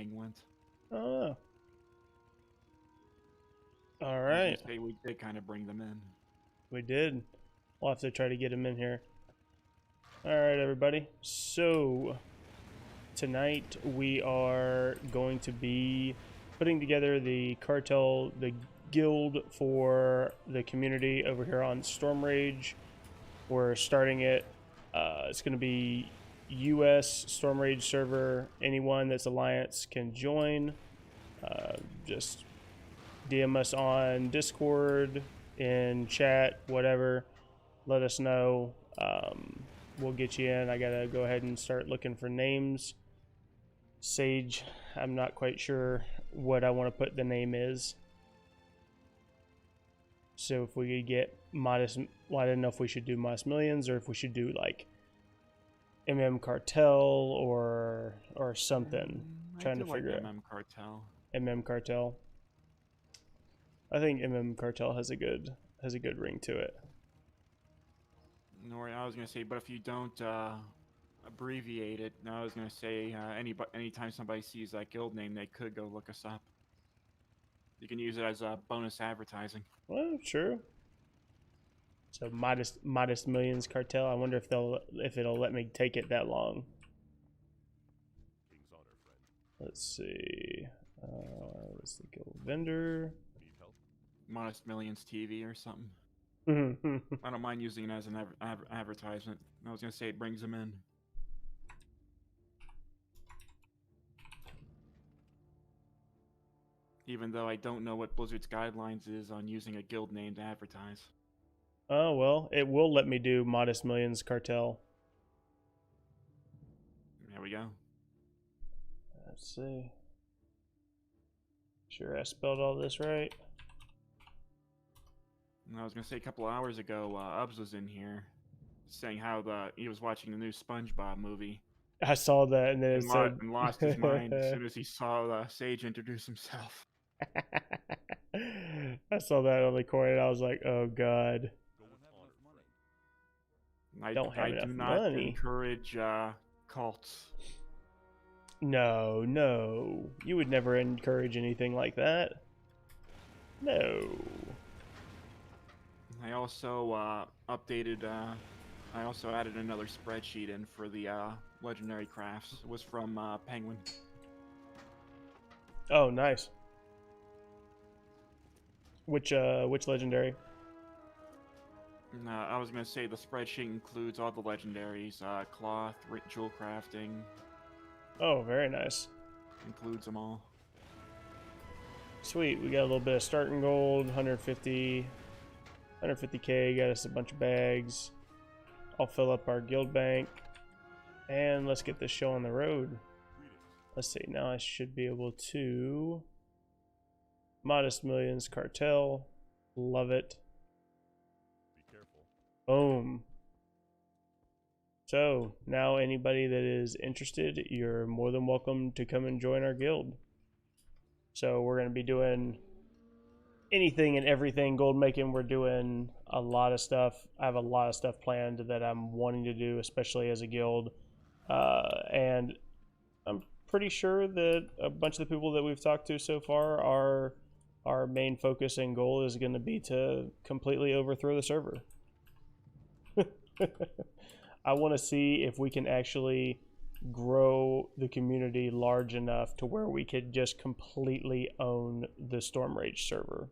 gang went. Oh. All I was right. gonna say we did kind of bring them in. We did. We'll have to try to get him in here. All right, everybody. So tonight we are going to be putting together the cartel, the guild for the community over here on Stormrage. We're starting it. It's going to be US-Stormrage server. Anyone that's Alliance can join. Just DM us on Discord, in chat, whatever. Let us know. We'll get you in. I gotta go ahead and start looking for names. Sage, I'm not quite sure what I want to put the name is. So if we could get modest, well, I didn't know if we should do Modest Millions or if we should do like Cartel or something. Trying to figure out Cartel. Cartel. I think Cartel has a good ring to it. No, I was gonna say, but if you don't abbreviate it, no, I was gonna say anytime somebody sees that guild name, they could go look us up. You can use it as a bonus advertising. Well, true. So modest millions cartel. I wonder if it'll let me take it that long. Let's see. What's the guild vendor? Modest Millions TV or something. I don't mind using it as an advertisement. I was gonna say it brings them in. Even though I don't know what Blizzard's guidelines is on using a guild name to advertise. Oh, well, it will let me do Modest Millions Cartel. There we go. Let's see. Sure I spelled all this right. And I was gonna say a couple hours ago, Ubbs was in here saying how he was watching the new SpongeBob movie. I saw that and then it said... and lost his mind as soon as he saw Sage introduce himself. I saw that on the corner and I was like, oh god. I do not money. Encourage cults. No. You would never encourage anything like that. No. I also updated, I also added another spreadsheet in for the legendary crafts. It was from Penguin. Oh, nice. Which legendary? I was gonna say the spreadsheet includes all the legendaries, cloth, jewel crafting. Oh, very nice. Includes them all. Sweet, we got a little bit of starting gold, 150k, got us a bunch of bags. I'll fill up our guild bank, and let's get this show on the road. Let's see, now I should be able to... Modest Millions Cartel, love it. Boom. So now anybody that is interested, you're more than welcome to come and join our guild. So we're going to be doing anything and everything gold making. We're doing a lot of stuff. I have a lot of stuff planned that I'm wanting to do, especially as a guild. And I'm pretty sure that a bunch of the people that we've talked to so far are our main focus and goal is going to be to completely overthrow the server. I want to see if we can actually grow the community large enough to where we could just completely own the Stormrage server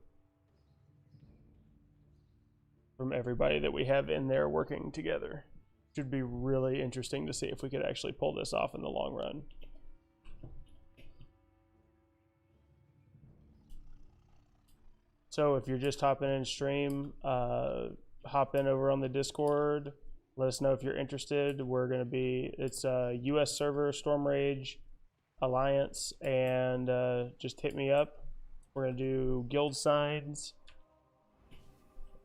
from everybody that we have in there working together. Should be really interesting to see if we could actually pull this off in the long run. So if you're just hopping in stream, hop in over on the Discord. Let us know if you're interested. We're going to be, it's a US server, Stormrage Alliance, and just hit me up. We're going to do guild signs,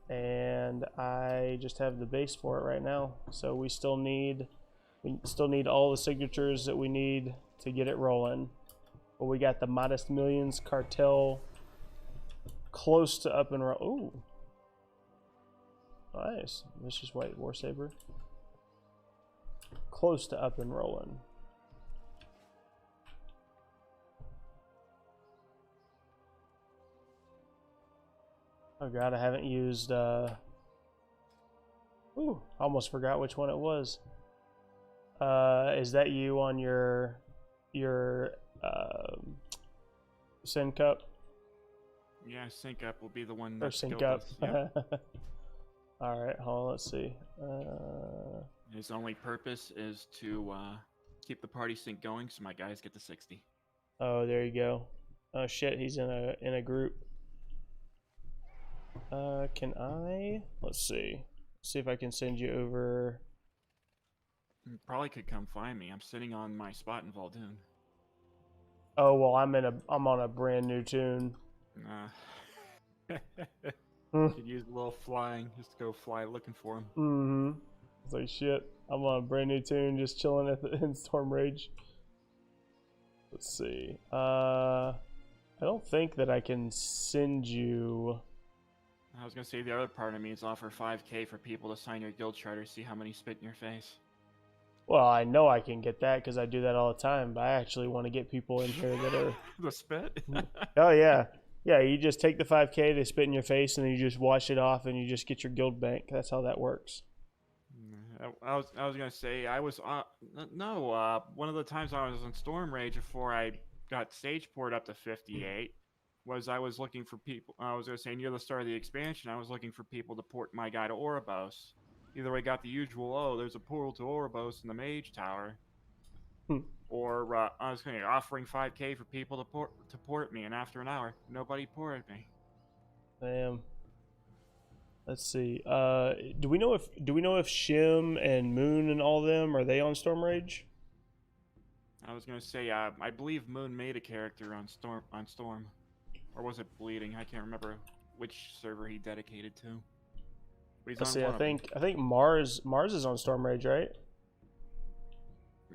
and I just have the base for it right now. So we still need all the signatures that we need to get it rolling. But we got the Modest Millions Cartel close to up and roll. Ooh. Nice. Vicious White War Saber. Close to up and rolling. Oh god, I haven't used ooh, I almost forgot which one it was. Is that you on your Sin Cup? Yeah, sync up will be the one Or that Sync killed Up. us. Yep. Alright, hold on, let's see. His only purpose is to keep the party sync going, so my guys get to 60. Oh, there you go. Oh shit, he's in a group. Can I? Let's see. See if I can send you over. You probably could come find me. I'm sitting on my spot in Valdoon. Oh well, I'm on a brand new tune. Could use a little flying, just go fly looking for him. Mm-hmm. It's like shit. I'm on a brand new tune, just chilling in Stormrage. Let's see. I don't think that I can send you. I was gonna say the other part of me is offer 5K for people to sign your guild charter, see how many spit in your face. Well, I know I can get that because I do that all the time, but I actually want to get people in here that are. The spit? Oh yeah, yeah. You just take the 5K, they spit in your face, and then you just wash it off, and you just get your guild bank. That's how that works. I was gonna say I was one of the times I was on Stormrage before I got stage poured up to 58 was I was looking for people. I was gonna say near the start of the expansion, I was looking for people to port my guy to Oribos. Either I got the usual, oh, there's a portal to Oribos in the Mage Tower, or I was going to offering 5K for people to port me, and after an hour, nobody ported me. Damn. Let's see. Do we know if Shim and Moon and all them are they on Stormrage? I was going to say I believe Moon made a character on Storm, or was it Bleeding? I can't remember which server he dedicated to. Let's see. I think Mars is on Stormrage, right?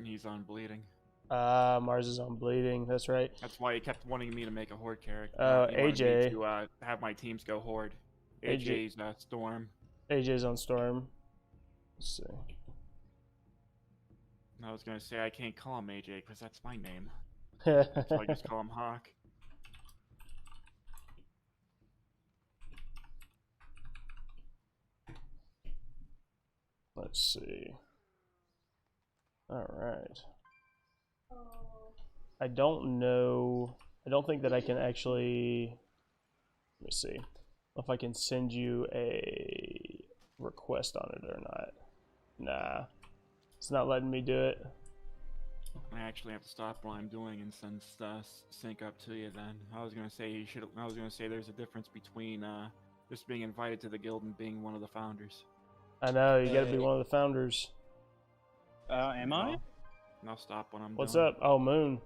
He's on Bleeding. Mars is on Bleeding. That's right. That's why he kept wanting me to make a Horde character. AJ to have my teams go Horde. AJ's Storm. AJ's on Storm. Let's see. I was gonna say I can't call him AJ because that's my name. So I just call him Hawk. Let's see. All right. I don't know. I don't think that I can actually. Let me see if I can send you a request on it or not. Nah, it's not letting me do it. I actually have to stop what I'm doing and send sync up to you. Then I was gonna say you should. I was gonna say there's a difference between just being invited to the guild and being one of the founders. I know you gotta be one of the founders. Am I? And I'll stop when I'm What's done. up? Oh, Moon.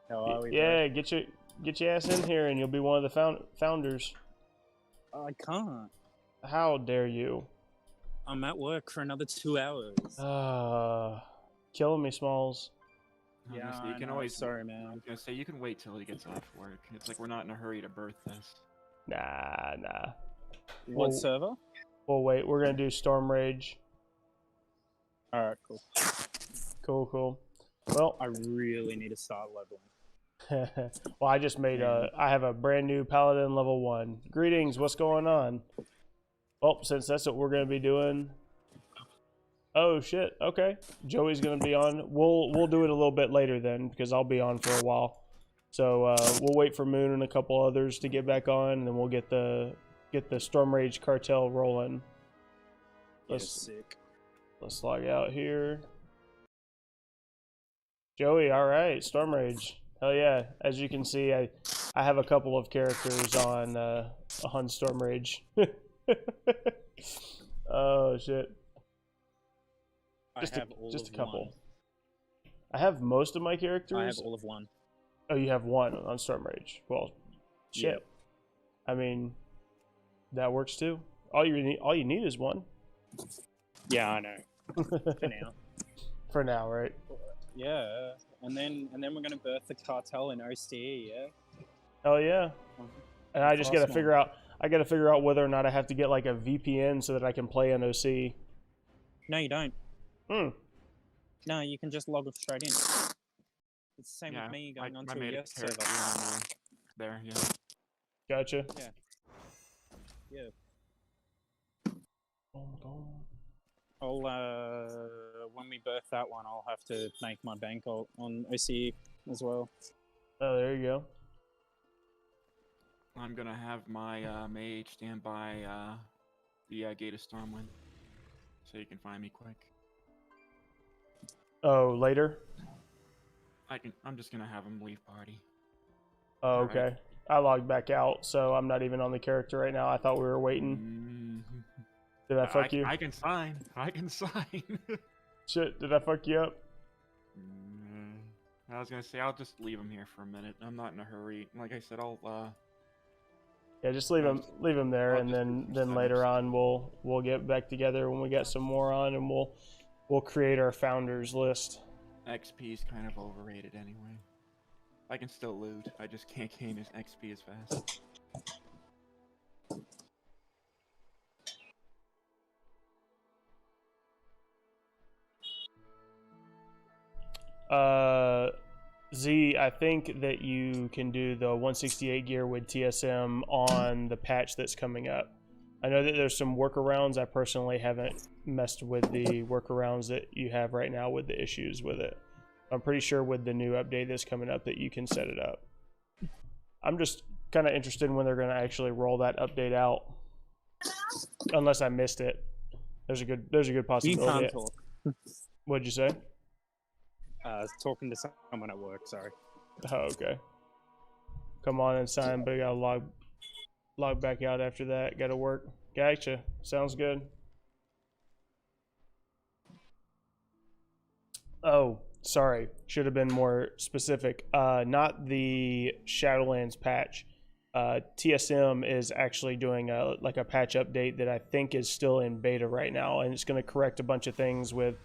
How are we? Yeah, get your ass in here, and you'll be one of the founders. I can't. How dare you? I'm at work for another 2 hours. Killing me, Smalls. Yeah, you can always. Sorry, man. I was gonna say you can wait till he gets off work. It's like we're not in a hurry to birth this. Nah. What server? Well, wait. We're gonna do Stormrage. All right, cool. Cool. Well, I really need to start leveling. well, I just made I have a brand new Paladin level 1. Greetings. What's going on? Well, since that's what we're gonna be doing. Oh shit. Okay. Joey's gonna be on. We'll do it a little bit later then because I'll be on for a while. So we'll wait for Moon and a couple others to get back on, and then we'll get the Stormrage Cartel rolling. Sick. Let's log out here. Joey, all right, Stormrage. Hell yeah! As you can see, I have a couple of characters on Stormrage. Oh shit! Just a couple. One. I have most of my characters. I have all of one. Oh, you have one on Stormrage. Well, shit. Yep. I mean, that works too. All you need is one. Yeah, I know. For now. For now, right? Yeah, and then we're gonna birth the cartel in OCE. Yeah. Hell yeah! And I just gotta Awesome. figure out. I gotta figure out whether or not I have to get like a VPN so that I can play on OC. No, you don't. Hmm. No, you can just log straight in. It's the same with me going onto a US server. There, yeah. Gotcha. Yeah. Yeah. Boom, boom. I'll when we birth that one, I'll have to make my bank on OCE as well. Oh, there you go. I'm gonna have my mage stand by the Gate of Stormwind, so you can find me quick. Oh, later? I'm just gonna have him leave party. Oh, Alright. okay. I logged back out, so I'm not even on the character right now. I thought we were waiting. Mhm. Did I fuck you? I can sign. I can sign. Shit, did I fuck you up? I was gonna say I'll just leave him here for a minute. I'm not in a hurry. Like I said, I'll Yeah, just leave him there, I'll and just do some then later setups. on we'll get back together when we got some more on, and we'll create our founders list. XP is kind of overrated anyway. I can still loot. I just can't gain his XP as fast. Z, I think that you can do the 168 gear with TSM on the patch that's coming up. I know that there's some workarounds. I personally haven't messed with the workarounds that you have right now with the issues with it. I'm pretty sure with the new update that's coming up that you can set it up. I'm just kind of interested in when they're going to actually roll that update out. Unless I missed it. There's a good You possibility. can't talk. What'd you say? Talking to someone at work. Sorry. Oh, okay. Come on and sign, but I gotta log back out after that. Gotta work. Gotcha. Sounds good. Oh, sorry. Should have been more specific. Not the Shadowlands patch. TSM is actually doing a patch update that I think is still in beta right now, and it's going to correct a bunch of things with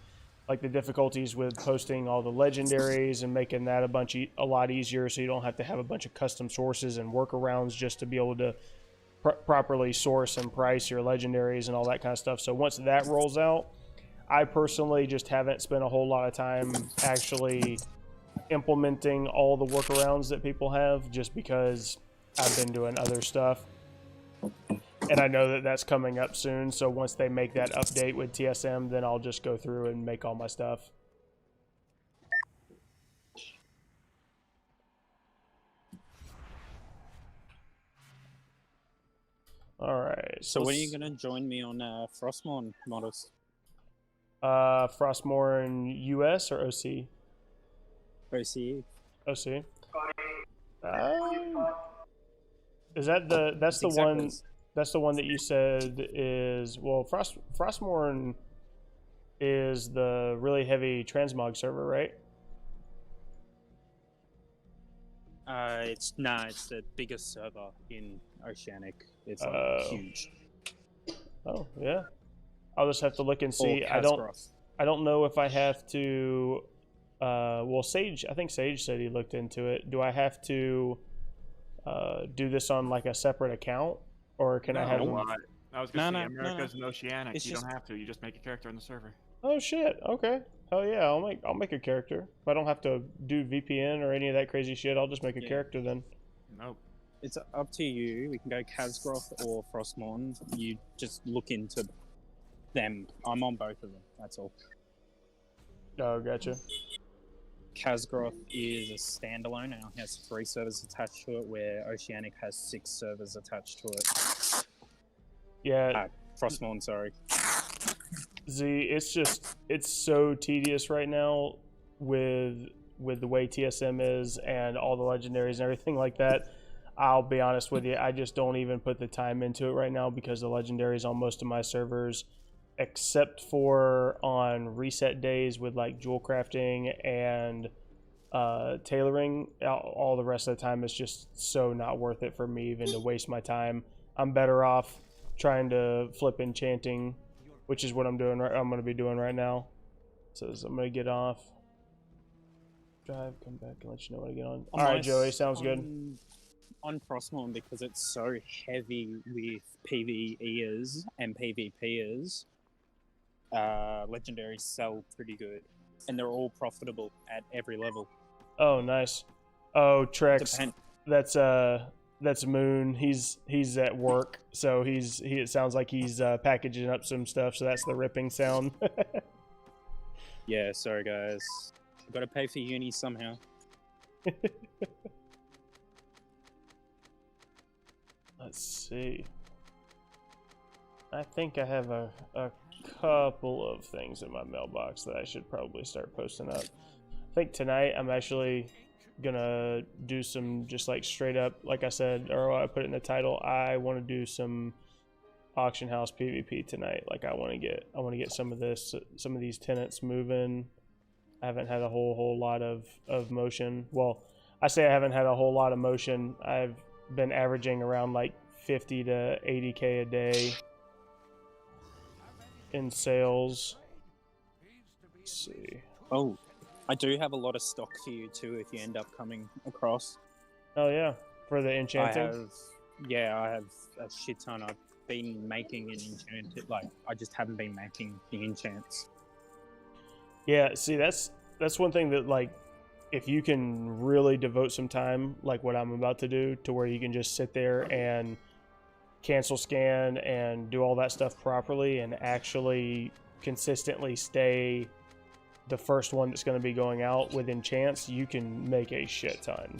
like the difficulties with posting all the legendaries and making that a lot easier, so you don't have to have a bunch of custom sources and workarounds just to be able to properly source and price your legendaries and all that kind of stuff. So once that rolls out, I personally just haven't spent a whole lot of time actually implementing all the workarounds that people have, just because I've been doing other stuff. And I know that that's coming up soon, so once they make that update with TSM, then I'll just go through and make all my stuff. Alright. So when are you gonna join me on Frostmourne models? Frostmourne US or OC? OCE. OC. Is that that's the exactly. one? That's the one that you said is, well, Frostmourne is the really heavy transmog server, right? It's the biggest server in Oceanic. It's huge. Oh yeah. I'll just have to look and see. Or I Kasgroth. don't know if I have to. Well, Sage. I think Sage said he looked into it. Do I have to do this on like a separate account, or can I have? No, I was gonna say No, America's and Oceanic. It's You just- don't have to. You just make a character on the server. Oh shit. Okay. Hell yeah. I'll make a character. If I don't have to do VPN or any of that crazy shit, I'll just make a Yeah. character then. Nope. It's up to you. We can go Kasgroth or Frostmourne. You just look into them. I'm on both of them. That's all. Oh, gotcha. Kasgroth is a standalone and it has 3 servers attached to it, where Oceanic has 6 servers attached to it. Yeah. Frostmourne, sorry. Z, it's so tedious right now with the way TSM is and all the legendaries and everything like that. I'll be honest with you, I just don't even put the time into it right now because the legendaries on most of my servers, except for on reset days with like jewel crafting and tailoring, all the rest of the time is just so not worth it for me even to waste my time. I'm better off trying to flip enchanting, which is what I'm doing. I'm going to be doing right now. So I'm going to get off, drive, come back, and let you know when I get on. All right, Joey, sounds good. On Frostmourne, because it's so heavy with PvEers and PvPers, legendaries sell pretty good, and they're all profitable at every level. Oh, nice. Oh, Trex, that's That's Moon. He's at work, so it sounds like he's packaging up some stuff. So that's the ripping sound. Yeah, sorry guys. Got to pay for uni somehow. Let's see. I think I have a couple of things in my mailbox that I should probably start posting up. I think tonight I'm actually gonna do some just like straight up, like I said, or I put it in the title, I want to do some auction house PvP tonight. Like I want to get some of these tenants moving. I haven't had a whole lot of motion. Well, I say I haven't had a whole lot of motion. I've been averaging around like 50 to 80k a day in sales. Let's see. Oh, I do have a lot of stock for you too if you end up coming across. Oh yeah, for the enchanting? I have a shit ton. I've been making an enchanted, like, I just haven't been making the enchants. Yeah, see, that's one thing that, like, if you can really devote some time, like what I'm about to do, to where you can just sit there and cancel scan and do all that stuff properly and actually consistently stay the first one that's going to be going out with enchants, you can make a shit ton.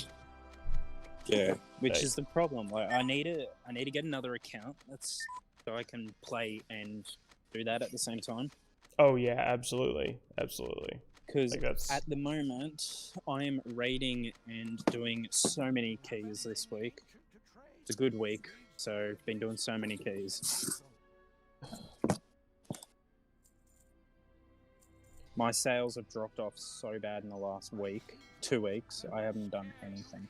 Yeah, which is the problem. Like, I need to get another account so I can play and do that at the same time. Oh yeah, absolutely. Because like at the moment, I'm raiding and doing so many keys this week. It's a good week, so I've been doing so many keys. My sales have dropped off so bad in the last week, 2 weeks. I haven't done anything.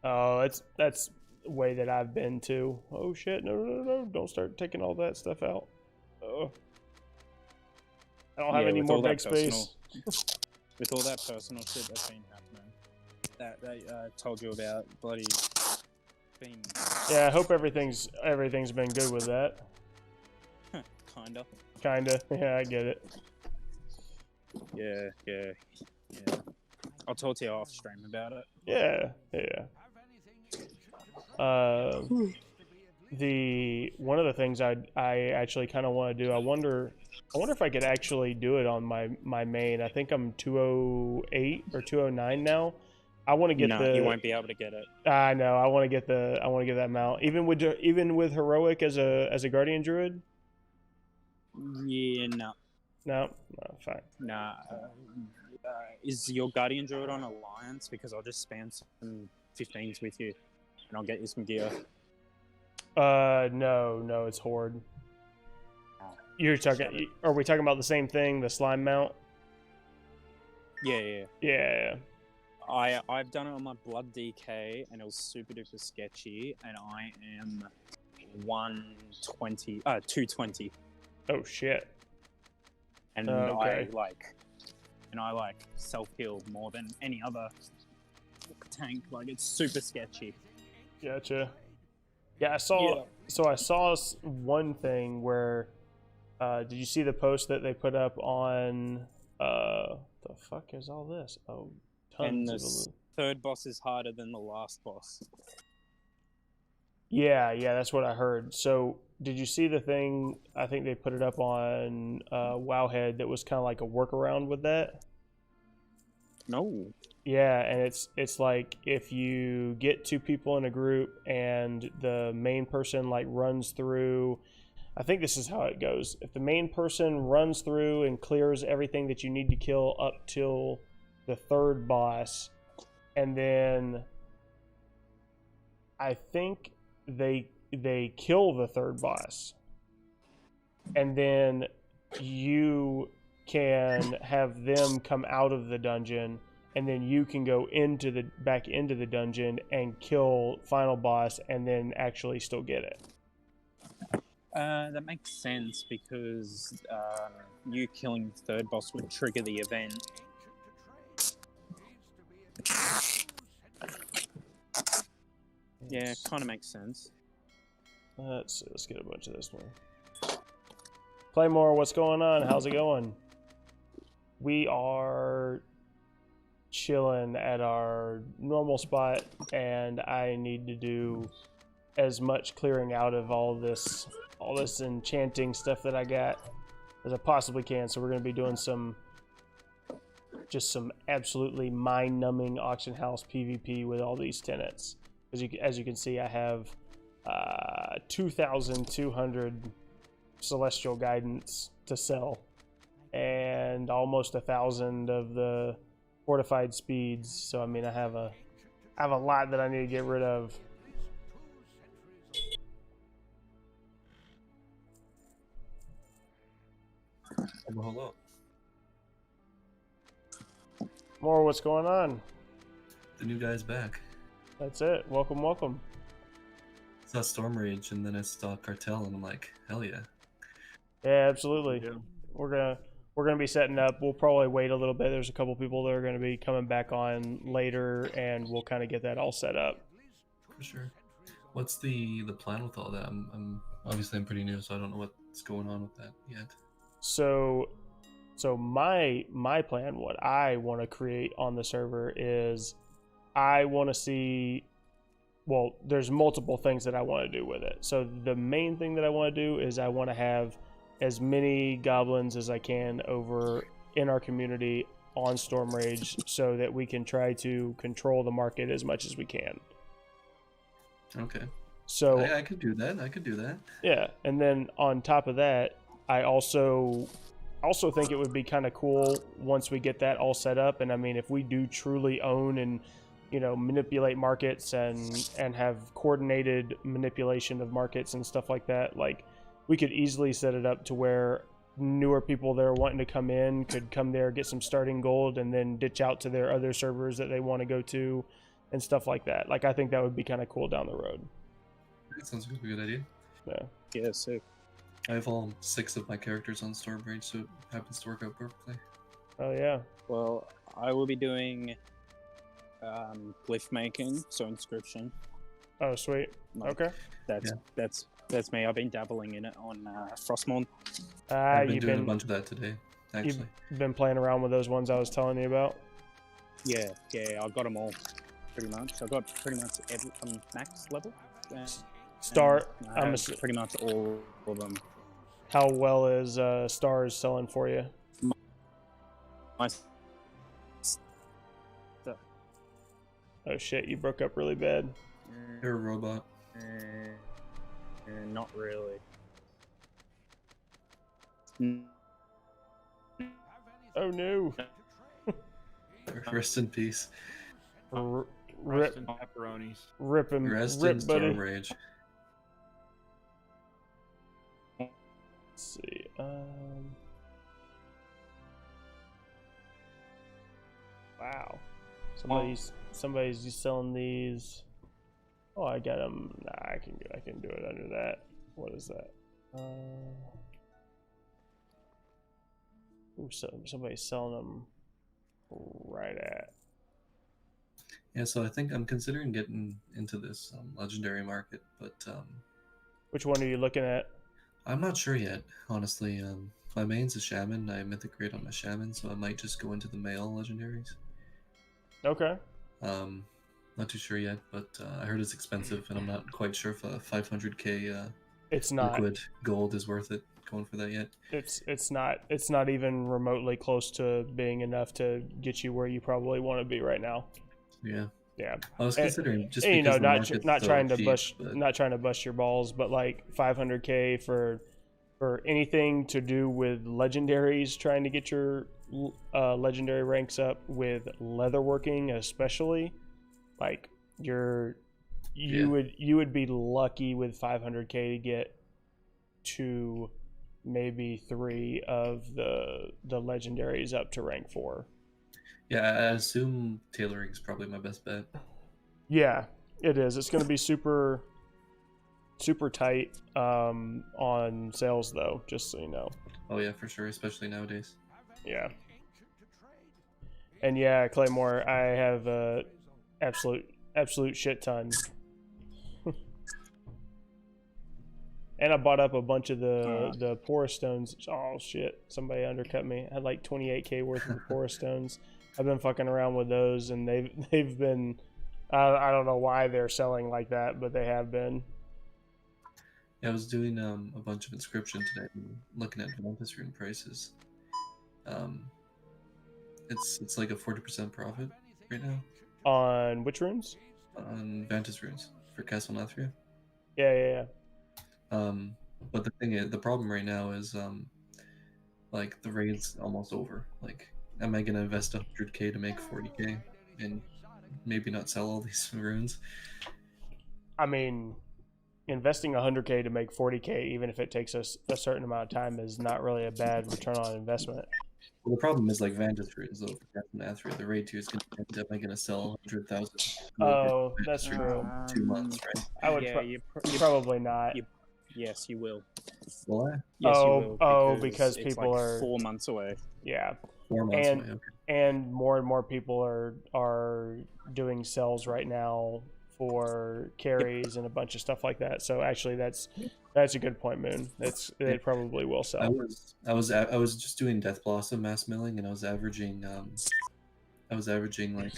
Oh, that's the way that I've been too. Oh shit, no, don't start taking all that stuff out. Oh. I don't have any more big space. With all that personal shit that's been happening, that I told you about, bloody been. Yeah, I hope everything's been good with that. Kinda. Yeah, I get it. Yeah. I'll talk to you off stream about it. Yeah. One of the things I actually kind of want to do, I wonder if I could actually do it on my main. I think I'm 208 or 209 now. I want to get you won't be able to get it. I know. I want to get that mount. Even with heroic as a guardian druid. Yeah, no. No, fine. Nah. Is your guardian druid on alliance? Because I'll just spam some 15s with you, and I'll get you some gear. No, it's horde. You're talking? Are we talking about the same thing? The slime mount? Yeah. I've done it on my blood DK, and it was super duper sketchy, and I am 220. Oh shit. And okay. I self-healed more than any other tank. Like, it's super sketchy. Gotcha. Yeah, I saw. Yeah. So I saw one thing where. Did you see the post that they put up on? The fuck is all this? Oh, tons and of. The third boss is harder than the last boss. Yeah, that's what I heard. So, did you see the thing? I think they put it up on Wowhead that was kind of like a workaround with that. No. Yeah, and it's like if you get 2 people in a group and the main person like runs through. I think this is how it goes. If the main person runs through and clears everything that you need to kill up till the 3rd boss, and then I think they kill the 3rd boss, and then you can have them come out of the dungeon, and then you can go back into the dungeon and kill final boss, and then actually still get it. That makes sense because you killing the 3rd boss would trigger the event. Yeah, kind of makes sense. Let's get a bunch of this one. Claymore, what's going on? How's it going? We are chilling at our normal spot, and I need to do as much clearing out of all this enchanting stuff that I got as I possibly can. So we're going to be doing some absolutely mind-numbing auction house PvP with all these tenants. As you can see, I have 2,200 celestial guidance to sell, and almost 1,000 of the fortified speeds. So I mean, I have a lot that I need to get rid of. Hello. More, what's going on? The new guy's back. That's it. Welcome, welcome. I saw Stormrage and then I saw Cartel and I'm like, hell yeah. Yeah, absolutely. Yeah. We're gonna be setting up. We'll probably wait a little bit. There's a couple people that are gonna be coming back on later, and we'll kind of get that all set up. For sure. What's the plan with all that? I'm pretty new, so I don't know what's going on with that yet. So my plan, what I want to create on the server is, I want to see, well, there's multiple things that I want to do with it. So the main thing that I want to do is I want to have as many goblins as I can over in our community on Stormrage, so that we can try to control the market as much as we can. Okay. So I could do that. I could do that. yeah, and then on top of that, I also think it would be kind of cool once we get that all set up. And I mean, if we do truly own and, you know, manipulate markets and have coordinated manipulation of markets and stuff like that, like, we could easily set it up to where newer people that are wanting to come in could come there, get some starting gold, and then ditch out to their other servers that they want to go to and stuff like that. Like, I think that would be kind of cool down the road. That sounds like a good idea. Yeah. Yeah, so I have all 6 of my characters on Stormrage, so it happens to work out perfectly. Oh yeah. well, I will be doing glyph making, so inscription. Oh sweet. Like, Okay. That's me. I've been dabbling in it on Frostmourne. I've been You've doing a bunch of that today, actually. You've been playing around with those ones I was telling you about. Yeah, I've got them all, pretty much. I've got pretty much every max level. Star, I have pretty much all of them. how well is Stars selling for you? My Oh shit, you broke up really bad. You're a robot. Not really. Oh no. Rest in peace. Rip, Rest in pepperonis. rip him, Rest rip, in buddy. Stormrage. Let's see. Wow. Somebody's just selling these. Oh, I got them. Nah, I can do it under that. What is that? Ooh, somebody's selling them right at. Yeah, so I think I'm considering getting into this legendary market, but Which one are you looking at? I'm not sure yet, honestly. My main's a shaman. I mythic grade on my shaman, so I might just go into the male legendaries. Okay. Not too sure yet, but I heard it's expensive, and I'm not quite sure if a 500k It's not. liquid gold is worth it going for that yet. It's not even remotely close to being enough to get you where you probably want to be right now. Yeah. Yeah. I was considering just And, because you know, the market's not so trying to cheap, but not trying to bust your balls, but like 500k for anything to do with legendaries, trying to get your legendary ranks up with leatherworking, especially, like you would be lucky with 500k to get 2, maybe 3 of the legendaries up to rank 4. yeah, I assume tailoring is probably my best bet. Yeah, it is. It's going to be super tight on sales, though, just so you know. Oh yeah, for sure, especially nowadays. Yeah. And yeah, Claymore, I have a absolute shit ton. And I bought up a bunch of the porous stones. Oh shit, somebody undercut me. I had like 28k worth of porous stones. I've been fucking around with those, and they've been. I don't know why they're selling like that, but they have been. Yeah, I was doing a bunch of inscription today, looking at Ventus rune prices. It's like a 40% profit right now On which runes? on Ventus runes for Castle Nathria. Yeah. But the problem right now is like the raid's almost over. Like, am I gonna invest 100k to make 40k and maybe not sell all these runes? I mean, investing 100k to make 40k, even if it takes us a certain amount of time, is not really a bad return on investment. Well, the problem is like Vantage runes though for Castle Nathria. The raid 2 is gonna am I gonna sell 100,000? Oh, that's true. 2 months, right? I would probably not. Yes, you will. Will I? Yes, Oh, you will. because it's people like are 4 months away. Yeah, 4 months and away. Okay. and more people are doing sells right now for carries and a bunch of stuff like that. So actually, that's a good point, Moon. It probably will sell. I was just doing Death Blossom mass milling, and I was averaging like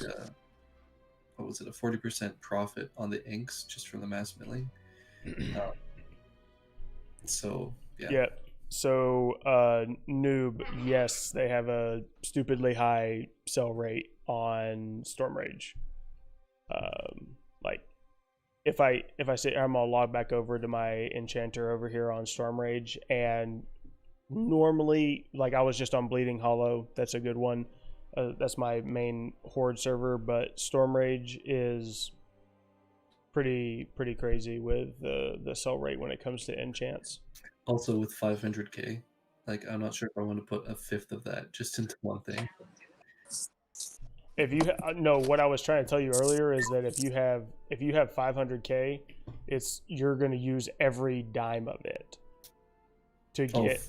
what was it, a 40% profit on the inks just from the mass milling. So yeah. Yeah. So Noob, yes, they have a stupidly high sell rate on Stormrage. Like if I say I'm gonna log back over to my enchanter over here on Stormrage, and normally, like, I was just on Bleeding Hollow. That's a good one. That's my main horde server, but Stormrage is pretty crazy with the sell rate when it comes to enchants. Also with 500k, like, I'm not sure if I want to put a fifth of that just into one thing. If you no, what I was trying to tell you earlier is that if you have 500k, you're going to use every dime of it to get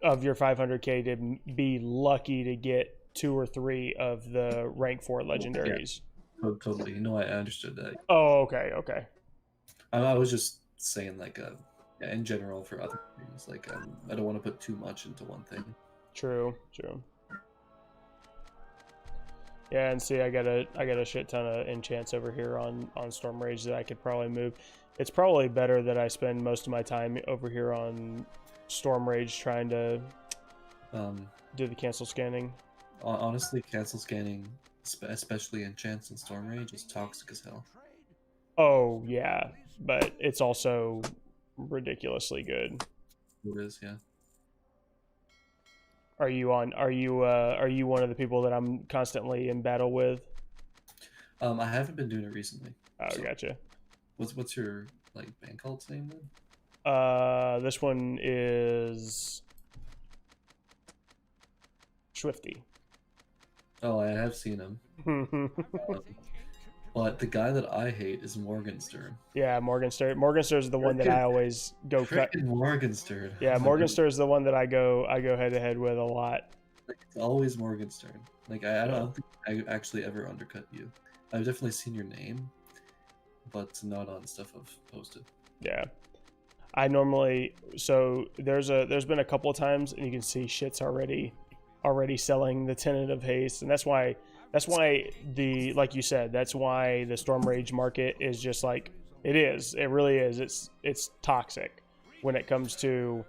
of your 500k to be lucky to get 2 or 3 of the rank 4 legendaries. Yeah. Oh, totally. You know, I understood that. Oh, okay. I was just saying, like, in general for other things, like, I don't want to put too much into one thing. True. Yeah, and see, I got a shit ton of enchants over here on Stormrage that I could probably move. It's probably better that I spend most of my time over here on Stormrage trying to do the cancel scanning. Honestly, cancel scanning, especially enchants and Stormrage, is toxic as hell. Oh yeah, but it's also ridiculously good. It is, yeah. Are you one of the people that I'm constantly in battle with? I haven't been doing it recently. Oh, so. Gotcha. What's your, like, band cult's name then? This one is Swifty. Oh, I have seen him. But the guy that I hate is Morgenstern. Yeah, Morgenstern. Morgenstern is the one that I always go cut. Morgenstern. Yeah, Morgenstern is the one that I go head to head with a lot. Like, it's always Morgenstern. Like, I don't think I actually ever undercut you. I've definitely seen your name, but not on stuff I've posted. Yeah, I normally there's been a couple of times, and you can see shit's already selling the Tenant of Haste, and that's why like you said, that's why the Stormrage market is just like it is. It really is. It's toxic when it comes to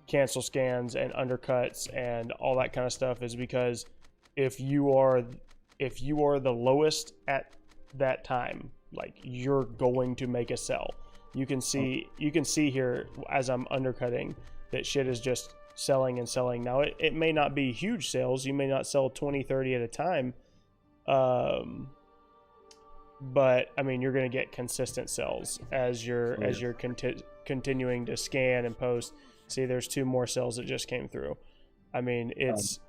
cancel scans and undercuts and all that kind of stuff, is because if you are the lowest at that time, like, you're going to make a sell. You can see here as I'm undercutting that shit is just selling and selling. Now it may not be huge sales. You may not sell 20, 30 at a time. But I mean, you're going to get consistent sells as you're continuing to scan and post. See, there's 2 more sells that just came through. I mean, it's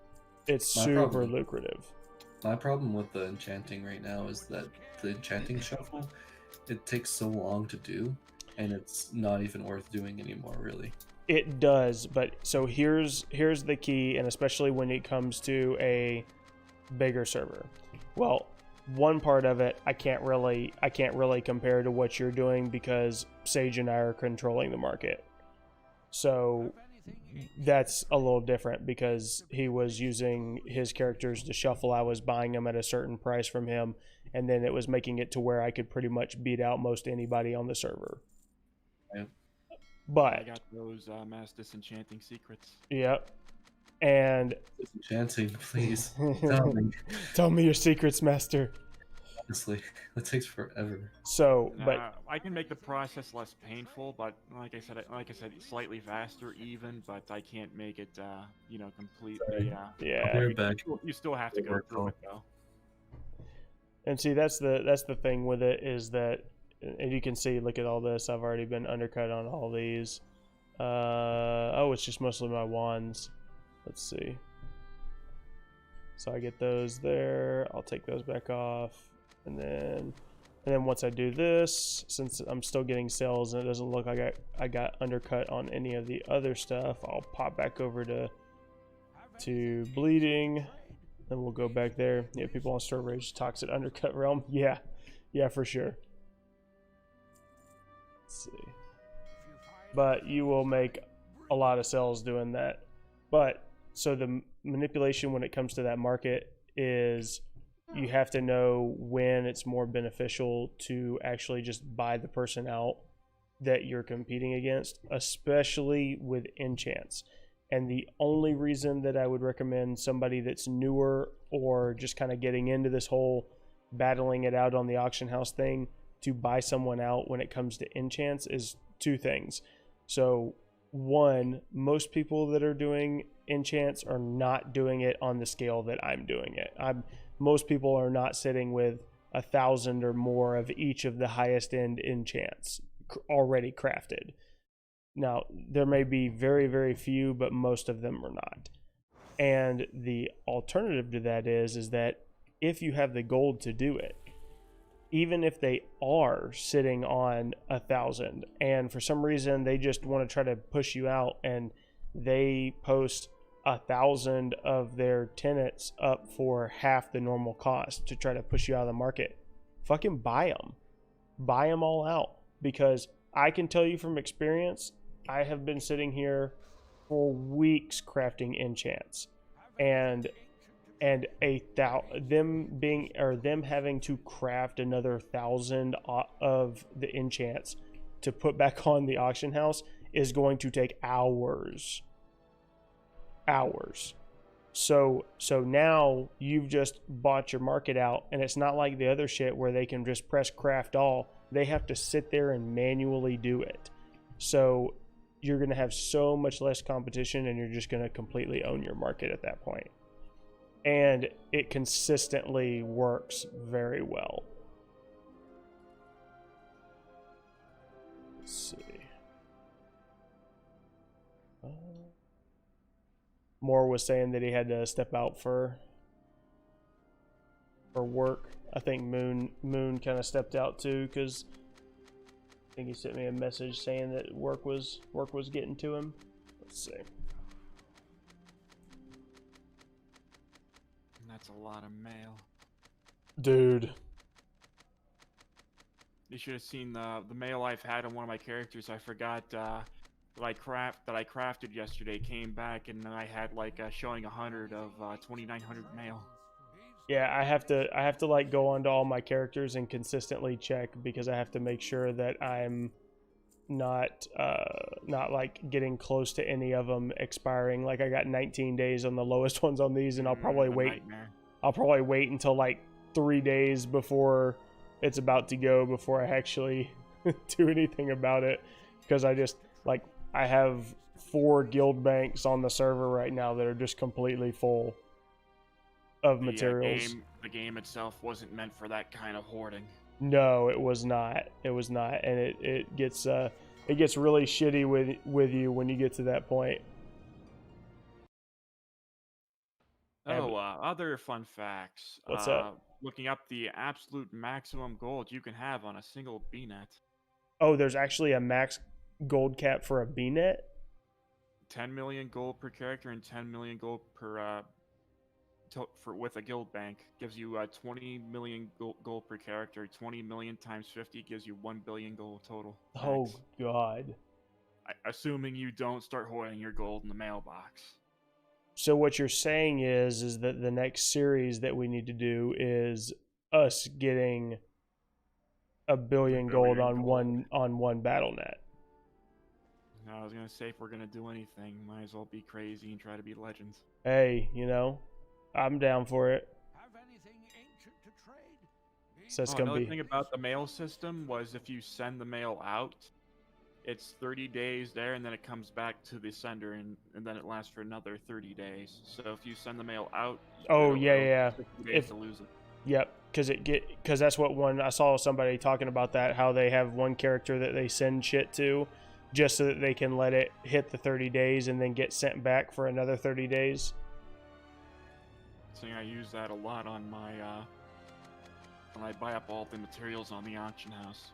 super lucrative. My problem with the enchanting right now is that the enchanting shuffle, it takes so long to do, and it's not even worth doing anymore, really. It does, but so here's the key, and especially when it comes to a bigger server. Well, one part of it I can't really compare to what you're doing, because Sage and I are controlling the market. So that's a little different because he was using his characters to shuffle. I was buying them at a certain price from him, and then it was making it to where I could pretty much beat out most anybody on the server. Yeah. I But got those mass disenchanting secrets. yep, and Disenchanting, please. Tell me. tell me your secrets, master. Honestly, that takes forever. So, but I can make the process less painful, but like I said, slightly faster even. But I can't make it, you know, completely. yeah, I'll be right back. You still have to go through it though. and see that's the thing with it is that, and you can see, look at all this. I've already been undercut on all these. Oh, it's just mostly my wands. Let's see. So I get those there. I'll take those back off, and then once I do this, since I'm still getting sales and it doesn't look like I got undercut on any of the other stuff, I'll pop back over to bleeding, and we'll go back there. Yeah, people on Stormrage, toxic undercut realm. Yeah, for sure. Let's see. But you will make a lot of sales doing that. But so the manipulation when it comes to that market is you have to know when it's more beneficial to actually just buy the person out that you're competing against, especially with enchants. And the only reason that I would recommend somebody that's newer or just kind of getting into this whole battling it out on the auction house thing to buy someone out when it comes to enchants is two things. So one, most people that are doing enchants are not doing it on the scale that I'm doing it. Most people are not sitting with 1,000 or more of each of the highest end enchants already crafted. Now, there may be very, very few, but most of them are not. And the alternative to that is that if you have the gold to do it, even if they are sitting on 1,000 and for some reason they just want to try to push you out and they post 1,000 of their tenants up for half the normal cost to try to push you out of the market, fucking buy them all out, because I can tell you from experience, I have been sitting here for weeks crafting enchants, and them having to craft another 1,000 of the enchants to put back on the auction house is going to take hours. So now you've just bought your market out, and it's not like the other shit where they can just press craft all. They have to sit there and manually do it. So you're going to have so much less competition, and you're just going to completely own your market at that point. And it consistently works very well. Let's see. Moore was saying that he had to step out for work. I think Moon kind of stepped out too, because I think he sent me a message saying that work was getting to him. Let's see. That's a lot of mail. Dude. You should have seen the mail I've had on one of my characters. I forgot that I crafted yesterday came back, and I had like showing 100 of 2,900 mail. Yeah, I have to like go onto all my characters and consistently check, because I have to make sure that I'm not like getting close to any of them expiring. Like I got 19 days on the lowest ones on these, and I'll probably wait. I'll probably wait until like 3 days before it's about to go before I actually do anything about it, because I just like I have 4 guild banks on the server right now that are just completely full of materials. The game itself wasn't meant for that kind of hoarding. No, it was not. It was not, and it gets really shitty with you when you get to that point. Oh, other fun facts. What's up? Looking up the absolute maximum gold you can have on a single BNet. Oh, there's actually a max gold cap for a BNet? 10 million gold per character and 10 million gold per with a guild bank gives you 20 million gold per character. 20 million times 50 gives you 1 billion gold total. Oh God. assuming you don't start hoarding your gold in the mailbox. So what you're saying is that the next series that we need to do is us getting a billion gold on one battle net. I was gonna say, if we're gonna do anything, might as well be crazy and try to be legends. Hey, you know, I'm down for it. So it's gonna another be. thing about the mail system was if you send the mail out, it's 30 days there, and then it comes back to the sender, and then it lasts for another 30 days. So if you send the mail out, Oh it'll yeah. 60 days to lose it. Yep, because that's what one I saw somebody talking about that, how they have one character that they send shit to, just so that they can let it hit the 30 days and then get sent back for another 30 days. So I use that a lot on my when I buy up all the materials on the auction house.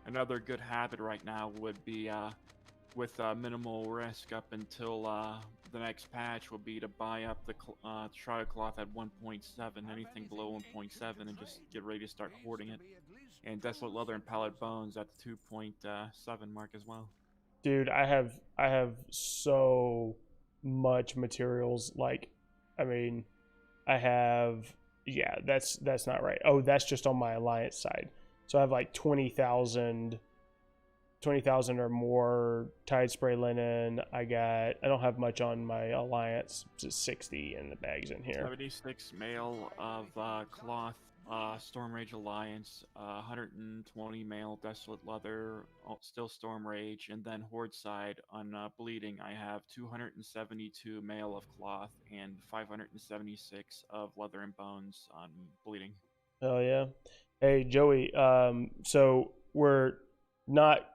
Another good habit right now would be with minimal risk up until the next patch would be to buy up the shrouded cloth at 1.7, anything below 1.7, and just get ready to start hoarding it. And desolate leather and pallid bones at the 2.7 mark as well. Dude, I have so much materials. Like, I mean, I have, yeah, that's not right. Oh, that's just on my alliance side. So I have like 20,000 or more Tide Spray linen. I don't have much on my alliance. It's 60 in the bags in here. 76 mail of cloth, Stormrage Alliance, 120 mail Desolate Leather, still Stormrage, and then Horde side on Bleeding, I have 272 mail of cloth and 576 of leather and bones on Bleeding. Oh yeah. Hey Joey, so we're not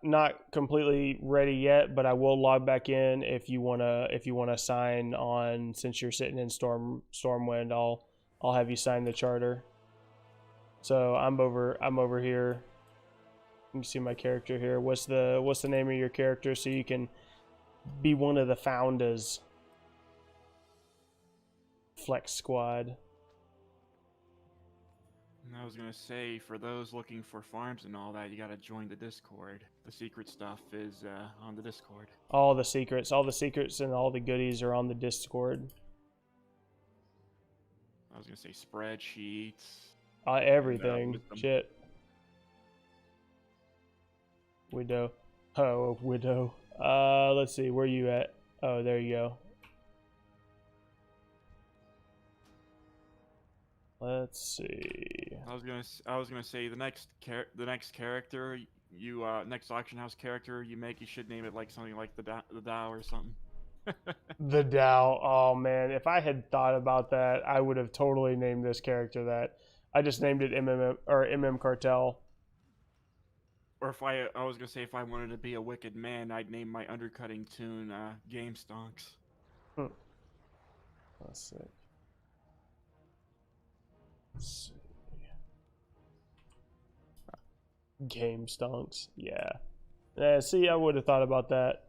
completely ready yet, but I will log back in if you wanna sign on. Since you're sitting in Stormwind, I'll have you sign the charter. So I'm over here. You can see my character here. What's the name of your character so you can be one of the founders? Flex Squad. I was gonna say, for those looking for farms and all that, you gotta join the Discord. The secret stuff is on the Discord. All the secrets and all the goodies are on the Discord. I was gonna say spreadsheets. Everything. And, Shit. Widow. Oh, Widow. Let's see. Where you at? Oh, there you go. Let's see. I was gonna say the next character you next auction house character you make, you should name it like something like the Dow or something. The Dow. Oh man, if I had thought about that, I would have totally named this character that. I just named it MM Cartel. Or if I was gonna say, if I wanted to be a wicked man, I'd name my undercutting tune Game Stonks. Let's see. Game Stonks. Yeah. See, I would have thought about that.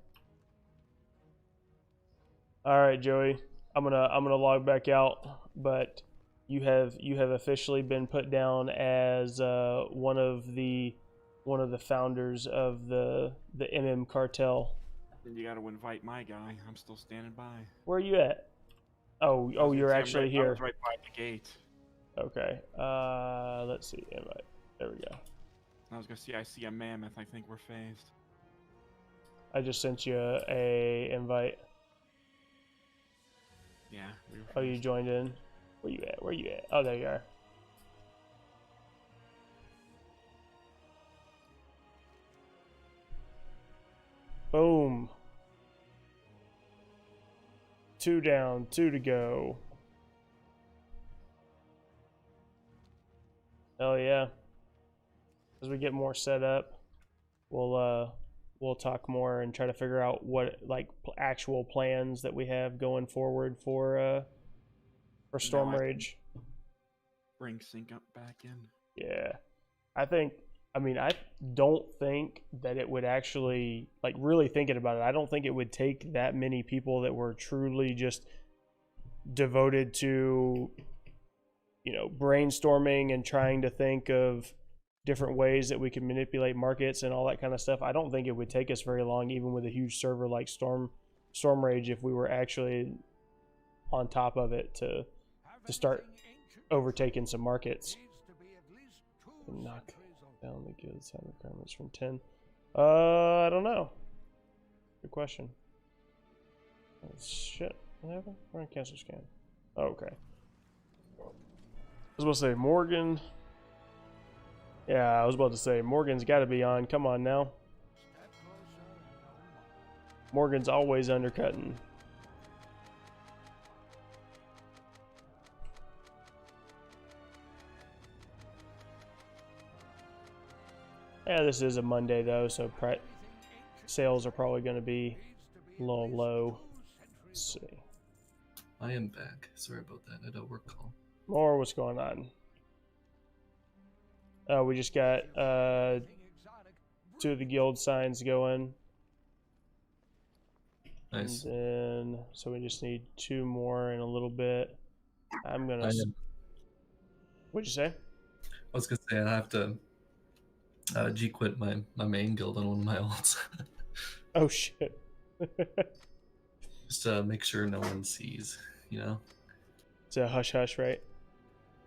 All right, Joey. I'm gonna log back out, but you have officially been put down as one of the founders of the MM Cartel. Then you gotta invite my guy. I'm still standing by. Where are you at? Oh, you're actually here. I was right by the gate. Okay. Let's see. Invite. There we go. I was gonna see. I see a mammoth. I think we're phased. I just sent you a invite. Yeah. We were Oh, you joined in. Where you at? Where you at? Oh, there you are. Boom. 2 down, 2 to go. Oh yeah. As we get more set up, we'll talk more and try to figure out what actual plans that we have going forward for Stormrage. Bring sync up back in. Yeah. I don't think that it would actually, really thinking about it, I don't think it would take that many people that were truly just devoted to, brainstorming and trying to think of different ways that we can manipulate markets and all that kind of stuff. I don't think it would take us very long, even with a huge server like Stormrage, if we were actually on top of it to start overtaking some markets. Knock down the guild sign requirements from 10. I don't know. Good question. Oh, shit. What happened? We're gonna cancel scan. Oh, okay. I was about to say Morgan. Yeah, I was about to say Morgan's got to be on. Come on now. Morgan's always undercutting. Yeah, this is a Monday though, so sales are probably going to be a little low. Let's see. I am back. Sorry about that. I had a work call. More, what's going on? We just got 2 of the guild signs going. Nice. And then, so we just need 2 more in a little bit. I'm going to... What'd you say? I was going to say I have to G-quit my main guild on one of my ults. Oh, shit. Just to make sure no one sees, you know? It's a hush-hush, right?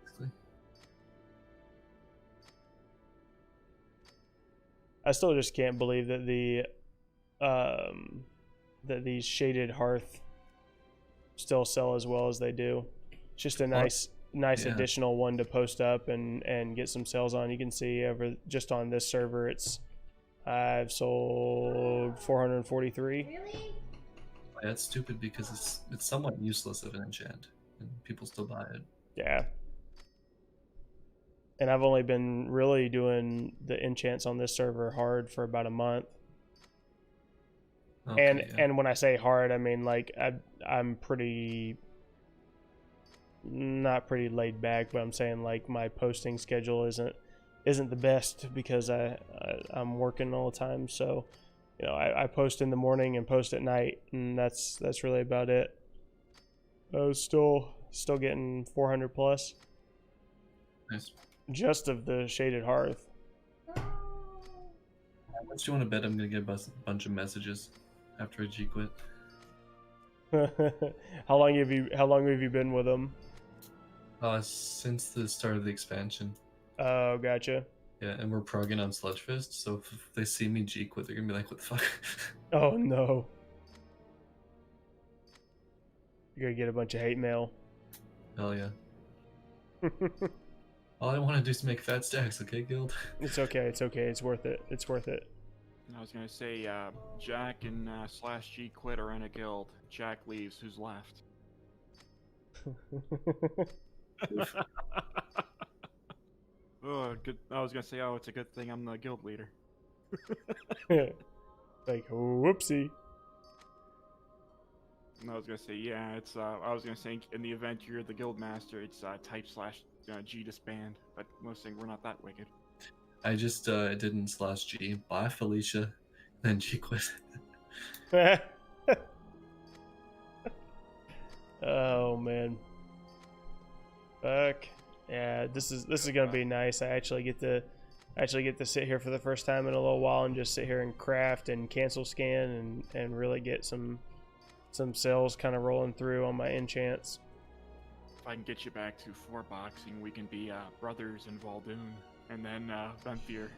Basically. I still just can't believe that that these shaded hearth still sell as well as they do. It's just a nice additional one to post up and get some sales on. You can see just on this server, I've sold 443. Really? Yeah, it's stupid because it's somewhat useless of an enchant, and people still buy it. Yeah. And I've only been really doing the enchants on this server hard for about a month. Okay, And when I say hard, I mean like I'm not pretty laid back, but I'm saying like my posting schedule isn't the best because I'm working all the time. So, you know, I post in the morning and post at night, and that's really about it. I was still getting 400 plus. Nice. Just of the shaded hearth. How much do you want to bet I'm gonna get a bunch of messages after I G-quit? How long have you been with them? Since the start of the expansion. Oh, gotcha. Yeah, and we're progging on Sludgefist, so if they see me G-quit, they're gonna be like, what the fuck? Oh, no. You're gonna get a bunch of hate mail. Hell yeah. All I want to do is make fat stacks, okay, guild? It's okay, it's okay, it's worth it. It's worth it. I was gonna say, Jack and /G quit are in a guild. Jack leaves, who's left? Oh, good. I was gonna say, oh, it's a good thing I'm the guild leader. Like, whoopsie. And I was gonna say, yeah, it's. I was gonna say, in the event you're the guild master, it's type /G disband. But most things we're not that wicked. I just didn't /G. Bye, Felicia. Then G quit. Oh man. Fuck. Yeah, this is gonna be nice. I actually get to sit here for the first time in a little while and just sit here and craft and cancel scan and really get some sales kind of rolling through on my enchants. If I can get you back to 4 boxing, we can be brothers in Valdoon, and then Venthyr.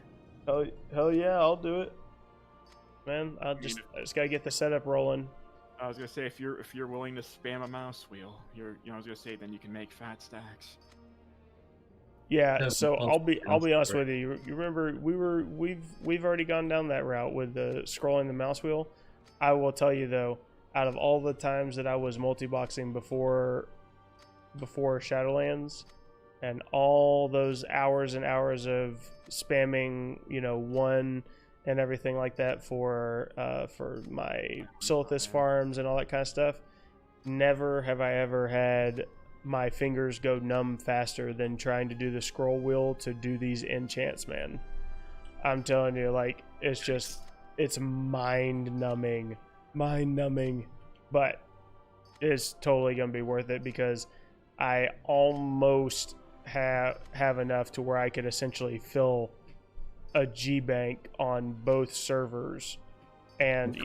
Hell yeah, I'll do it, man. I just gotta get the setup rolling. I was gonna say, if you're willing to spam a mouse wheel, I was gonna say, then you can make fat stacks. Yeah, so I'll be honest with you. You remember we've already gone down that route with the scrolling the mouse wheel. I will tell you though, out of all the times that I was multi-boxing before Shadowlands, and all those hours and hours of spamming, one and everything like that for my Silithus farms and all that kind of stuff, never have I ever had my fingers go numb faster than trying to do the scroll wheel to do these enchants, man. I'm telling you, like, it's mind-numbing, but it's totally gonna be worth it because I almost have enough to where I could essentially fill a G bank on both servers, and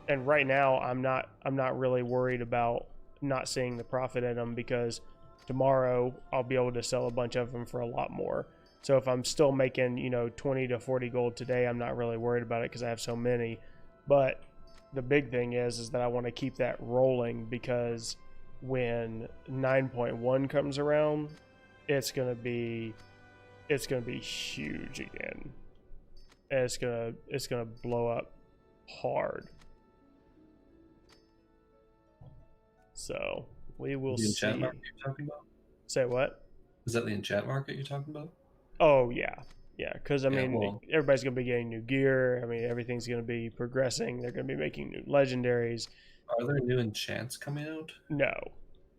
and right now I'm not really worried about not seeing the profit in them, because tomorrow I'll be able to sell a bunch of them for a lot more. So if I'm still making 20 to 40 gold today, I'm not really worried about it because I have so many. But the big thing is that I want to keep that rolling, because when 9.1 comes around, it's gonna be huge again. And it's gonna blow up hard. So we will The see. enchant market you're talking about? Say what? Is that the enchant market you're talking about? Oh yeah, because I Yeah, mean, well- everybody's gonna be getting new gear. I mean, everything's gonna be progressing. They're gonna be making new legendaries. Are there new enchants coming out? No.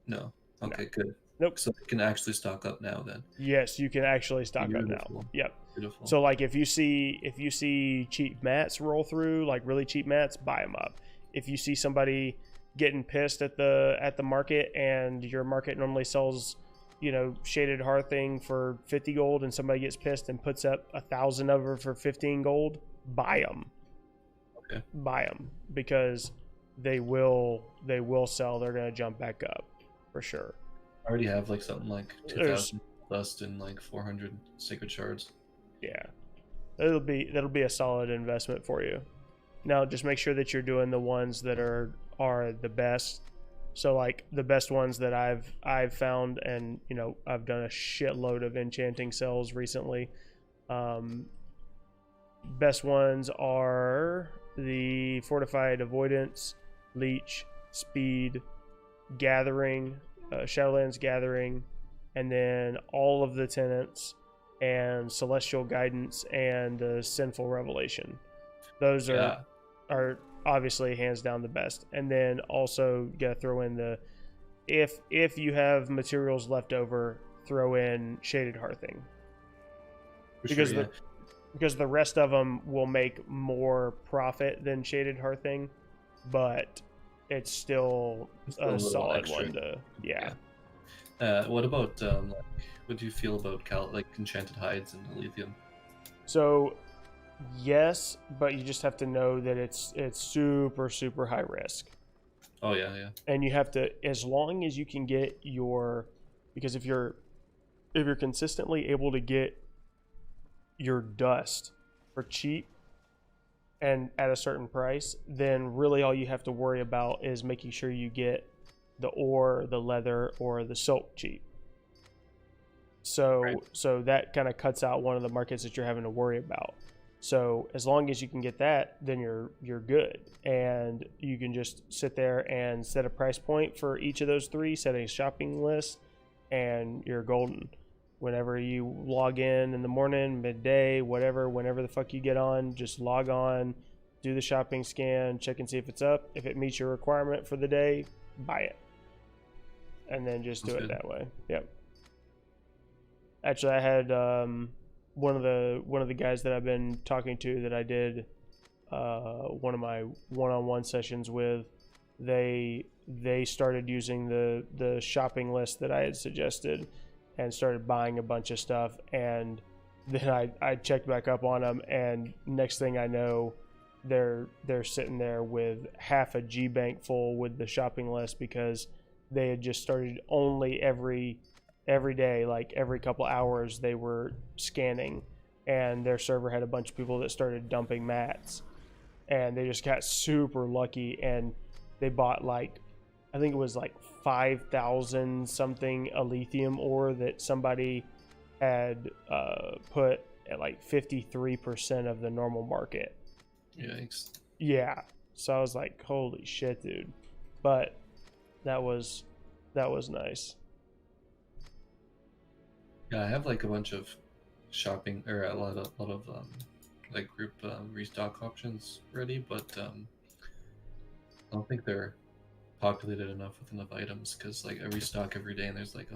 No. Okay, good. Nope. So they can actually stock up now then. Yes, you can actually stock up now. Beautiful. Yep. Beautiful. So like if you see cheap mats roll through, like really cheap mats, buy them up. If you see somebody getting pissed at the market, and your market normally sells, shaded hearthing for 50 gold, and somebody gets pissed and puts up 1,000 of her for 15 gold, buy them. Okay. Buy them, because they will sell. They're gonna jump back up for sure. I already have like something like There's- 2,000 dust and like 400 sacred shards. Yeah, that'll be a solid investment for you. Now, just make sure that you're doing the ones that are the best. So, like the best ones that I've found, and I've done a shitload of enchanting cells recently. Best ones are the fortified avoidance, leech, speed, gathering, Shadowlands gathering, and then all of the tenants, and celestial guidance, and the sinful revelation. Those are obviously hands down the best. And then also you gotta throw in the, if you have materials left over, throw in shaded hearthing, because because the rest of them will make more profit than shaded hearthing, but it's still a little solid extra. one to What about what do you feel about like enchanted hides and lithium? So yes, but you just have to know that it's super, super high risk. Oh yeah. And you have to, as long as you can get because if you're consistently able to get your dust for cheap and at a certain price, then really all you have to worry about is making sure you get the ore, the leather, or the silk cheap. So Right. So that kind of cuts out one of the markets that you're having to worry about. So as long as you can get that, then you're good, and you can just sit there and set a price point for each of those three, set a shopping list, and you're golden. Whenever you log in the morning, midday, whenever the fuck you get on, just log on, do the shopping scan, check and see if it's up. If it meets your requirement for the day, buy it, and then just do Sounds it good. that way. Yep. Actually, I had one of the guys that I've been talking to that I did one of my one-on-one sessions with. They started using the shopping list that I had suggested, and started buying a bunch of stuff. And then I checked back up on them, and next thing I know, they're sitting there with half a G bank full with the shopping list, because they had just started only every day, like every couple hours, they were scanning, and their server had a bunch of people that started dumping mats, and they just got super lucky, and they bought like, I think it was like 5,000 something lithium ore that somebody had put at like 53% of the normal market. Yikes. Yeah. So I was like, holy shit, dude. But that was nice. Yeah, I have like a bunch of shopping, or a lot of like group restock options ready, but I don't think they're populated enough with enough items, because like I restock every day and there's like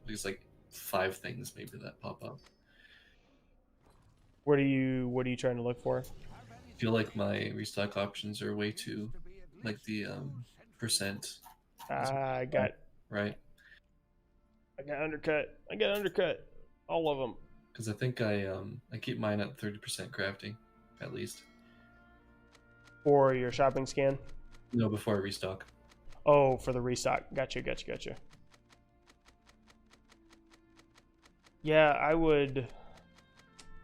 there's like 5 things maybe that pop up. What are you trying to look for? I feel like my restock options are way too, like the percent, I got right? undercut. All of them. Because I think I keep mine at 30% crafting, at least. For your shopping scan? No, before I restock. Oh, for the restock. Gotcha. Yeah, I would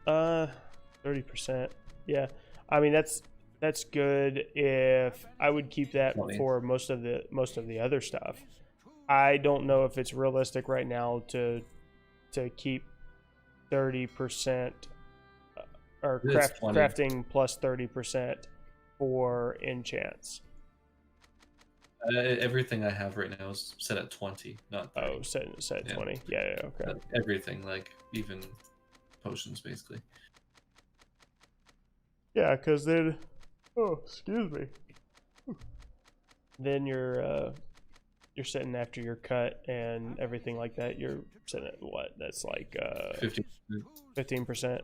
30%. Yeah. I mean that's good if I would keep that for most of the other stuff. I don't know if it's realistic right now to keep 30% or crafting plus 30% for enchants. Everything I have right now is set at 20, not 30. Oh, set at 20. Yeah, okay. Everything, like even potions, basically. Yeah, because then, oh, excuse me. Then you're sitting after your cut and everything like that. You're sitting at what? That's like 15%.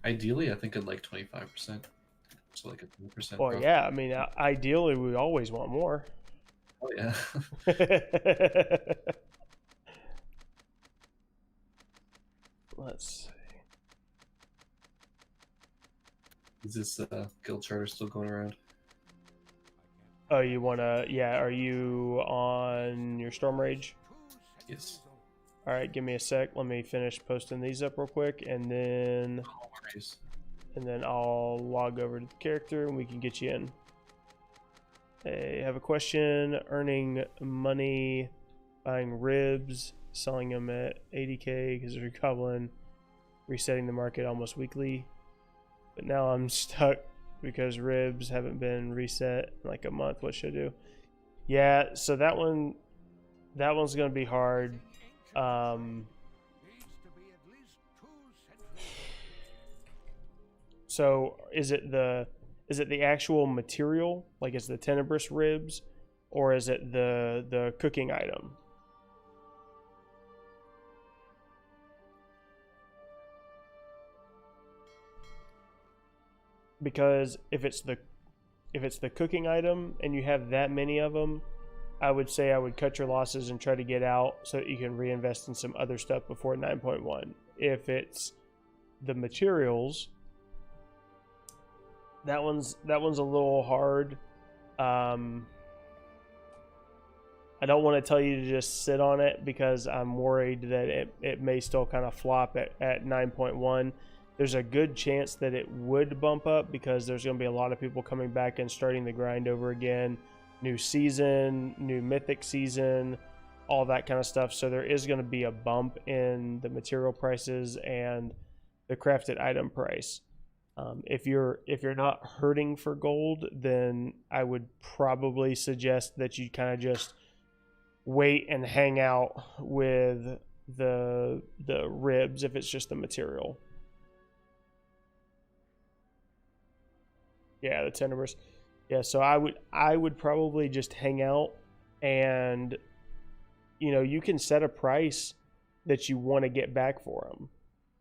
Ideally, I think I'd like 25%. So like a 10%. Well, profit. yeah. I mean, ideally, we always want more. Oh yeah. Let's see. Is this guild charter still going around? Oh, you wanna? Yeah. Are you on your Stormrage? Yes. All right. Give me a sec. Let me finish posting these up real quick, and then. No worries. And then I'll log over to the character and we can get you in. I have a question. Earning money, buying ribs, selling them at 80k because they're goblin, resetting the market almost weekly. But now I'm stuck because ribs haven't been reset in like a month. What should I do? Yeah, so that one's gonna be hard. So is it the actual material, like is the tenebrous ribs, or is it the cooking item? Because if it's the cooking item and you have that many of them, I would say I would cut your losses and try to get out so that you can reinvest in some other stuff before 9.1. If it's the materials, that one's a little hard. I don't want to tell you to just sit on it because I'm worried that it may still kind of flop at 9.1. There's a good chance that it would bump up because there's going to be a lot of people coming back and starting the grind over again. New season, new mythic season, all that kind of stuff. So there is going to be a bump in the material prices and the crafted item price. If you're not hurting for gold, then I would probably suggest that you kind of just wait and hang out with the ribs if it's just the material. Yeah, the tenebrous. Yeah, so I would probably just hang out, and you can set a price that you want to get back for them.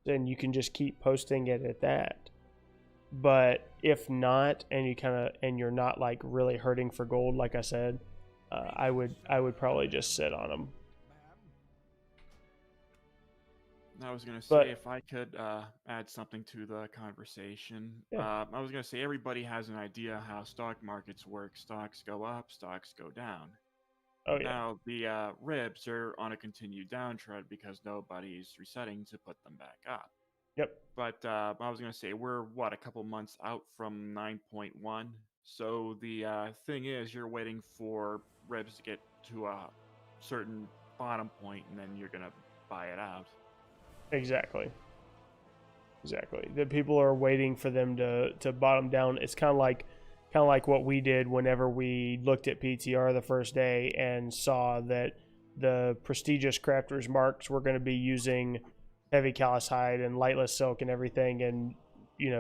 Then you can just keep posting it at that. But if not, and you're not like really hurting for gold, like I said, I would probably just sit on them. I was gonna say, if I could add something to the conversation, Yeah. I was gonna say everybody has an idea how stock markets work. Stocks go up, stocks go down. Oh yeah. Now the ribs are on a continued downtrend because nobody's resetting to put them back up. Yep. But I was gonna say we're a couple months out from 9.1. So the thing is, you're waiting for ribs to get to a certain bottom point, and then you're gonna buy it out. Exactly. The people are waiting for them to bottom down. It's kind of like what we did whenever we looked at PTR the first day and saw that the prestigious crafters marks were going to be using heavy callus hide and lightless silk and everything, and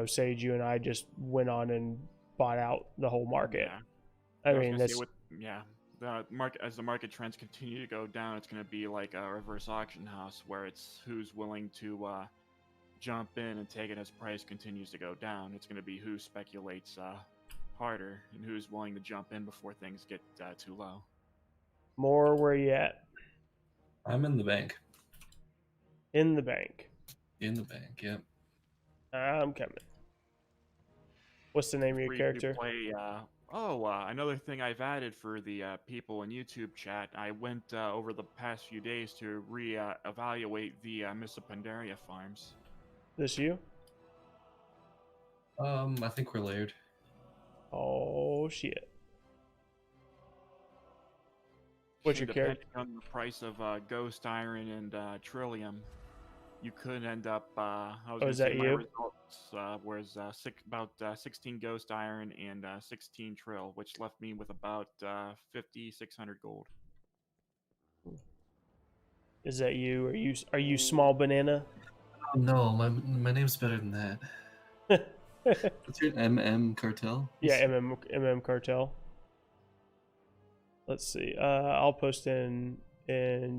Sage, you and I just went on and bought out the whole market. Yeah. I mean, that's the market, as the market trends continue to go down, it's going to be like a reverse auction house where it's who's willing to jump in and take it as price continues to go down. It's going to be who speculates harder and who's willing to jump in before things get too low. More, where you at? I'm in the bank. In the bank. In the bank, yep. I'm coming. What's the name of your Free to character? play. Another thing I've added for the people in YouTube chat. I went over the past few days to evaluate the Missa Pandaria farms. This you? I think we're layered. Oh shit. What's your character? Depending on the price of Ghost Iron and Trillium, you could end up. I was Oh, gonna is say that my you? results was about 16 Ghost Iron and 16 Trill, which left me with about 5,600 gold. Is that you? Are you small banana? Oh, no, my name's better than that. What's your Cartel? Yeah, MM Cartel. Let's see. I'll post in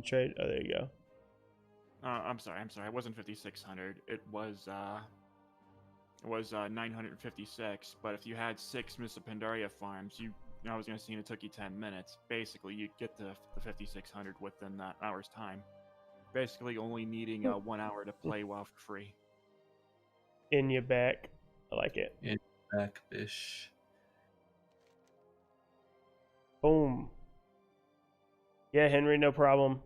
trade. Oh, there you go. I'm sorry. It wasn't 5,600. It was 956. But if you had 6 Missa Pandaria farms, I was gonna say it took you 10 minutes. Basically, you'd get the 5,600 within that hour's time. Basically, only needing 1 hour to play while free. In your back. I like it. In back, bish. Boom. Yeah, Henry, no problem.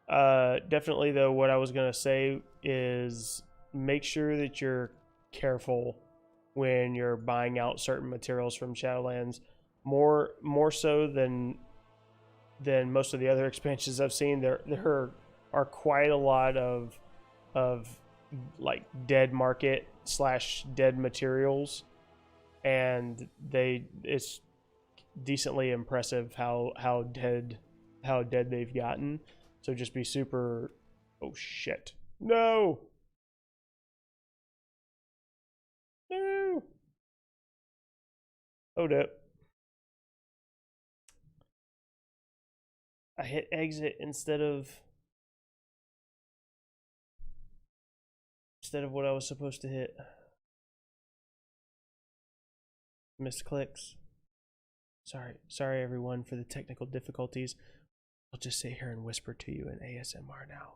Definitely though, what I was gonna say is make sure that you're careful when you're buying out certain materials from Shadowlands. More so than most of the other expansions I've seen. There are quite a lot of like dead market / dead materials, and it's decently impressive how dead they've gotten. So just be super. Oh shit! No. Hold up. I hit exit instead of what I was supposed to hit. Missed clicks. Sorry everyone for the technical difficulties. I'll just sit here and whisper to you in ASMR now.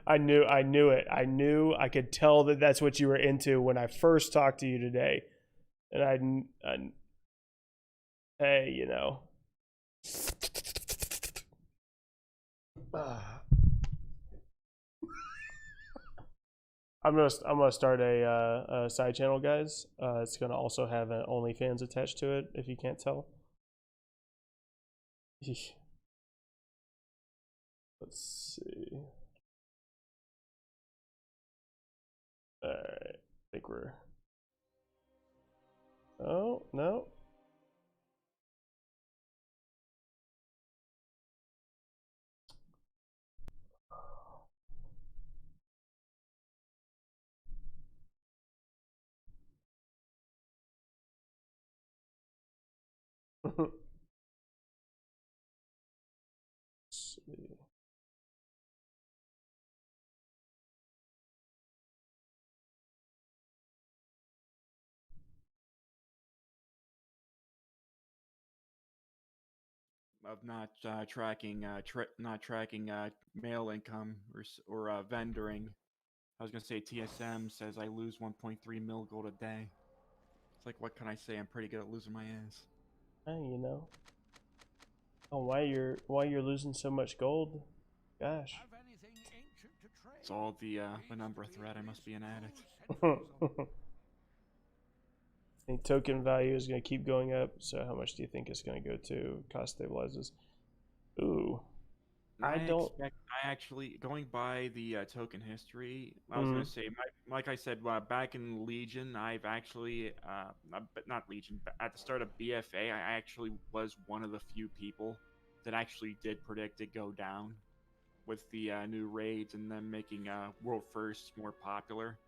I knew it. I could tell that that's what you were into when I first talked to you today. And hey, you know. I'm gonna start a side channel, guys. It's gonna also have an OnlyFans attached to it, if you can't tell. Let's see. Alright, I think we're. Oh no. Let's see. Of not tracking mail income or vendoring. I was gonna say TSM says I lose 1.3 mil gold a day. It's like, what can I say? I'm pretty good at losing my ass. Hey, you know. Oh, why you're losing so much gold? Gosh. It's all the number threat. I must be an addict. I think token value is going to keep going up. So how much do you think it's going to go to? Cost stabilizes. Ooh. I actually, going by the token history, I was gonna say, like I said, back in Legion, I've actually, not Legion, but at the start of BFA, I actually was one of the few people that actually did predict it go down with the new raids and then making World Firsts more popular.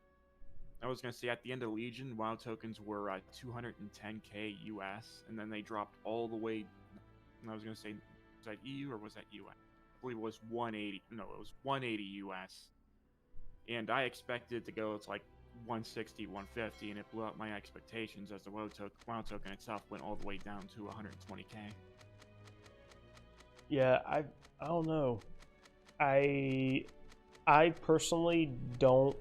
I was gonna say, at the end of Legion, WoW tokens were 210k US, and then they dropped all the way. And I was gonna say, was that EU or was that US? I believe it was 180. No, it was 180 US. And I expected it to go. It's like 160, 150, and it blew up my expectations as the WoW token itself went all the way down to 120k. Yeah, I don't know. I personally don't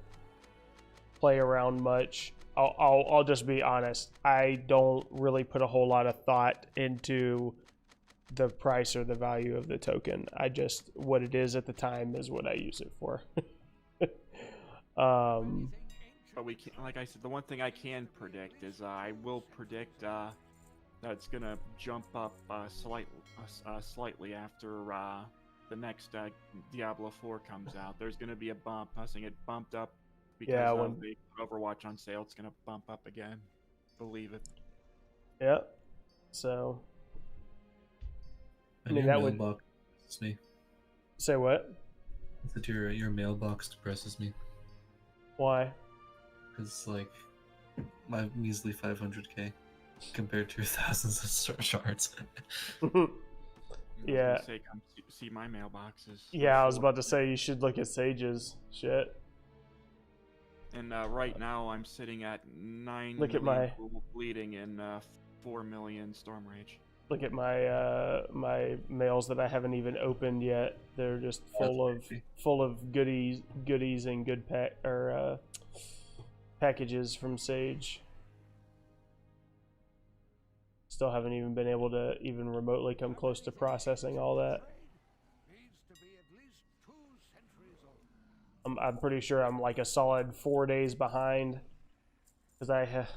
play around much. I'll just be honest. I don't really put a whole lot of thought into the price or the value of the token. I just, what it is at the time is what I use it for. But we can, like I said, the one thing I can predict is I will predict that it's gonna jump up slightly after the next Diablo 4 comes out. There's gonna be a bump. I was saying it bumped up because of the Overwatch on sale. It's gonna bump up again. Believe it. Yep. So I And mean, your that would mailbox depresses me. say what? I said your mailbox depresses me. Why? Because, like, my measly 500k compared to your thousands of shards. Yeah. Say, come see my mailboxes. Yeah, I was about to say you should look at Sage's shit. And right now I'm sitting at 9 Look at million bleeding and 4 million Stormrage. Look at my my mails that I haven't even opened yet. They're just full of goodies and good packages from Sage. Still haven't even been able to even remotely come close to processing all that. I'm pretty sure I'm like a solid 4 days behind because I have.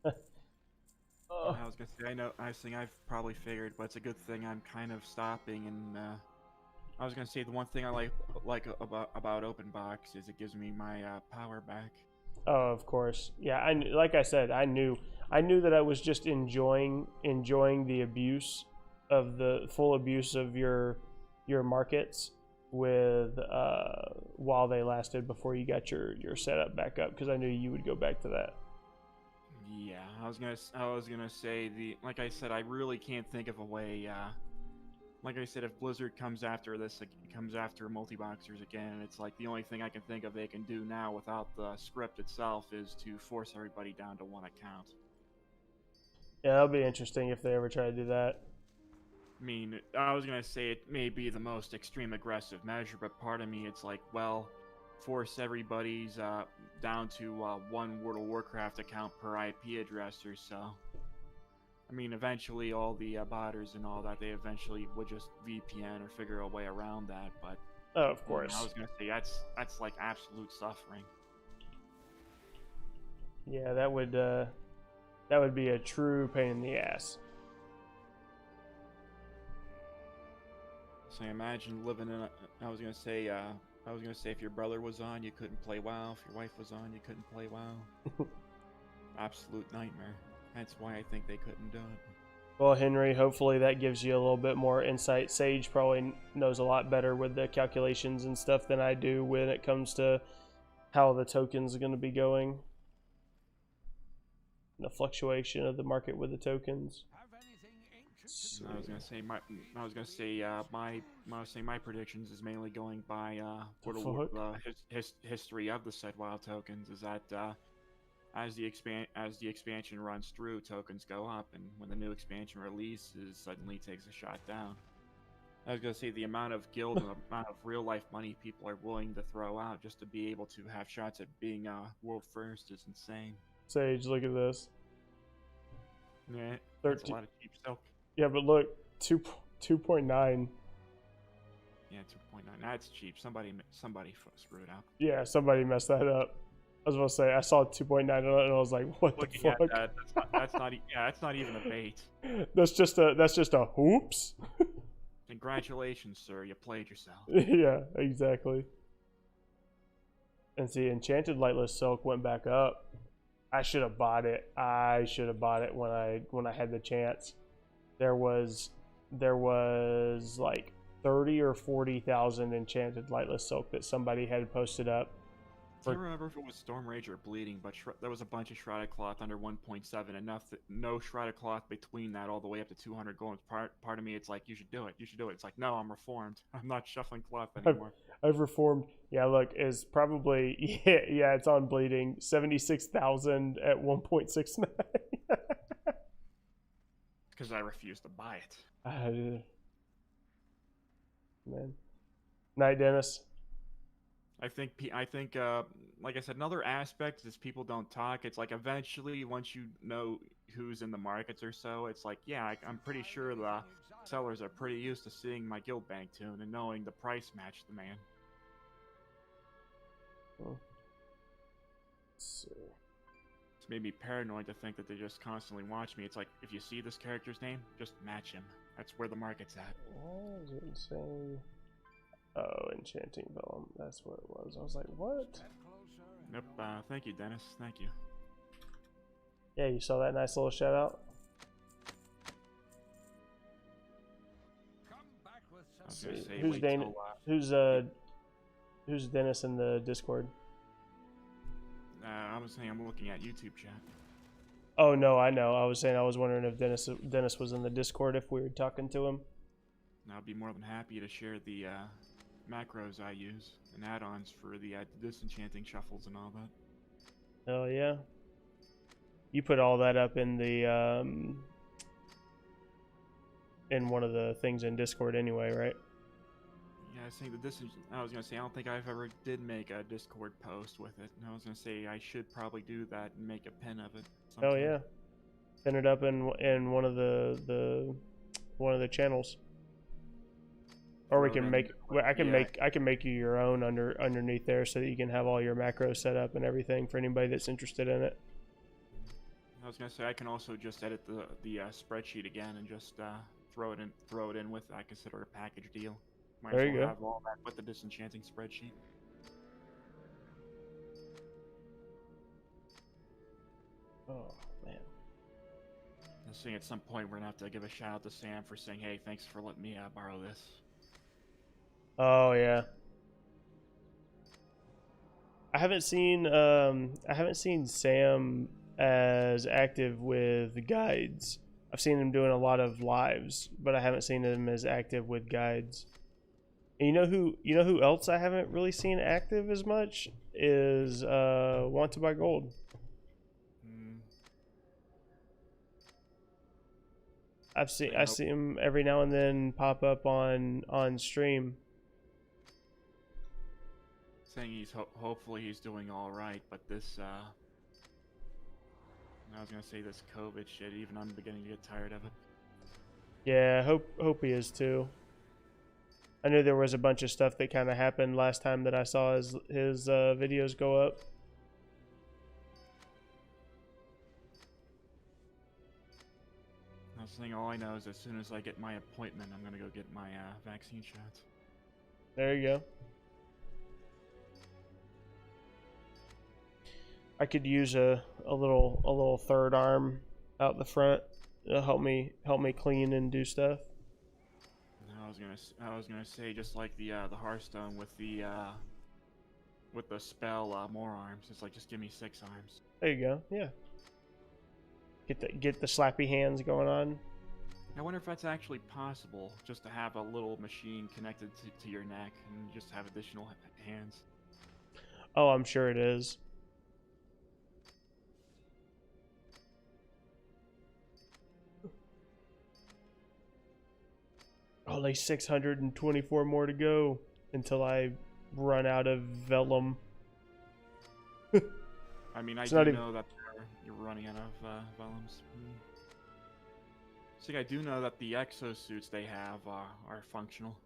I was gonna say, I know, I think I've probably figured, but it's a good thing I'm kind of stopping. And I was gonna say the one thing I like about open box is it gives me my power back. Oh, of course, yeah. Like I said, I knew that I was just enjoying the abuse of the full abuse of your markets with while they lasted before you got your setup back up, because I knew you would go back to that. Yeah, I was gonna say like I said, I really can't think of a way. Like I said, if Blizzard comes after this, like, comes after multi-boxers again, it's like the only thing I can think of they can do now without the script itself is to force everybody down to one account. Yeah, that'll be interesting if they ever try to do that. I mean, I was gonna say it may be the most extreme aggressive measure, but part of me, it's like, well, force everybody's down to one World of Warcraft account per IP address or so. I mean, eventually all the botters and all that, they eventually would just VPN or figure a way around that, but... Oh, of course. I was gonna say, that's like absolute suffering. Yeah, that would be a true pain in the ass. So imagine living in a... I was gonna say if your brother was on, you couldn't play WoW. If your wife was on, you couldn't play WoW. Absolute nightmare. That's why I think they couldn't do it. Well, Henry, hopefully that gives you a little bit more insight. Sage probably knows a lot better with the calculations and stuff than I do when it comes to how the tokens are going to be going. The fluctuation of the market with the tokens. So, I was gonna say my predictions is mainly going by history of the said WoW tokens. Is that as the expansion runs through, tokens go up, and when the new expansion releases, suddenly takes a shot down. I was gonna say the amount of guild and the amount of real life money people are willing to throw out just to be able to have shots at being world first is insane. Sage, look at this. Yeah, that's a lot of cheap silk. Yeah, but look, 2.9. Yeah, 2.9. That's cheap. Somebody screwed up. Yeah, somebody messed that up. I was about to say, I saw 2.9 and I was like, what Looking the fuck? at that, that's not even a bait. That's just a hoops. Congratulations, sir. You played yourself. Yeah, exactly. And see, Enchanted Lightless Silk went back up. I should have bought it. When I had the chance. There was like 30 or 40,000 Enchanted Lightless Silk that somebody had posted up I can't remember if it was Stormrage or Bleeding, but there was a bunch of shrouded cloth under 1.7, enough that no shrouded cloth between that all the way up to 200 gold. Part of me, it's like, you should do it. You should do it. It's like, no, I'm reformed. I'm not shuffling cloth anymore. I've reformed. Yeah, look, is probably yeah, it's on Bleeding. 76,000 at 1.69. Because I refuse to buy it. Man. Night, Dennis. I think, like I said, another aspect is people don't talk. It's like eventually, once you know who's in the markets or so, it's like, yeah, I'm pretty sure the sellers are pretty used to seeing my guild bank tune and knowing the price match demand. So. It's made me paranoid to think that they just constantly watch me. It's like, if you see this character's name, just match him. That's where the market's at. What does it say? Oh, Enchanting Vellum. That's what it was. I was like, what? Nope. Thank you, Dennis. Thank you. Yeah, you saw that nice little shout out? Who's Dennis in the Discord? I was saying I'm looking at YouTube chat. Oh no, I know. I was saying I was wondering if Dennis was in the Discord, if we were talking to him. I'd be more than happy to share the macros I use and add-ons for the disenchanting shuffles and all that. Oh yeah. You put all that up in the in one of the things in Discord anyway, right? Yeah, I was gonna say I don't think I've ever did make a Discord post with it. And I was gonna say I should probably do that and make a pin of it. Oh yeah, pin it up in one of the channels. Or we can make. I can make you your own underneath there, so that you can have all your macros set up and everything for anybody that's interested in it. I was gonna say I can also just edit the spreadsheet again and just throw it in with, I consider, a package deal. Might there as you well go. have all that with the disenchanting spreadsheet. Oh man. I was saying at some point we're gonna have to give a shout out to Sam for saying, "Hey, thanks for letting me borrow this." Oh yeah. I haven't seen Sam as active with guides. I've seen him doing a lot of lives, but I haven't seen him as active with guides. And you know who else I haven't really seen active as much is Want to Buy Gold. I see him every now and then pop up on stream. Saying he's hopefully he's doing all right, but this I was gonna say this COVID shit. Even I'm beginning to get tired of it. Yeah, hope he is too. I knew there was a bunch of stuff that kind of happened last time that I saw his videos go up. I was saying all I know is as soon as I get my appointment, I'm gonna go get my vaccine shots. There you go. I could use a little third arm out the front to help me clean and do stuff. I was gonna say just like the Hearthstone with the spell more arms. It's like just give me 6 arms. There you go. Yeah. Get the slappy hands going on. I wonder if that's actually possible, just to have a little machine connected to your neck and just have additional hands. Oh, I'm sure it is. Only 624 more to go until I run out of vellum. I mean, I do know that you're running out of vellums. See, I do know that the exosuits they have are functional.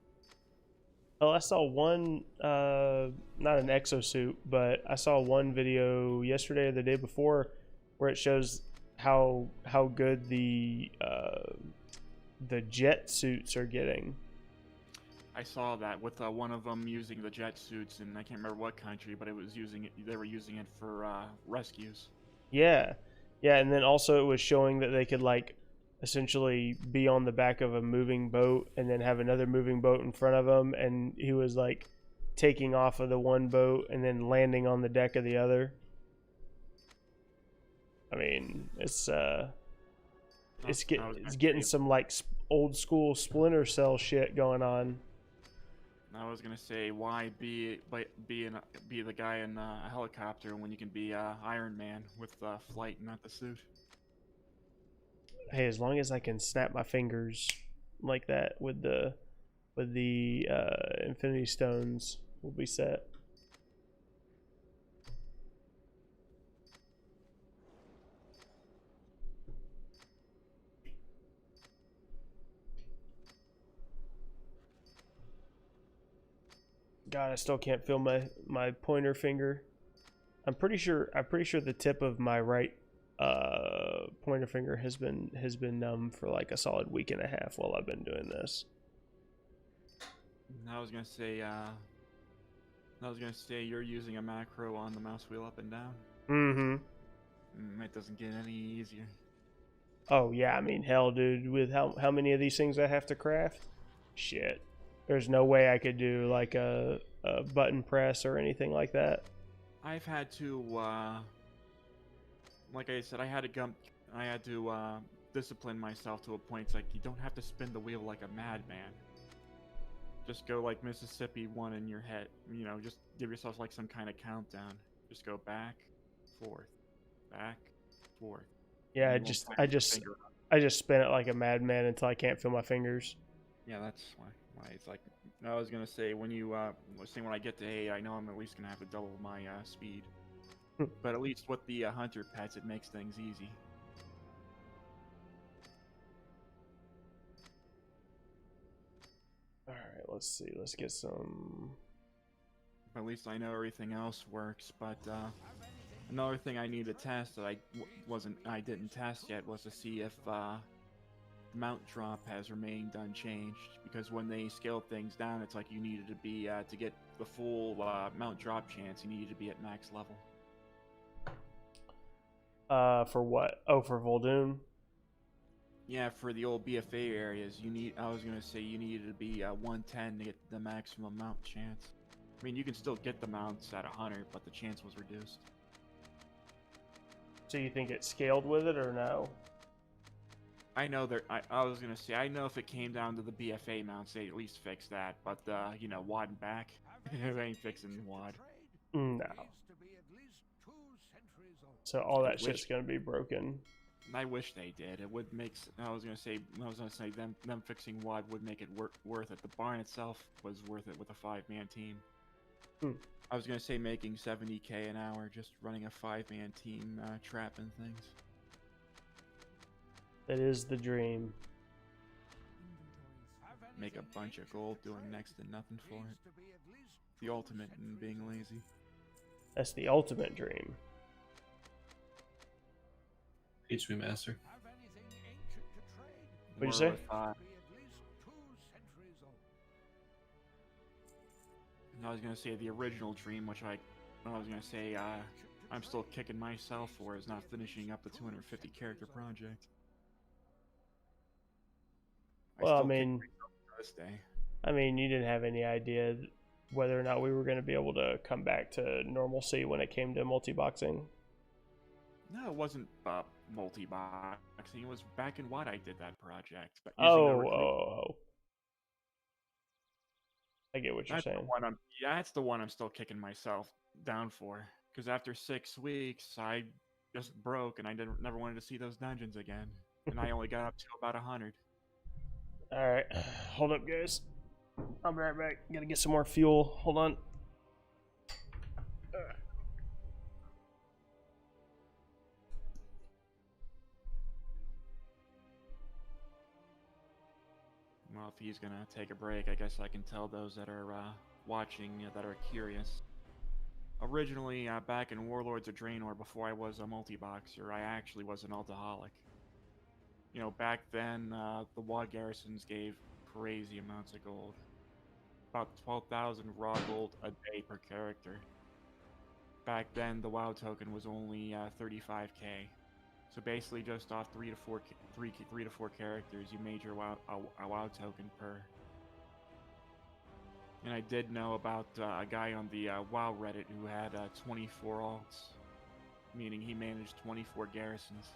Oh, I saw one, not an exosuit, but I saw one video yesterday or the day before where it shows how good the jet suits are getting. I saw that with one of them using the jet suits, and I can't remember what country, but they were using it for rescues. Yeah, and then also it was showing that they could like essentially be on the back of a moving boat and then have another moving boat in front of them, and he was like taking off of the one boat and then landing on the deck of the other. I mean, it's getting some like old school Splinter Cell shit going on. I was gonna say, why be the guy in a helicopter when you can be Iron Man with flight, not the suit? Hey, as long as I can snap my fingers like that with the Infinity Stones, we'll be set. God, I still can't feel my pointer finger. I'm pretty sure the tip of my right pointer finger has been numb for like a solid week and a half while I've been doing this. I was gonna say you're using a macro on the mouse wheel up and down. Mm-hmm. It doesn't get any easier. Oh yeah, I mean hell, dude. With how many of these things I have to craft, shit. There's no way I could do like a button press or anything like that. I've had to, like I said, I had to discipline myself to a point. It's like you don't have to spin the wheel like a madman. Just go like Mississippi 1 in your head. You know, just give yourself like some kind of countdown. Just go back, forth, back, forth. Yeah, I just spin it like a madman until I can't feel my fingers. Yeah, that's why it's like. I was gonna say when when I get to 8, I know I'm at least gonna have to double my speed. But at least with the hunter pets, it makes things easy. All right, let's see. Let's get some. At least I know everything else works. But another thing I need to test that I didn't test yet was to see if mount drop has remained unchanged, because when they scaled things down, it's like you needed to be to get the full mount drop chance, you needed to be at max level. For what? Oh, for Voldoon? Yeah, for the old BFA areas, I was gonna say you needed to be 110 to get the maximum mount chance. I mean, you can still get the mounts at 100, but the chance was reduced. So you think it scaled with it or no? I know I was gonna say, I know if it came down to the BFA mounts, they at least fix that. But you know, WAD and back, it ain't fixing WAD. No. So all that shit's gonna be broken. I wish they did. It would make. I was gonna say them fixing WAD would make it worth it. The barn itself was worth it with a 5-man team. I was gonna say making 70k an hour just running a 5-man team, trapping things. That is the dream. Make a bunch of gold doing next to nothing for it. The ultimate in being lazy. That's the ultimate dream. Teach me, master. What'd you say? I was gonna say the original dream, which I was gonna say I'm still kicking myself for, is not finishing up the 250 character project. Well, I mean, you didn't have any idea whether or not we were going to be able to come back to normalcy when it came to multi-boxing. No, it wasn't multi-boxing. It was back in what I did that project. But I get what you're saying. That's the one I'm still kicking myself down for. Because after 6 weeks, I just broke, and I never wanted to see those dungeons again. And I only got up to about 100. Alright, hold up, guys. I'll be right back. Gotta get some more fuel. Hold on. Well, if he's gonna take a break, I guess I can tell those that are watching that are curious. Originally, back in Warlords of Draenor, before I was a multi-boxer, I actually was an altaholic. You know, back then, the WoD garrisons gave crazy amounts of gold. About 12,000 raw gold a day per character. Back then, the WoW token was only 35k. So basically, just off 3 to 4 characters, you made your WoW token per And I did know about a guy on the WoW Reddit who had 24 alts, meaning he managed 24 garrisons.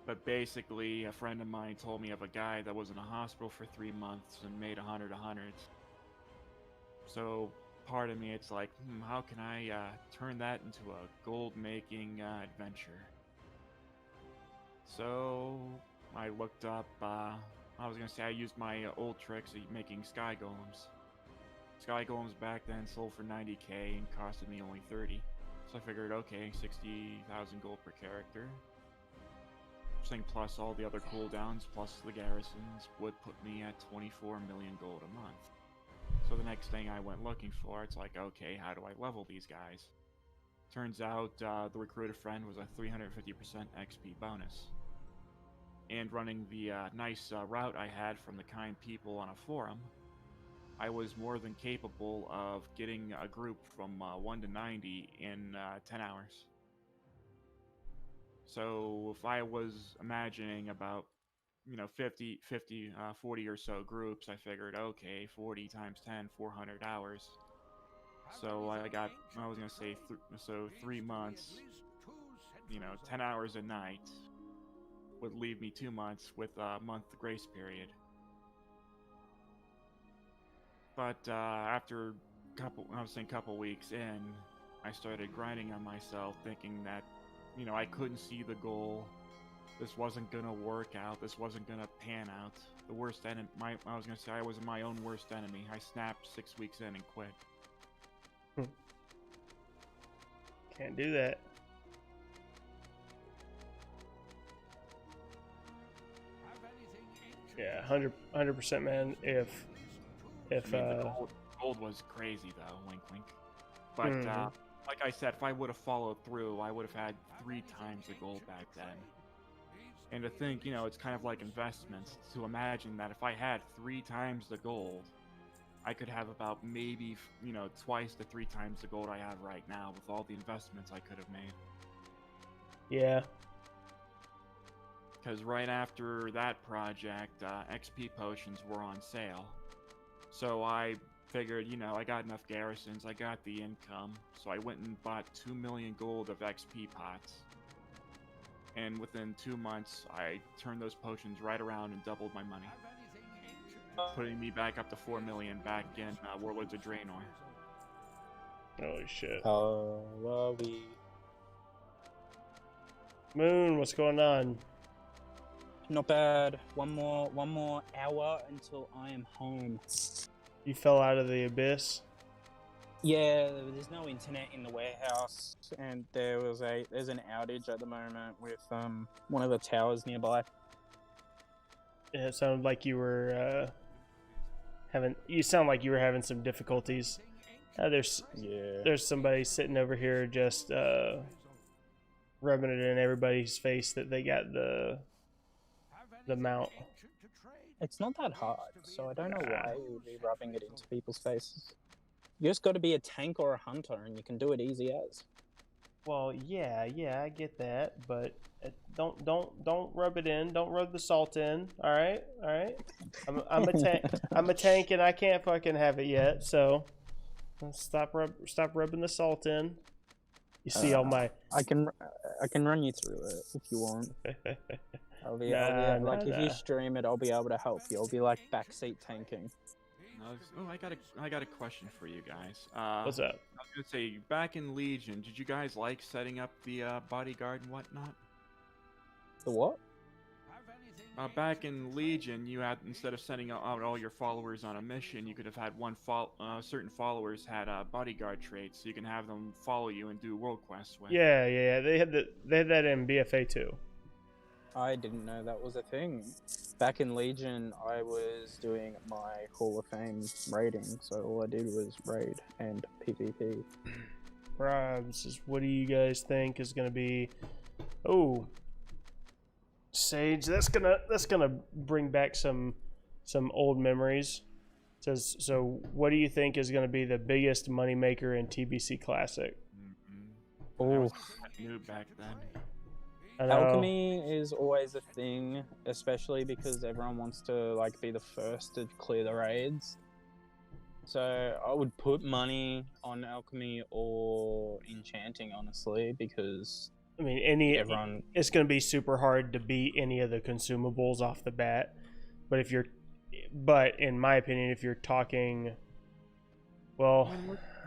But basically, a friend of mine told me of a guy that was in a hospital for 3 months and made 100 hundreds. So part of me, it's like, how can I turn that into a gold-making adventure? So I looked up, I was going to say I used my old tricks of making sky golems. Sky golems back then sold for 90k and costed me only 30. So I figured, okay, 60,000 gold per character. Thing plus all the other cooldowns plus the garrisons would put me at 24 million gold a month. So the next thing I went looking for, it's like, okay, how do I level these guys? Turns out the recruiter friend was a 350% XP bonus. And running the nice route I had from the kind people on a forum, I was more than capable of getting a group from 1 to 90 in 10 hours. So if I was imagining about, 40 or so groups, I figured, okay, 40 times 10, 400 hours. So I was going to say, 3 months, 10 hours a night would leave me 2 months with a month grace period. But after couple weeks in, I started grinding on myself, thinking that I couldn't see the goal. This wasn't gonna work out. This wasn't gonna pan out. The worst enemy. I was gonna say I was my own worst enemy. I snapped 6 weeks in and quit. Can't do that. Yeah, 100%, man. If the gold was crazy though. Wink, wink. But like I said, if I would have followed through, I would have had 3 times the gold back then. And to think, it's kind of like investments. To imagine that if I had 3 times the gold, I could have about maybe, twice to 3 times the gold I have right now with all the investments I could have made. Yeah. Because right after that project, XP potions were on sale. So I figured, I got enough garrisons, I got the income, so I went and bought 2 million gold of XP pots. And within 2 months, I turned those potions right around and doubled my money, putting me back up to 4 million back in Warlords of Draenor. Holy shit. Oh, well, Moon, what's going on? Not bad. One more hour until I am home. You fell out of the abyss? Yeah, there's no internet in the warehouse, and there's an outage at the moment with one of the towers nearby. Yeah, it sounded like you were having some difficulties. There's somebody sitting over here just rubbing it in everybody's face that they got the mount. It's not that hard, so I don't know why you would be rubbing it into people's faces. You just got to be a tank or a hunter, and you can do it easy as. Well, yeah, I get that, but don't rub it in. Don't rub the salt in. All right. I'm a tank. I'm a tank, and I can't fucking have it yet. So stop rubbing the salt in. You see all my. I can run you through it if you want. I'll be if you stream it, I'll be able to help you. I'll be like backseat tanking. Oh, I got a question for you guys. What's up? I was gonna say, back in Legion, did you guys like setting up the bodyguard and whatnot? The what? Back in Legion, you had, instead of sending out all your followers on a mission, you could have had certain followers had bodyguard traits, so you can have them follow you and do world quests with. Yeah. They had that in BFA too. I didn't know that was a thing. Back in Legion, I was doing my Hall of Fame raiding, so all I did was raid and PvP. Robs, what do you guys think is gonna be? Oh, Sage, that's gonna bring back some old memories. It says, so what do you think is gonna be the biggest moneymaker in TBC Classic? I was a noob back then. I know. Alchemy is always a thing, especially because everyone wants to like be the first to clear the raids. So I would put money on alchemy or enchanting, honestly, because I mean, everyone. it's going to be super hard to beat any of the consumables off the bat. But in my opinion, if you're talking, well,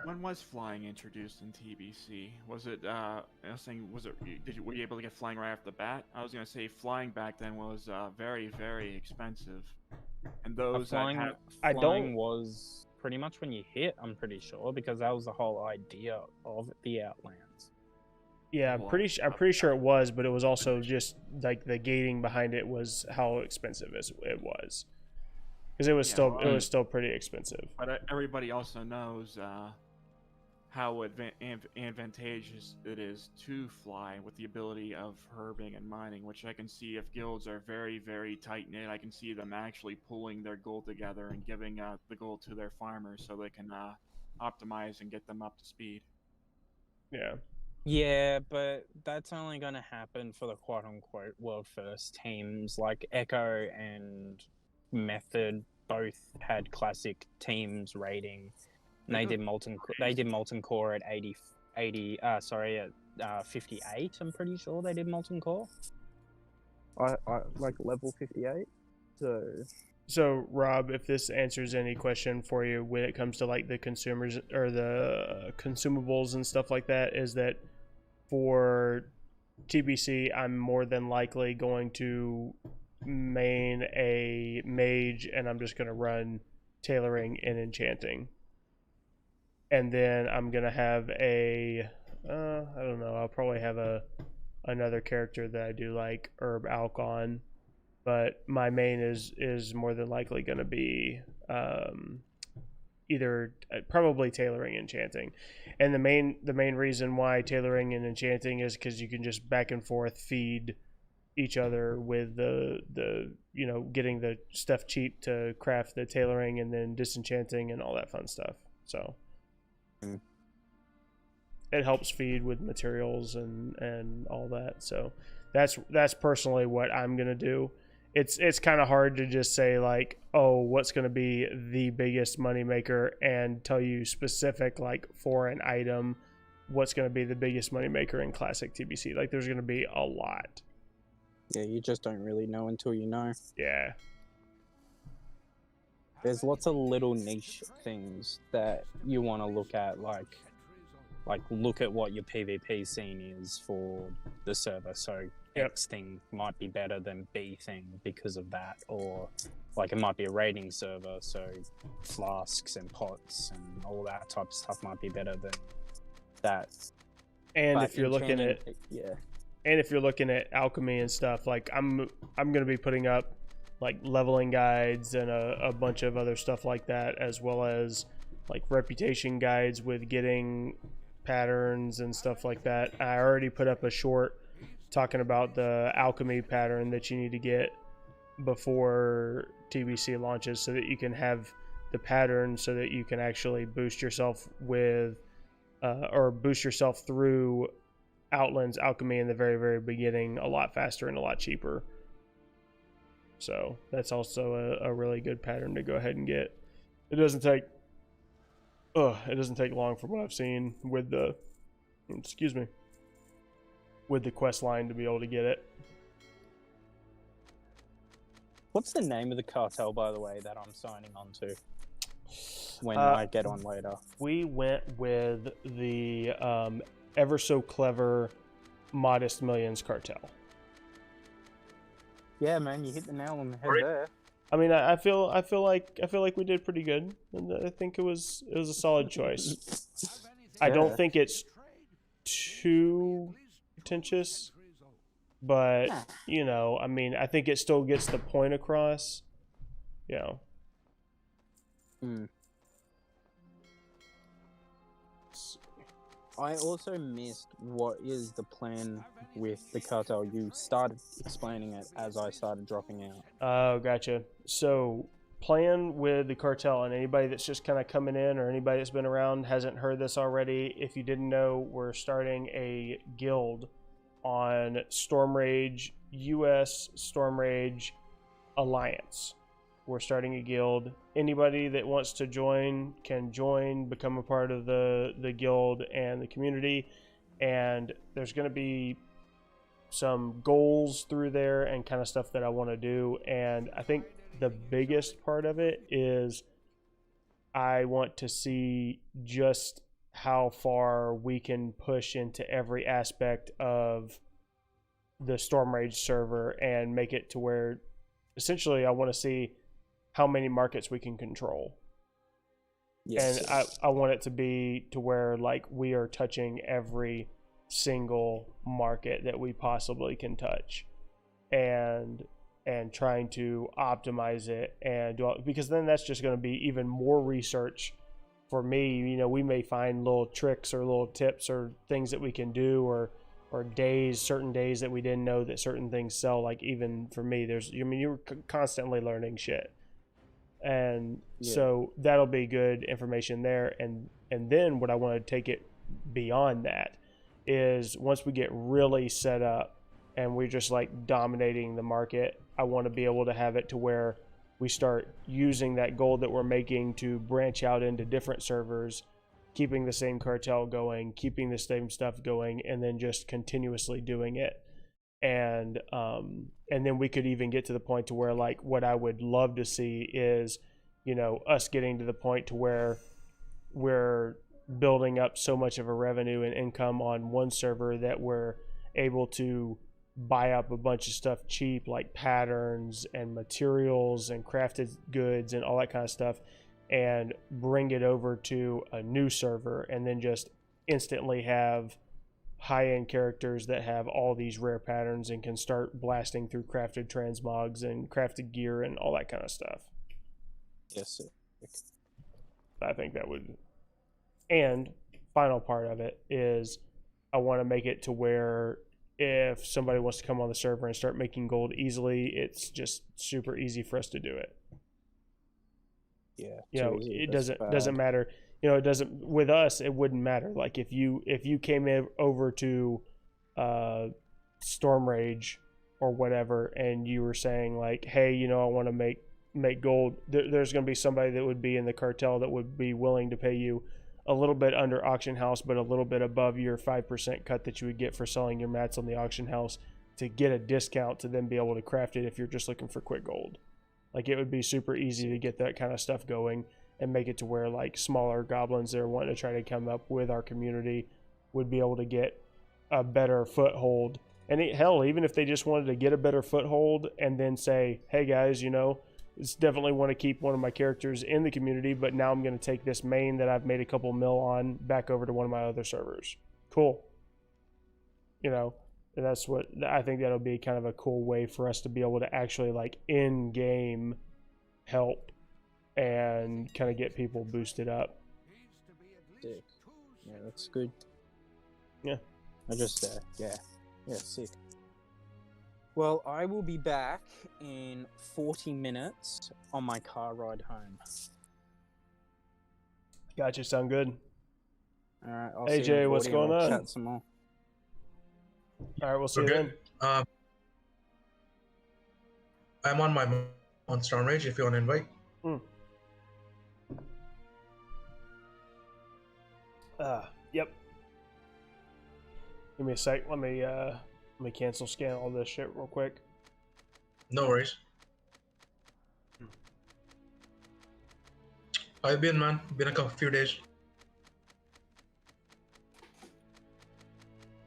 When was flying introduced in TBC? Was it? I was saying, were you able to get flying right off the bat? I was gonna say flying back then was very, very expensive, and those Flying, that flying was pretty much when you hit. I'm pretty sure because that was the whole idea of the Outlands. yeah, I'm pretty sure it was, but it was also just like the gating behind it was how expensive it was, because it was still pretty expensive. But everybody also knows how advantageous it is to fly with the ability of herbing and mining, which I can see if guilds are very, very tight-knit, I can see them actually pulling their gold together and giving the gold to their farmers so they can optimize and get them up to speed. Yeah. Yeah, but that's only going to happen for the quote-unquote world-first teams. Like Echo and Method both had classic teams rating. And they did molten core at 58. I'm pretty sure they did molten core. I like level 58. So Rob, if this answers any question for you when it comes to like the consumers or the consumables and stuff like that, is that for TBC, I'm more than likely going to main a mage, and I'm just going to run tailoring and enchanting. And then I'm gonna have I don't know. I'll probably have another character that I do like herb alch on, but my main is more than likely gonna be either probably tailoring and enchanting. And the main reason why tailoring and enchanting is because you can just back and forth feed each other with the getting the stuff cheap to craft the tailoring and then disenchanting and all that fun stuff. So. It helps feed with materials and all that. So that's personally what I'm gonna do. It's kind of hard to just say like, oh, what's gonna be the biggest moneymaker and tell you specific like for an item what's gonna be the biggest moneymaker in classic TBC. Like there's gonna be a lot. Yeah, you just don't really know until you know. Yeah. There's lots of little niche things that you want to look at, like look at what your PvP scene is for the server. So X thing might be better than B thing because of that, or like it might be a raiding server, so flasks and pots and all that type of stuff might be better than that. And if you're looking at and if you're looking at alchemy and stuff, like I'm gonna be putting up like leveling guides and a bunch of other stuff like that, as well as like reputation guides with getting patterns and stuff like that. I already put up a short talking about the alchemy pattern that you need to get before TBC launches so that you can have the pattern so that you can actually boost yourself with or boost yourself through Outlands alchemy in the very, very beginning a lot faster and a lot cheaper. So that's also a really good pattern to go ahead and get. It doesn't take long from what I've seen with the quest line to be able to get it. What's the name of the cartel, by the way, that I'm signing on to when I get on later? We went with the ever so clever Modest Millions cartel. Yeah, man, you hit the nail on the head there. I mean, I feel like we did pretty good, and I think it was a solid choice. I don't think it's too pretentious, but I mean, I think it still gets the point across. I also missed what is the plan with the cartel. You started explaining it as I started dropping out. Oh, gotcha. So, plan with the cartel, and anybody that's just kind of coming in or anybody that's been around hasn't heard this already. If you didn't know, we're starting a guild on Stormrage, US-Stormrage Alliance. We're starting a guild. Anybody that wants to join can join, become a part of the guild and the community. And there's going to be some goals through there and kind of stuff that I want to do. And I think the biggest part of it is I want to see just how far we can push into every aspect of the Stormrage server and make it to where essentially I want to see how many markets we can control. Yes. And I want it to be to where like we are touching every single market that we possibly can touch and trying to optimize it and do, because then that's just going to be even more research for me. You know, we may find little tricks or little tips or things that we can do or days, certain days that we didn't know that certain things sell. Like even for me, you're constantly learning shit. And so that'll be good information there. And then what I want to take it beyond that is once we get really set up and we're just like dominating the market, I want to be able to have it to where we start using that gold that we're making to branch out into different servers, keeping the same cartel going, keeping the same stuff going, and then just continuously doing it. And then we could even get to the point to where like what I would love to see is, you know, us getting to the point to where we're building up so much of a revenue and income on one server that we're able to buy up a bunch of stuff cheap, like patterns and materials and crafted goods and all that kind of stuff, and bring it over to a new server and then just instantly have high-end characters that have all these rare patterns and can start blasting through crafted transmogs and crafted gear and all that kind of stuff. Yes, sir. I think that would. And final part of it is I want to make it to where if somebody wants to come on the server and start making gold easily, it's just super easy for us to do it. Yeah. You know, it doesn't matter. You know, it doesn't, with us, it wouldn't matter. Like if you came over to Stormrage or whatever and you were saying like, hey, you know, I want to make gold, there's going to be somebody that would be in the cartel that would be willing to pay you a little bit under auction house, but a little bit above your 5% cut that you would get for selling your mats on the auction house to get a discount to then be able to craft it if you're just looking for quick gold. Like it would be super easy to get that kind of stuff going and make it to where like smaller goblins that are wanting to try to come up with our community would be able to get a better foothold. And hell, even if they just wanted to get a better foothold and then say, hey guys, you know, it's definitely want to keep one of my characters in the community, but now I'm going to take this main that I've made a couple mil on back over to one of my other servers. Cool. You know, and that's what I think that'll be kind of a cool way for us to be able to actually like in-game help and kind of get people boosted up. Sick. Yeah, that's good. Yeah. I just, yeah, sick. Well, I will be back in 40 minutes on my car ride home. Gotcha, sound good. All right, I'll hey see you Jay, in 40 what's going on? Chat some more. All right, we'll see you then. I'm on Stormrage if you want to invite. Yep. Give me a sec. Let me cancel scan all this shit real quick. No worries. How you been, man? Been a few days.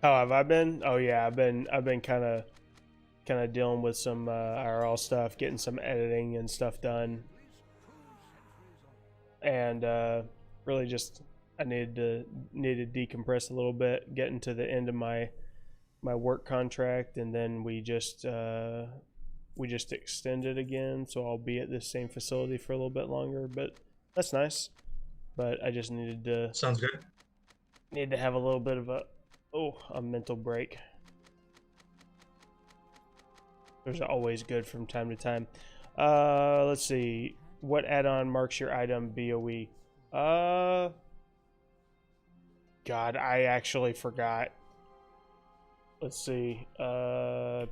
How have I been? Oh yeah, I've been kind of dealing with some IRL stuff, getting some editing and stuff done, and really just I needed to decompress a little bit, getting to the end of my work contract, and then we just extended again, so I'll be at this same facility for a little bit longer, but that's nice. But I just needed to sounds good. Need to have a little bit of a mental break. Those are always good from time to time. Let's see. What add-on marks your item BOE? God, I actually forgot. let's see. Let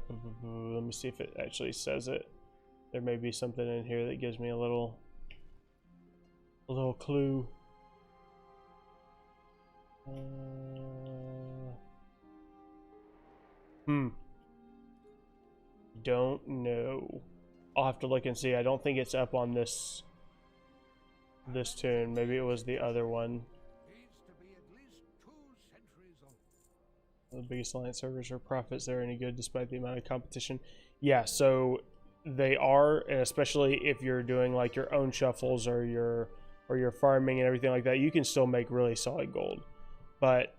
me see if it actually says it. There may be something in here that gives me a little clue. Don't know. I'll have to look and see. I don't think it's up on this tune. Maybe it was the other one. The biggest alliance servers are profits. They're any good despite the amount of competition. Yeah, so they are, and especially if you're doing like your own shuffles or your farming and everything like that, you can still make really solid gold. But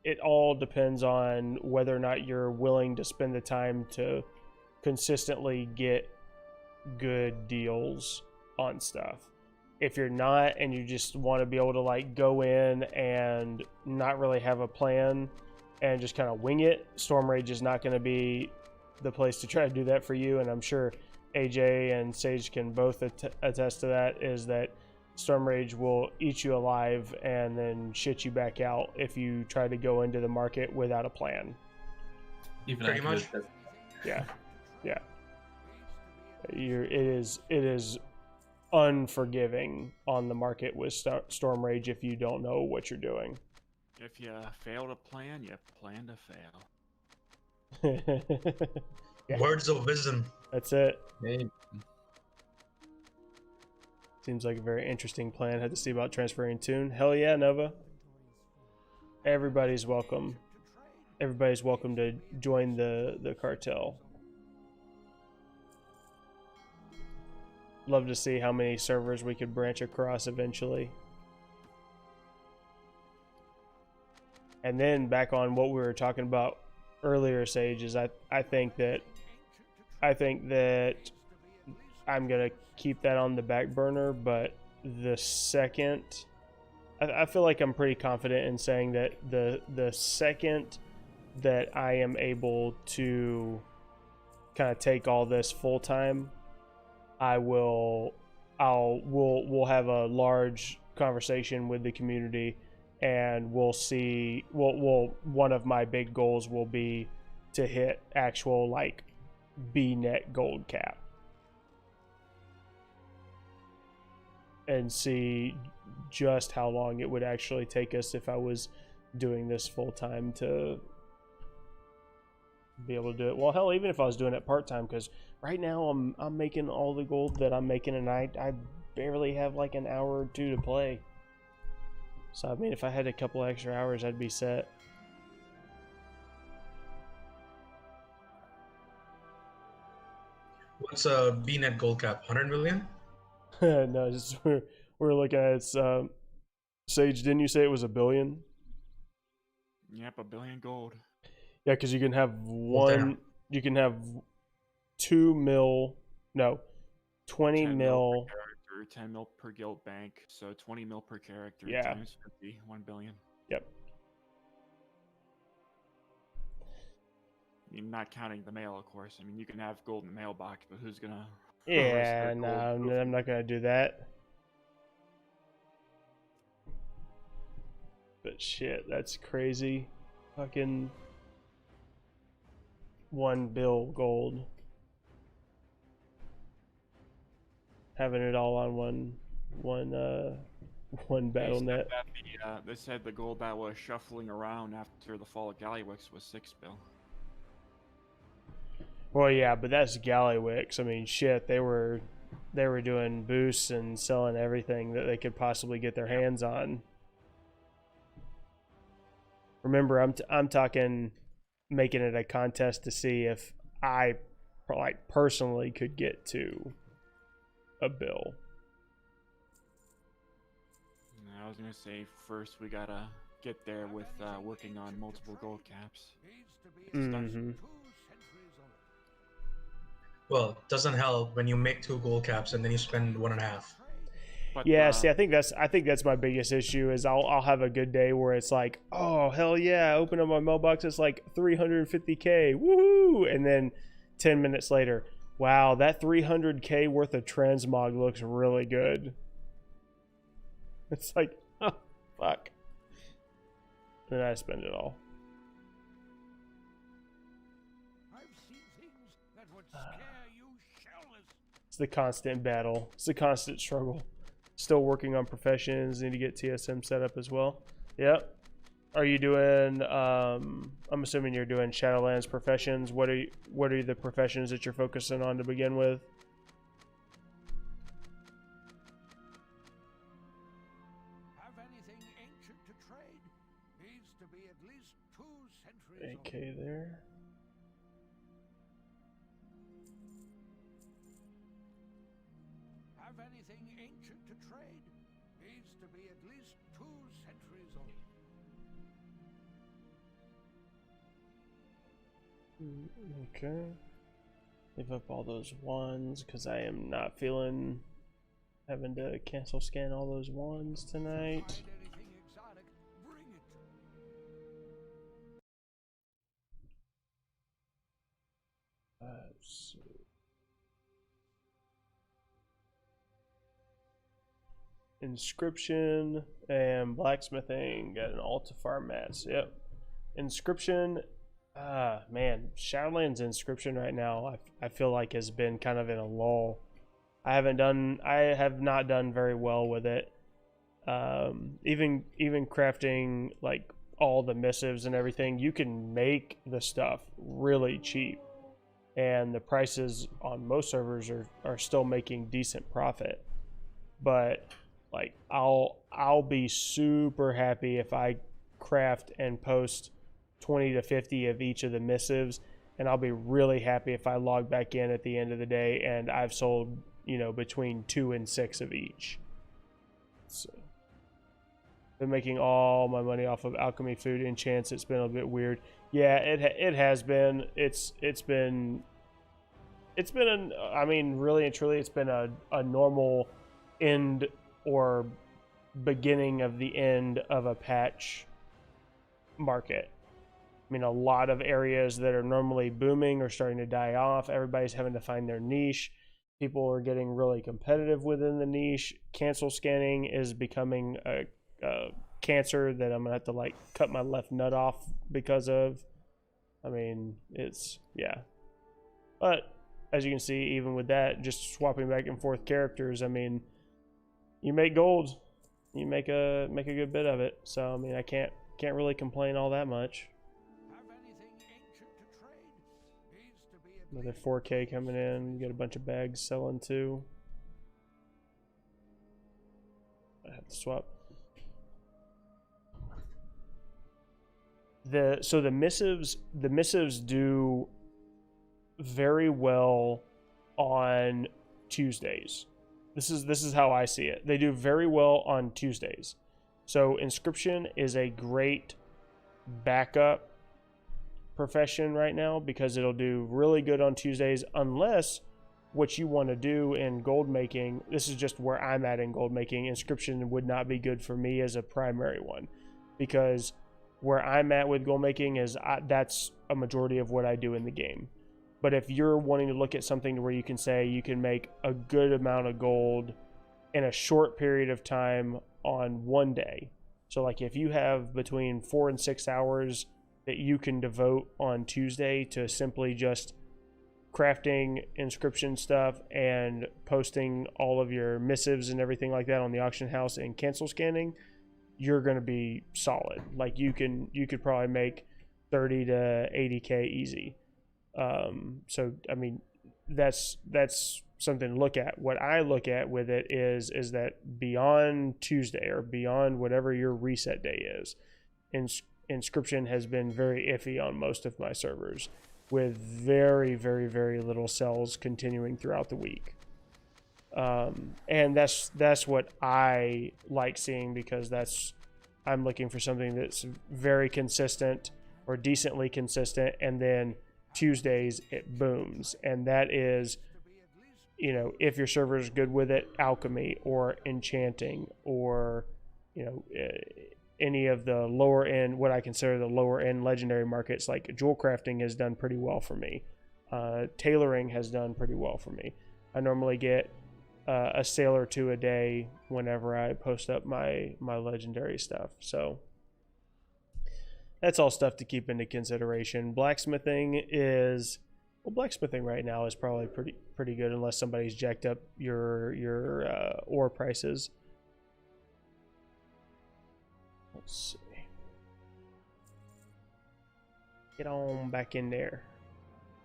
it all depends on whether or not you're willing to spend the time to consistently get good deals on stuff. If you're not, and you just want to be able to like go in and not really have a plan and just kind of wing it, Stormrage is not going to be the place to try to do that for you. And I'm sure AJ and Sage can both attest to that, is that Stormrage will eat you alive and then shit you back out if you try to go into the market without a plan. Even Pretty I much. could- Yeah. It is unforgiving on the market with Stormrage if you don't know what you're doing. If you fail to plan, you plan to fail. Yeah. Words of wisdom. That's it. Hey, Seems like a very interesting plan. Had to see about transferring tune. Hell yeah, Nova. Everybody's welcome. Everybody's welcome to join the cartel. Love to see how many servers we could branch across eventually. And then back on what we were talking about earlier, Sage, is I think that I'm gonna keep that on the back burner, but the second I feel like I'm pretty confident in saying that the second that I am able to kind of take all this full time, we'll have a large conversation with the community, and we'll see. One of my big goals will be to hit actual like B net gold cap, and see just how long it would actually take us if I was doing this full time to be able to do it. Well, hell, even if I was doing it part time, because right now I'm making all the gold that I'm making, and I barely have like an hour or two to play. So I mean, if I had a couple extra hours, I'd be set. What's a BNet gold cap? 100 million? No, we're looking at it's Sage. Didn't you say it was $1 billion? Yep, $1 billion gold. Yeah, because you can have damn. you can have 2 mil, no, 20 10 mil. per character, 10 mil per guild bank, so 20 mil per character Yeah. times 50, 1 billion. Yep. I mean, not counting the mail, of course. I mean, you can have gold in the mailbox, but who's gonna? Yeah, their no, gold? I'm not gonna do that. But shit, that's crazy. Fucking $1 billion gold. Having it all on one battle net. They said the gold that was shuffling around after the fall of Gallywix was $6 billion. Well, yeah, but that's Gallywix. I mean, shit, they were doing boosts and selling everything that they could possibly get their hands on. Remember, I'm talking making it a contest to see if I like personally could get to $1 billion. I was gonna say first we gotta get there with working on multiple gold caps. Mm-hmm. Well, it doesn't help when you make 2 gold caps and then you spend 1.5. But, Yeah, see, I think that's my biggest issue is I'll have a good day where it's like, oh hell yeah, I open up my mailbox, it's like 350k, woohoo, and then 10 minutes later, wow, that 300k worth of transmog looks really good. It's like, oh fuck, and then I spend it all. It's the constant battle. It's the constant struggle. Still working on professions. Need to get TSM set up as well. Yep. Are you doing? I'm assuming you're doing Shadowlands professions. What are the professions that you're focusing on to begin with? Have anything ancient to trade? Needs to be at least 2 centuries old. AK there. Have anything ancient to trade? Needs to be at least 2 centuries old. Okay. Leave up all those ones because I am not feeling having to cancel scan all those ones tonight. Find anything exotic, bring it to me. Let's see. Inscription and blacksmithing. Got an altar mats. Yep. Inscription. Man, Shadowlands Inscription right now I feel like has been kind of in a lull. I have not done very well with it. Even crafting like all the missives and everything, you can make the stuff really cheap, and the prices on most servers are still making decent profit. But like I'll be super happy if I craft and post 20 to 50 of each of the missives, and I'll be really happy if I log back in at the end of the day and I've sold, you know, between 2 and 6 of each. So been making all my money off of alchemy food enchants. It's been a bit weird. Yeah, it has been. It's been I mean, really and truly, it's been a normal end or beginning of the end of a patch market. I mean, a lot of areas that are normally booming are starting to die off. Everybody's having to find their niche. People are getting really competitive within the niche. Cancel scanning is becoming a cancer that I'm gonna have to like cut my left nut off because of. I mean, it's, yeah. But as you can see, even with that, just swapping back and forth characters, I mean, you make gold, you make a good bit of it. So I mean, I can't really complain all that much. Have anything ancient to trade? Needs to be at Another 4K coming in. Got a bunch of bags selling too. I have to swap. So the missives do very well on Tuesdays. This is how I see it. They do very well on Tuesdays. So inscription is a great backup profession right now because it'll do really good on Tuesdays, unless what you want to do in gold making, this is just where I'm at in gold making, inscription would not be good for me as a primary one, because where I'm at with gold making is that's a majority of what I do in the game. But if you're wanting to look at something where you can say you can make a good amount of gold in a short period of time on one day, so like if you have between 4 and 6 hours that you can devote on Tuesday to simply just crafting inscription stuff and posting all of your missives and everything like that on the auction house and cancel scanning, you're going to be solid. Like you could probably make 30 to 80k easy. So I mean, that's something to look at. What I look at with it is that beyond Tuesday or beyond whatever your reset day is, inscription has been very iffy on most of my servers, with very, very, very little sells continuing throughout the week. And that's what I like seeing, because I'm looking for something that's very consistent or decently consistent, and then Tuesdays it booms. And that is, you know, if your server is good with it, alchemy or enchanting, or, you know, any of the lower end, what I consider the lower end legendary markets, like jewel crafting has done pretty well for me. Tailoring has done pretty well for me. I normally get a sale or two a day whenever I post up my legendary stuff. So that's all stuff to keep into consideration. Blacksmithing is Well, blacksmithing right now is probably pretty good unless somebody's jacked up your ore prices. Let's see. Get on back in there.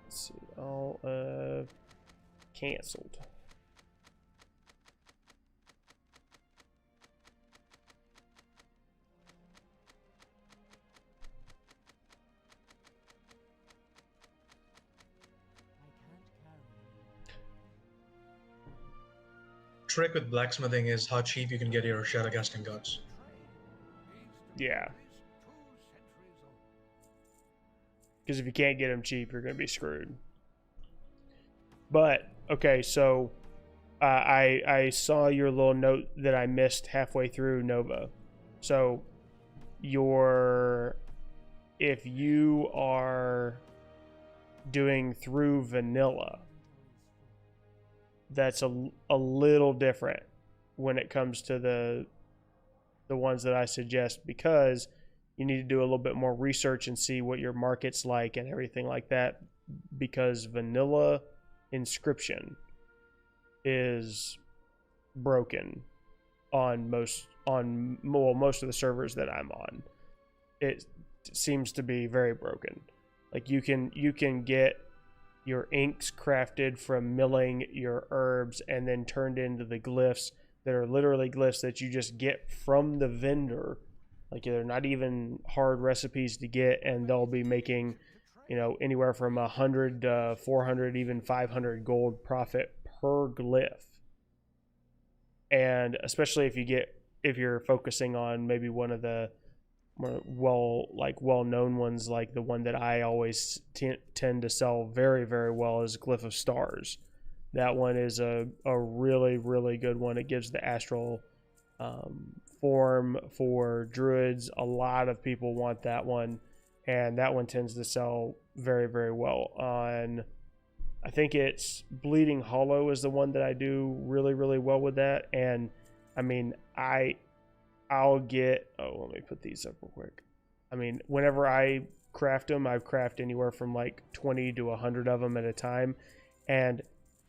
Let's see. All canceled. Trick with blacksmithing is how cheap you can get your shadow casting guts. Yeah. Because if you can't get them cheap, you're going to be screwed. But, okay, so I saw your little note that I missed halfway through, Nova. So, if you are doing through vanilla, that's a little different when it comes to the ones that I suggest, because you need to do a little bit more research and see what your market's like and everything like that, because vanilla inscription is broken on most of the servers that I'm on. It seems to be very broken. Like you can get your inks crafted from milling your herbs and then turned into the glyphs that are literally glyphs that you just get from the vendor. Like they're not even hard recipes to get, and they'll be making, anywhere from 100 to 400, even 500 gold profit per glyph. And especially if you're focusing on maybe one of the more well-known ones, like the one that I always tend to sell very, very well is Glyph of Stars. That one is a really, really good one. It gives the astral form for druids. A lot of people want that one, and that one tends to sell very, very well. I think it's Bleeding Hollow is the one that I do really, really well with that. And I mean, I'll get, let me put these up real quick. I mean, whenever I craft them, I craft anywhere from like 20 to 100 of them at a time. And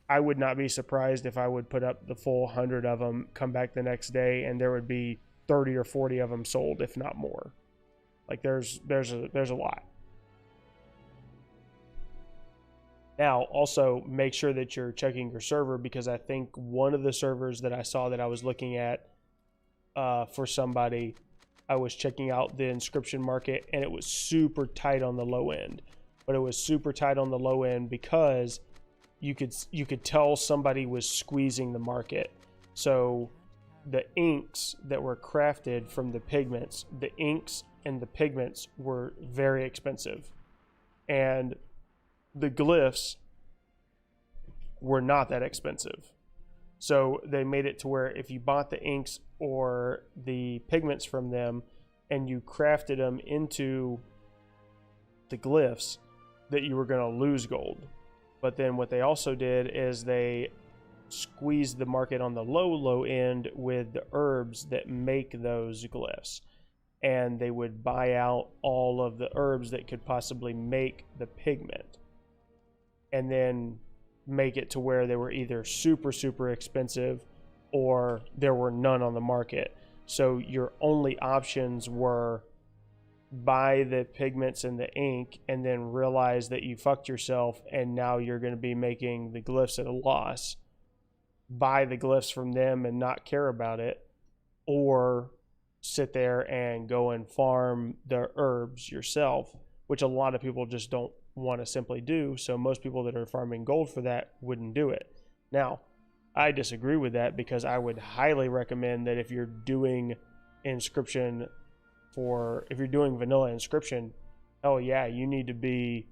I would not be surprised if I would put up the full 100 of them, come back the next day, and there would be 30 or 40 of them sold, if not more. Like there's a lot. Now, also make sure that you're checking your server, because I think one of the servers that I saw that I was looking at for somebody, I was checking out the inscription market, and it was super tight on the low end. But it was super tight on the low end because you could tell somebody was squeezing the market. So the inks that were crafted from the pigments, the inks and the pigments were very expensive, and the glyphs were not that expensive. So they made it to where if you bought the inks or the pigments from them and you crafted them into the glyphs, that you were going to lose gold. But then what they also did is they squeezed the market on the low end with the herbs that make those glyphs. And they would buy out all of the herbs that could possibly make the pigment, and then make it to where they were either super, super expensive or there were none on the market. So your only options were buy the pigments and the ink and then realize that you fucked yourself and now you're going to be making the glyphs at a loss. Buy the glyphs from them and not care about it, or sit there and go and farm the herbs yourself, which a lot of people just don't want to simply do. So most people that are farming gold for that wouldn't do it. Now, I disagree with that, because I would highly recommend that if you're doing inscription if you're doing vanilla inscription, oh yeah, you need to be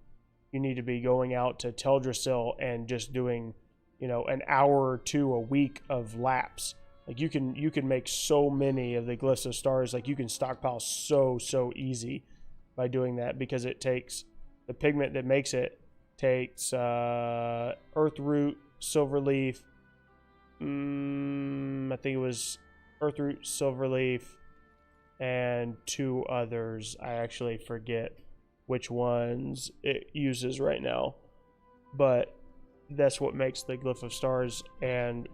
going out to Teldrassil and just doing, an hour or two a week of laps. Like you can make so many of the Glyphs of Stars. Like you can stockpile so easy by doing that, because it takes the pigment that makes it takes Earthroot, Silverleaf. I think it was Earthroot, Silverleaf, and two others. I actually forget which ones it uses right now. but that's what makes the Glyph of Stars and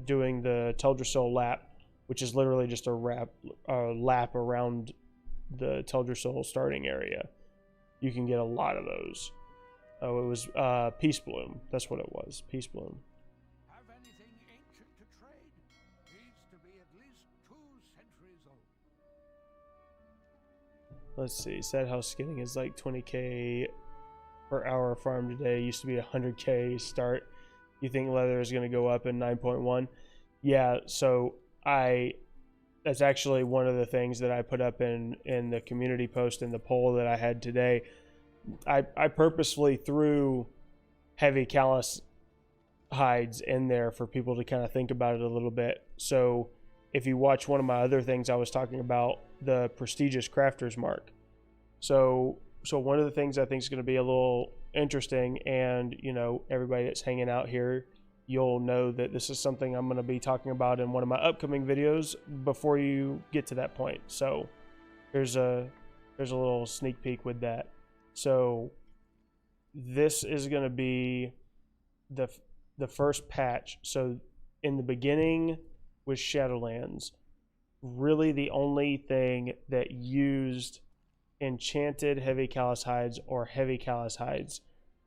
doing the Teldrassil lap, which is literally just a lap around the Teldrassil starting area. You can get a lot of those. Oh, it was Peace Bloom. That's what it was. Peace Bloom. Have anything ancient to trade? Needs to be at least 2 centuries old. Let's see. Sad House skinning is like 20k per hour farm today. Used to be 100k start. You think leather is going to go up in 9.1? Yeah, so that's actually one of the things that I put up in the community post in the poll that I had today. I purposefully threw heavy callus hides in there for people to kind of think about it a little bit. So if you watch one of my other things, I was talking about the prestigious crafters mark. So one of the things I think is going to be a little interesting, and you know, everybody that's hanging out here, you'll know that this is something I'm going to be talking about in one of my upcoming videos before you get to that point. So there's a little sneak peek with that. So this is going to be the first patch. So in the beginning with Shadowlands, really the only thing that used enchanted heavy callus hides or heavy callus hides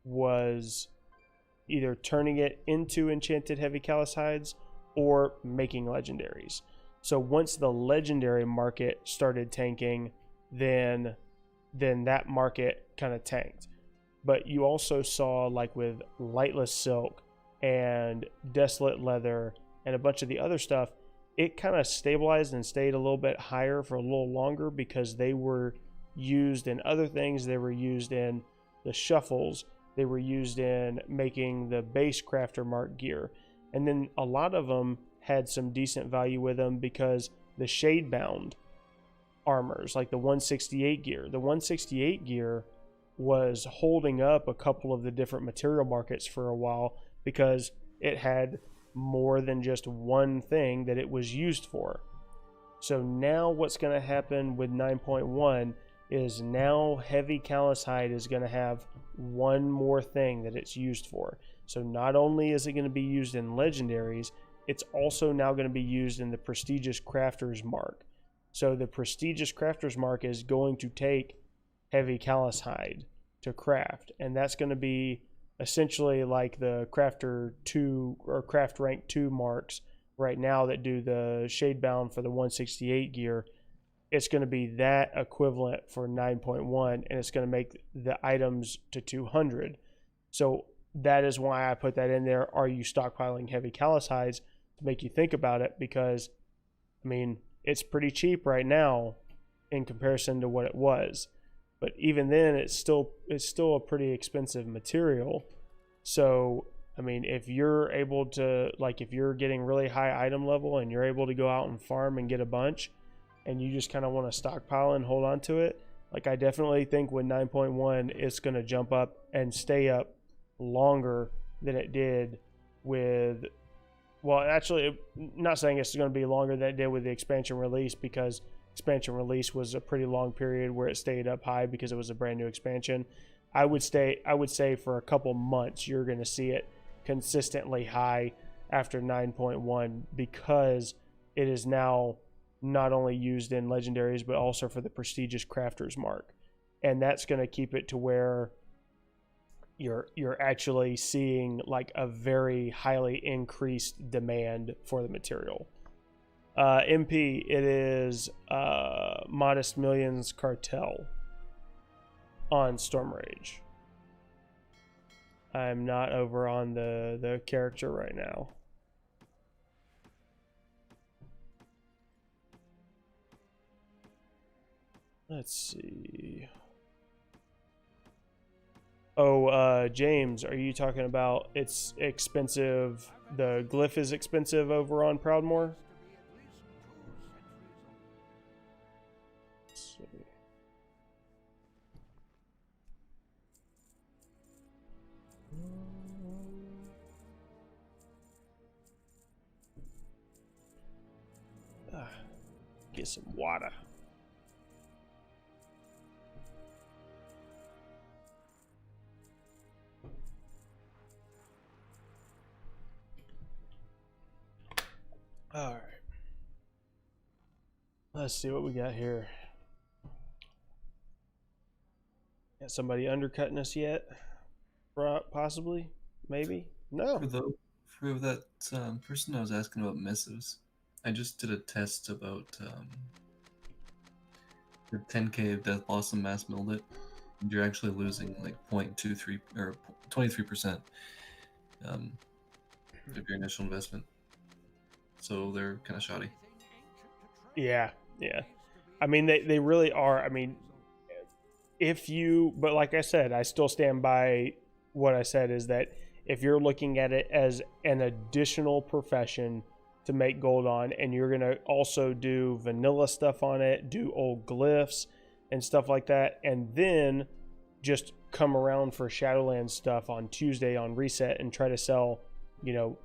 was either turning it into enchanted heavy callus hides or making legendaries. So once the legendary market started tanking, then that market kind of tanked. But you also saw, like with lightless silk and desolate leather and a bunch of the other stuff, it kind of stabilized and stayed a little bit higher for a little longer because they were used in other things. They were used in the shuffles. They were used in making the base crafter mark gear. And then a lot of them had some decent value with them because the shade bound armors, like the 168 gear. The 168 gear was holding up a couple of the different material markets for a while because it had more than just one thing that it was used for. So now what's going to happen with 9.1 is now heavy callus hide is going to have one more thing that it's used for. So not only is it going to be used in legendaries, it's also now going to be used in the prestigious crafters mark. So the prestigious crafters mark is going to take heavy callus hide to craft, and that's going to be essentially like the crafter 2 or craft rank 2 marks right now that do the shade bound for the 168 gear. It's going to be that equivalent for 9.1, and it's going to make the items to 200. So that is why I put that in there. Are you stockpiling heavy callus hides? To make you think about it, because I mean, it's pretty cheap right now in comparison to what it was, but even then it's still a pretty expensive material. So I mean, if you're able to, like, if you're getting really high item level and you're able to go out and farm and get a bunch, and you just kind of want to stockpile and hold on to it, like, I definitely think with 9.1 it's going to jump up and stay up longer than it did with, well, actually, not saying it's going to be longer than it did with the expansion release, because expansion release was a pretty long period where it stayed up high because it was a brand new expansion. I would say for a couple months you're going to see it consistently high after 9.1, because it is now not only used in legendaries but also for the prestigious crafters mark, and that's going to keep it to where you're actually seeing like a very highly increased demand for the material. MP, it is Modest Millions Cartel on Stormrage. I'm not over on the character right now. Let's see. Oh, James, are you talking about it's expensive? The glyph is expensive over on Proudmoore? Let's see. Get some water. All right. Let's see what we got here. Got somebody undercutting us yet? Possibly? Maybe? No. For that person I was asking about missives, I just did a test about the 10k of Death Blossom mass milled it, and you're actually losing like 0.23 or 23% of your initial investment. So they're kind of shoddy. Yeah, yeah. I mean, they really are. I mean, but like I said, I still stand by what I said, is that if you're looking at it as an additional profession to make gold on, and you're going to also do vanilla stuff on it, do old glyphs and stuff like that, and then just come around for Shadowlands stuff on Tuesday on reset and try to sell,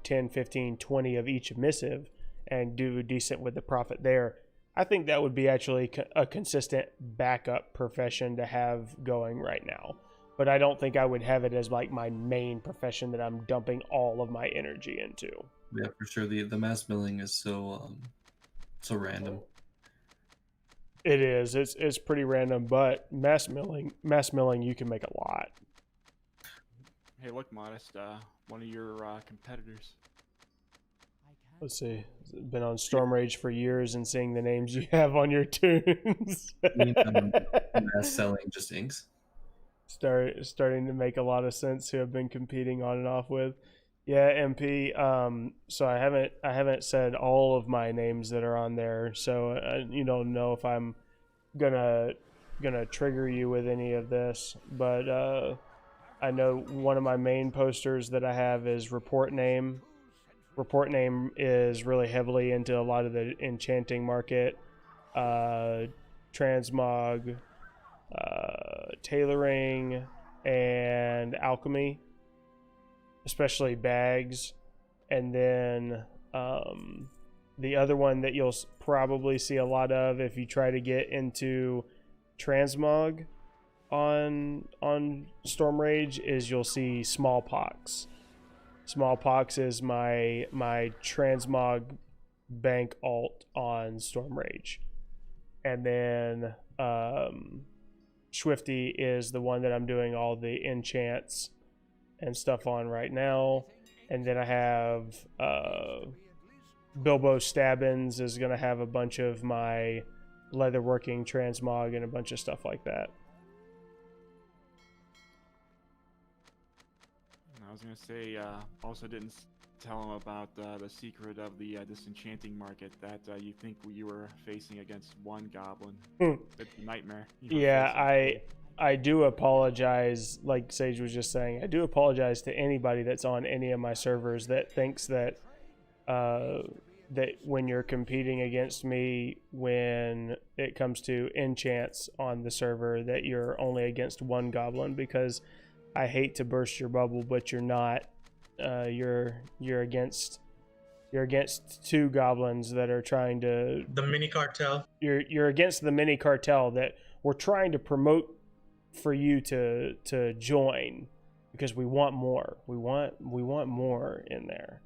10, 15, 20 of each missive and do decent with the profit there, I think that would be actually a consistent backup profession to have going right now. But I don't think I would have it as like my main profession that I'm dumping all of my energy into. Yeah, for sure. The mass milling is so random. It is. It's pretty random, but mass milling, you can make a lot. Hey, look, Modest. One of your competitors. Let's see. Been on Stormrage for years and seeing the names you have on your tunes. Mass selling just inks. Starting to make a lot of sense. Who I've been competing on and off with. Yeah, MP. So I haven't said all of my names that are on there. So you don't know if I'm gonna trigger you with any of this. But I know one of my main posters that I have is Report Name. Report Name is really heavily into a lot of the enchanting market, transmog, tailoring, and alchemy, especially bags. And then the other one that you'll probably see a lot of if you try to get into transmog on Stormrage is you'll see Smallpox. Smallpox is my transmog bank alt on Stormrage. And then Swifty is the one that I'm doing all the enchants and stuff on right now. And then I have Bilbo Stabbins is going to have a bunch of my leatherworking transmog and a bunch of stuff like that. I was gonna say, also didn't tell him about the secret of the disenchanting market that you think you were facing against one goblin. It's a nightmare. Yeah, I do apologize. Like Sage was just saying, I do apologize to anybody that's on any of my servers that thinks that that when you're competing against me, when it comes to enchants on the server, that you're only against one goblin, because I hate to burst your bubble, but you're not. You're against two goblins that are trying to. The mini cartel. You're against the mini cartel that we're trying to promote for you to join, because we want more. We want more in there.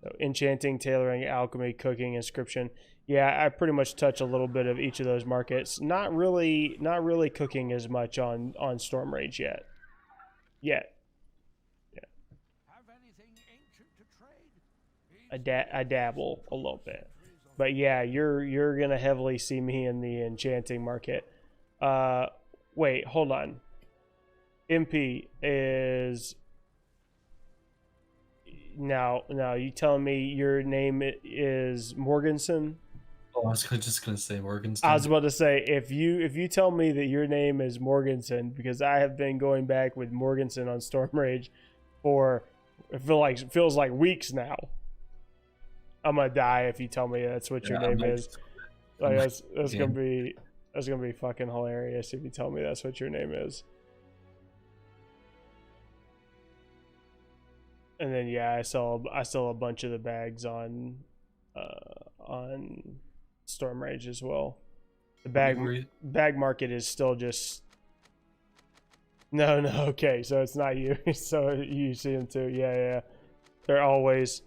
So enchanting, tailoring, alchemy, cooking, inscription. Yeah, I pretty much touch a little bit of each of those markets. Not really cooking as much on Stormrage yet. Yeah. I dabble a little bit, but yeah, you're gonna heavily see me in the enchanting market. Wait, hold on. MP is now. You telling me your name is Morganson? Oh, I was just gonna say Morganson. I was about to say, if you tell me that your name is Morganson, because I have been going back with Morganson on Stormrage for feels like weeks now. I'm gonna die if you tell me that's what your name is. Like that's gonna be fucking hilarious if you tell me that's what your name is. And then yeah, I sell a bunch of the bags on Stormrage as well. The bag market is still just no, okay, so it's not you. So you see them too. Yeah. They're always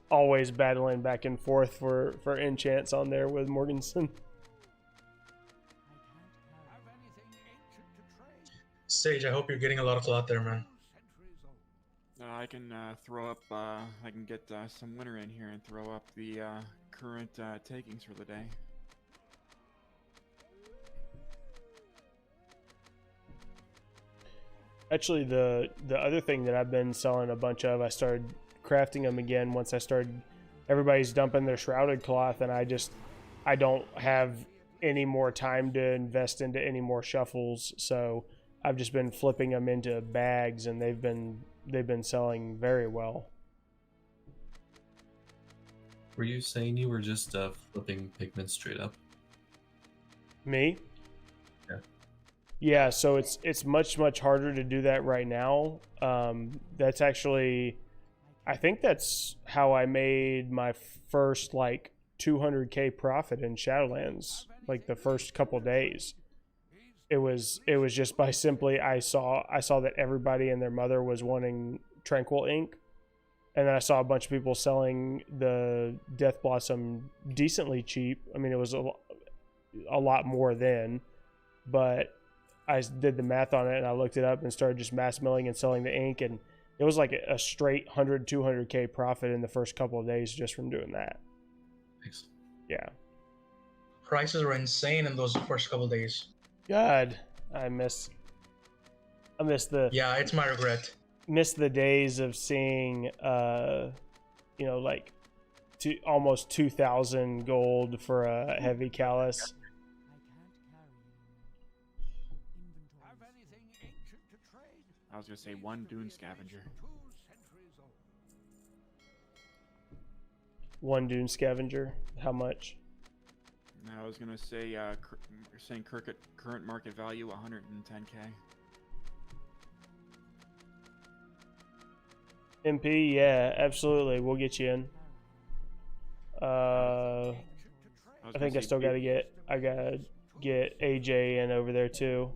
battling back and forth for enchants on there with Morganson. Sage, I hope you're getting a lot of clout there, man. I can throw up. I can get some winner in here and throw up the current takings for the day. Actually, the other thing that I've been selling a bunch of, I started crafting them again once I started. Everybody's dumping their shrouded cloth, and I don't have any more time to invest into any more shuffles, so I've just been flipping them into bags, and they've been selling very well. Were you saying you were just flipping pigments straight up? Me? Yeah. Yeah, so it's much harder to do that right now. That's actually, I think that's how I made my first like 200k profit in Shadowlands, like the first couple days. It was just by simply I saw that everybody and their mother was wanting Tranquil ink, and then I saw a bunch of people selling the Death Blossom decently cheap. I mean, it was a lot more then, but I did the math on it and I looked it up and started just mass milling and selling the ink, and it was like a straight 200k profit in the first couple of days just from doing that. Thanks. Yeah. Prices were insane in those first couple days. God, I miss the Yeah, it's my regret. miss the days of seeing like almost 2,000 gold for a heavy callus. I was gonna say 1 Dune Scavenger. 1 Dune Scavenger. How much? I was gonna say you're saying current market value 110k. MP, yeah, absolutely. We'll get you in. I think I still gotta get AJ in over there too.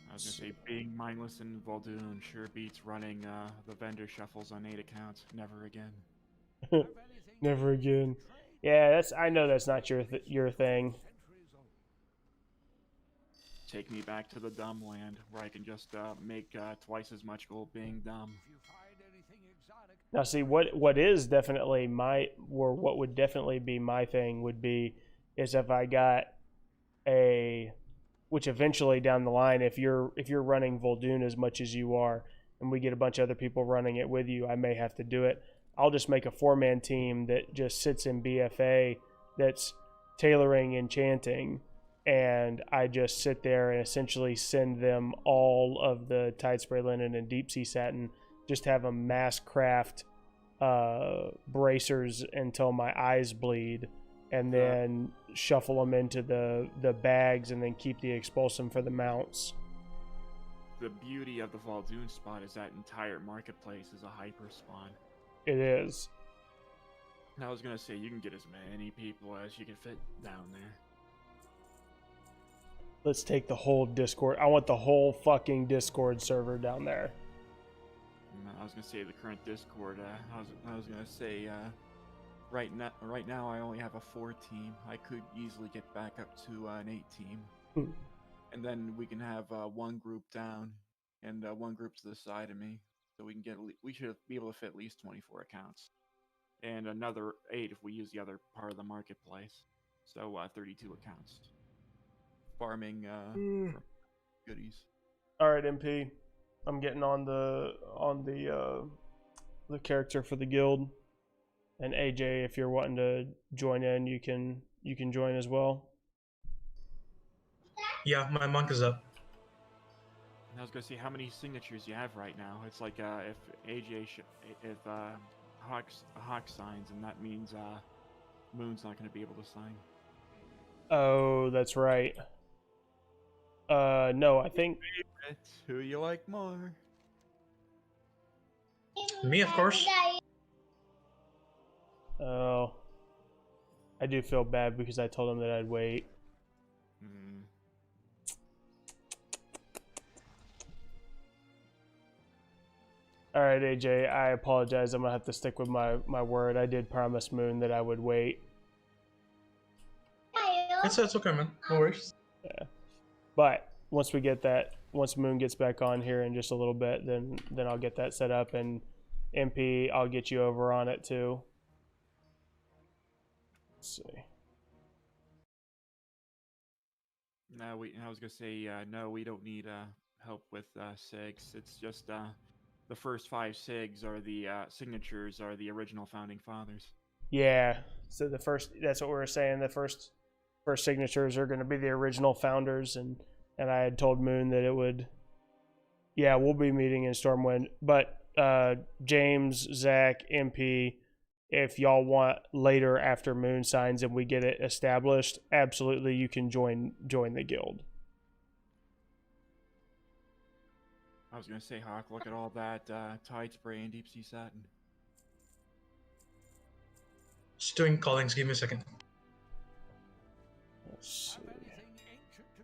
I was gonna say being mindless in Voldoon sure beats running the vendor shuffles on 8 accounts. Never again. Never again. Yeah, I know that's not your thing. Take me back to the dumb land where I can just make twice as much gold being dumb. Now, see what is definitely what would definitely be my thing would be is if I got which eventually down the line, if you're running Voldoon as much as you are, and we get a bunch of other people running it with you, I may have to do it. I'll just make a 4-man team that just sits in BFA that's tailoring enchanting, and I just sit there and essentially send them all of the Tide Spray Linen and Deep Sea Satin, just have them mass craft bracers until my eyes bleed, and then shuffle them into the bags and then keep the expulsum for the mounts. The beauty of the Voldoon spot is that entire marketplace is a hyper spawn. It is. I was gonna say you can get as many people as you can fit down there. Let's take the whole Discord. I want the whole fucking Discord server down there. I was gonna say the current Discord. I was gonna say right now I only have a 4 team. I could easily get back up to an 8 team, and then we can have 1 group down and 1 group to the side of me. So we should be able to fit at least 24 accounts, and another 8 if we use the other part of the marketplace. So 32 accounts. Farming goodies. All right, MP. I'm getting on the character for the guild, and AJ, if you're wanting to join in, you can join as well. Yeah, my monk is up. I was gonna see how many signatures you have right now. It's like if AJ if Hawk signs, and that means Moon's not gonna be able to sign. Oh, that's right. No, I think. Who you like more? Me, of course. Oh, I do feel bad because I told him that I'd wait. All right, AJ, I apologize. I'm going to have to stick with my word. I did promise Moon that I would wait. It's okay, man. No worries. Yeah. But once Moon gets back on here in just a little bit, then I'll get that set up, and MP, I'll get you over on it too. Let's see. No, I was gonna say no. We don't need help with SIGs. It's just the first 5 SIGs are the signatures are the original founding fathers. Yeah. So that's what we were saying. The first signatures are going to be the original founders, and I had told Moon that it would. Yeah, we'll be meeting in Stormwind, but James, Zach, MP, if y'all want later after Moon signs and we get it established, absolutely you can join the guild. I was gonna say, Hawk, look at all that Tide Spray and Deep Sea Satin. Just doing callings. Give me a second. Let's see.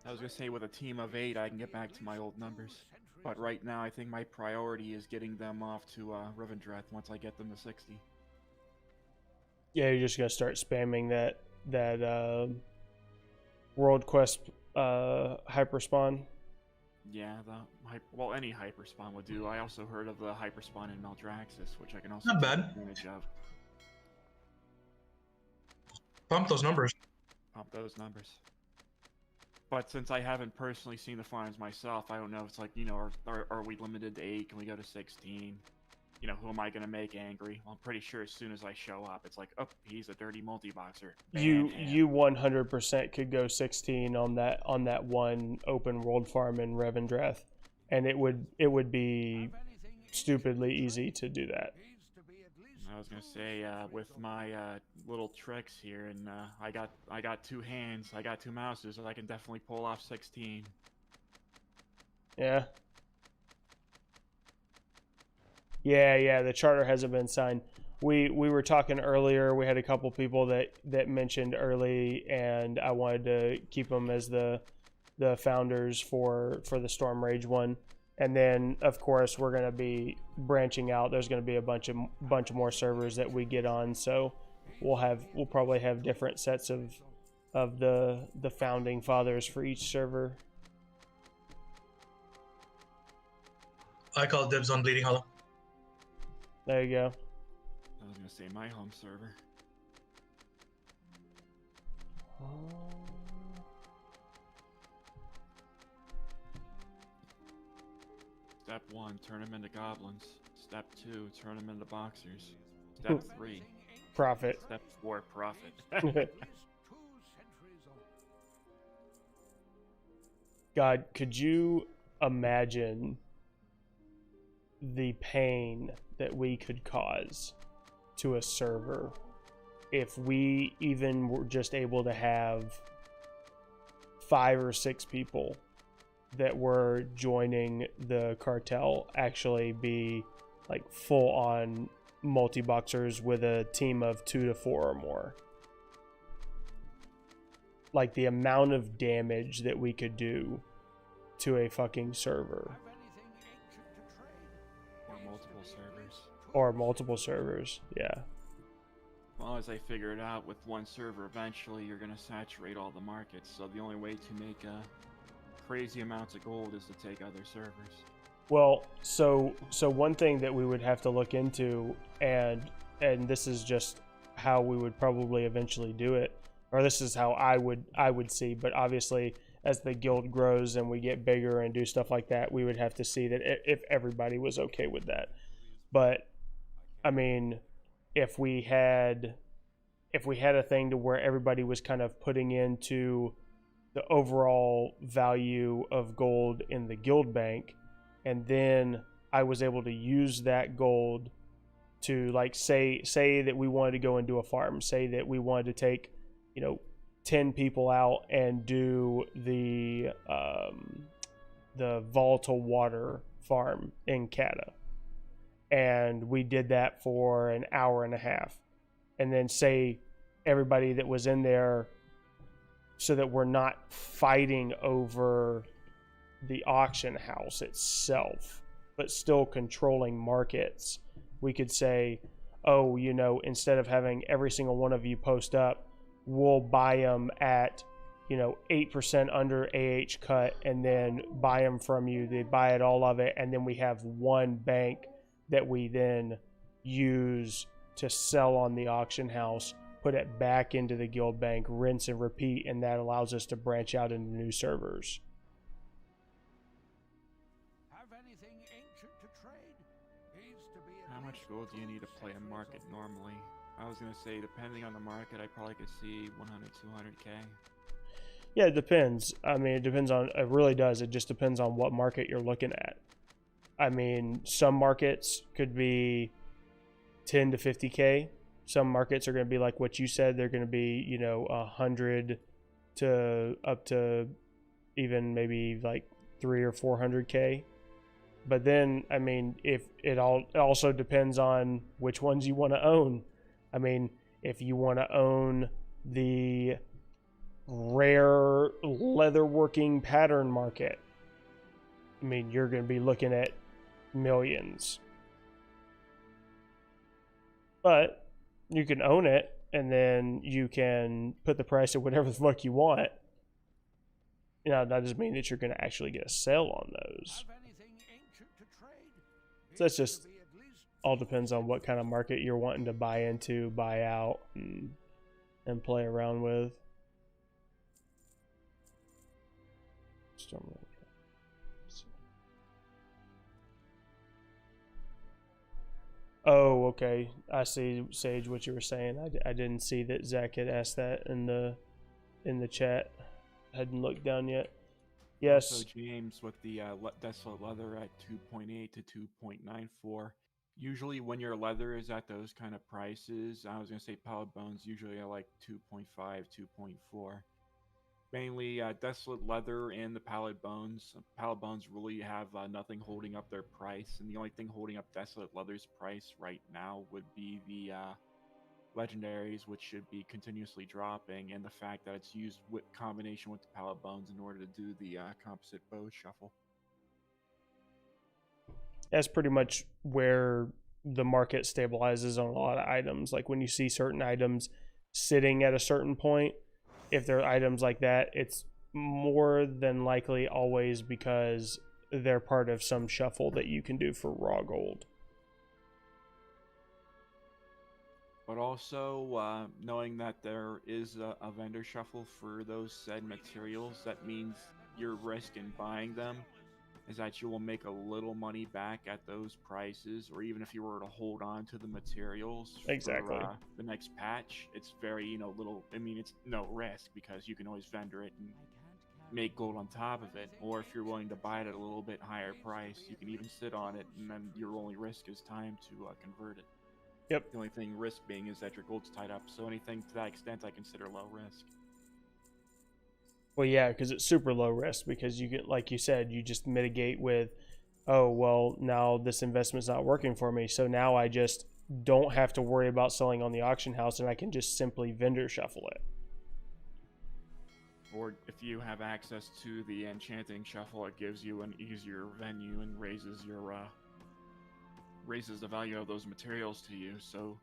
I was gonna say, with a team of 8, I can get back to my old numbers. But right now, I think my priority is getting them off to Revendreth once I get them to 60. Yeah, you're just gonna start spamming that World Quest hyperspawn. Yeah, well, any hyperspawn would do. I also heard of the hyperspawn in Maldraxxus, which I can also Not take bad. advantage of. Pump those numbers. Pump those numbers. But since I haven't personally seen the farms myself, I don't know if it's like, you know, are we limited to 8? Can we go to 16? You know, who am I going to make angry? Well, I'm pretty sure as soon as I show up, it's like, oh, he's a dirty multi-boxer. You 100% could go 16 on that one open world farm in Revendreth, and it would be stupidly easy to do that. I was gonna say, with my little tricks here, and I got 2 hands, I got 2 mouses, so I can definitely pull off 16. Yeah. Yeah, the charter hasn't been signed. We were talking earlier, we had a couple people that mentioned early, and I wanted to keep them as the founders for the Stormrage one. And then, of course, we're going to be branching out. There's going to be a bunch of more servers that we get on, so we'll probably have different sets of the founding fathers for each server. I call dibs on Bleeding Hollow. There you go. I was gonna say my home server. Step 1, turn them into goblins. Step 2, turn them into boxers. Step 3, Profit. Step 4, profit. God, could you imagine the pain that we could cause to a server if we even were just able to have 5 or 6 people that were joining the cartel actually be like full on multi-boxers with a team of 2 to 4 or more? Like the amount of damage that we could do to a fucking server. Or multiple servers, yeah. Well, as I figured out, with one server, eventually you're going to saturate all the markets, so the only way to make crazy amounts of gold is to take other servers. Well, so one thing that we would have to look into, and this is just how we would probably eventually do it, or this is how I would see, but obviously as the guild grows and we get bigger and do stuff like that, we would have to see that if everybody was okay with that. But I mean, if we had a thing to where everybody was kind of putting into the overall value of gold in the guild bank, and then I was able to use that gold to, like, say that we wanted to go and do a farm, say that we wanted to take, 10 people out and do the volatile water farm in Kata. And we did that for an hour and a half. And then say everybody that was in there, so that we're not fighting over the auction house itself, but still controlling markets. We could say, oh, you know, instead of having every single one of you post up, we'll buy them at, you know, 8% under AH cut, and then buy them from you. They buy it, all of it, and then we have one bank that we then use to sell on the auction house, put it back into the guild bank, rinse and repeat, and that allows us to branch out into new servers. Have anything ancient to trade? Needs to be at How much least gold do you need to 2 play a market centuries normally? I was gonna say, depending on the market, I probably could see 100, 200k. Yeah, it depends. I mean, it depends on, it really does. It just depends on what market you're looking at. I mean, some markets could be 10 to 50k. Some markets are going to be like what you said. They're going to be, you know, 100 to up to even maybe like 300 or 400k. But then, I mean, if it also depends on which ones you want to own. I mean, if you want to own the rare leatherworking pattern market, I mean, you're going to be looking at millions. But you can own it, and then you can put the price at whatever the fuck you want. You know, that doesn't mean that you're going to actually get a sale on those. Have anything ancient to trade? So that's Needs to just be at least all depends on what kind of market you're wanting to buy into, buy out, and play around with. Stormrage. Oh, okay. I see, Sage, what you were saying. I didn't see that Zach had asked that in the chat. Hadn't looked down yet. Yes. So James, with the desolate leather at 2.8 to 2.94. Usually, when your leather is at those kind of prices, I was gonna say pallid bones usually are like 2.5, 2.4. Mainly desolate leather and the pallid bones. Pallid bones really have nothing holding up their price, and the only thing holding up desolate leather's price right now would be the legendaries, which should be continuously dropping, and the fact that it's used with combination with the pallid bones in order to do the composite bow shuffle. That's pretty much where the market stabilizes on a lot of items. Like when you see certain items sitting at a certain point, if they're items like that, it's more than likely always because they're part of some shuffle that you can do for raw gold. But also, knowing that there is a vendor shuffle for those said materials, that means your risk in buying them is that you will make a little money back at those prices, or even if you were to hold on to the materials Exactly. for the next patch, it's very, little, I mean, it's no risk because you can always vendor it and make gold on top of it, or if you're willing to buy it at a little bit higher price, you can even sit on it, and then your only risk is time to convert it. Yep. The only thing risk being is that your gold's tied up, so anything to that extent I consider low risk. Well, yeah, because it's super low risk because you get, like you said, you just mitigate with, oh, well, now this investment's not working for me, so now I just don't have to worry about selling on the auction house, and I can just simply vendor shuffle it. Or if you have access to the enchanting shuffle, it gives you an easier venue and raises the value of those materials to you. So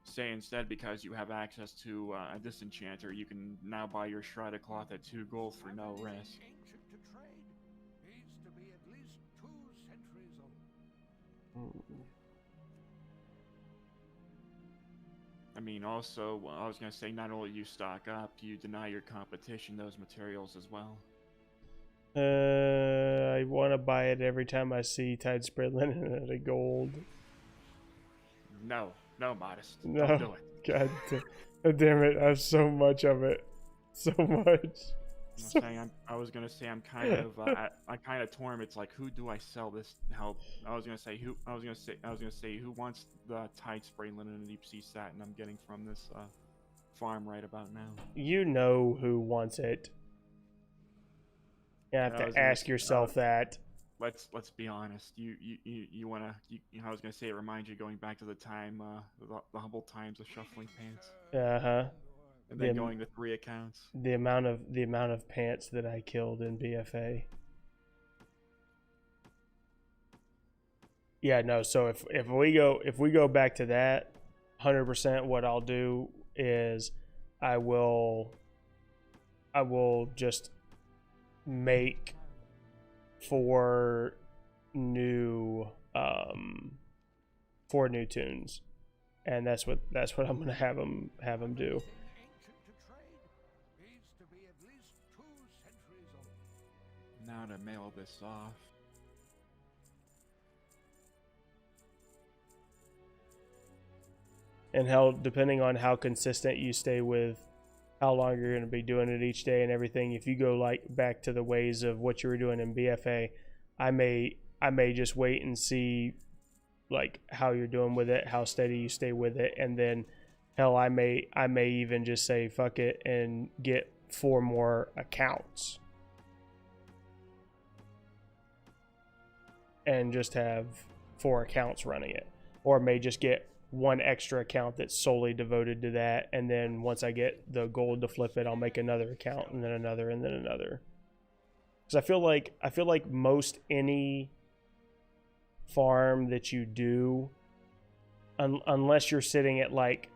say instead, because you have access to a disenchanter, you can now buy your shrouded cloth at 2 gold for no risk. ancient to trade? Needs to be at least 2 centuries old. I mean, also, I was going to say, not only you stock up, you deny your competition those materials as well. I want to buy it every time I see Tide Spread Linen at a gold. No, Modest. No. Don't do it. God damn it. I have so much of it. So much. I was gonna say I'm kind of I kind of torn. It's like, who do I sell this? How I was gonna say who wants the Tide Spray Linen and Deep Sea Satin I'm getting from this farm right about now. You know who wants it. You have to ask yourself that. Let's be honest. You wanna? I was gonna say it reminds you going back to the time, the humble times of shuffling pants. And then going to 3 accounts. The amount of pants that I killed in BFA. Yeah, no. So if we go back to that, 100%, what I'll do is I will just make 4 new 4 new tunes, and that's what I'm gonna have them do. Ancient to trade needs to be at least 2 centuries old. Now to mail this off. And how, depending on how consistent you stay with how long you're going to be doing it each day and everything, if you go like back to the ways of what you were doing in BFA, I may just wait and see like how you're doing with it, how steady you stay with it, and then hell, I may even just say fuck it and get 4 more accounts and just have 4 accounts running it, or may just get 1 extra account that's solely devoted to that, and then once I get the gold to flip it, I'll make another account, and then another, and then another. Because I feel like most any farm that you do, unless you're sitting at like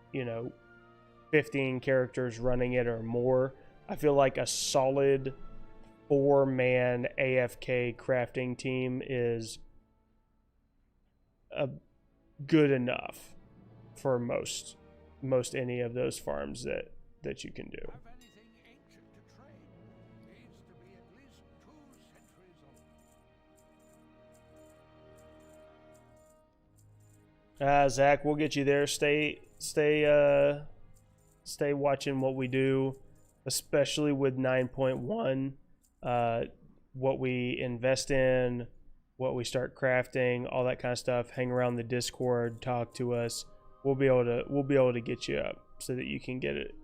15 characters running it or more, I feel like a solid 4-man AFK crafting team is good enough for most any of those farms that you can do. Have anything ancient to trade needs to be at least 2 centuries old. Zach, we'll get you there. Stay watching what we do, especially with 9.1. What we invest in, what we start crafting, all that kind of stuff. Hang around the Discord, talk to us. We'll be able to get you up so that you can get it.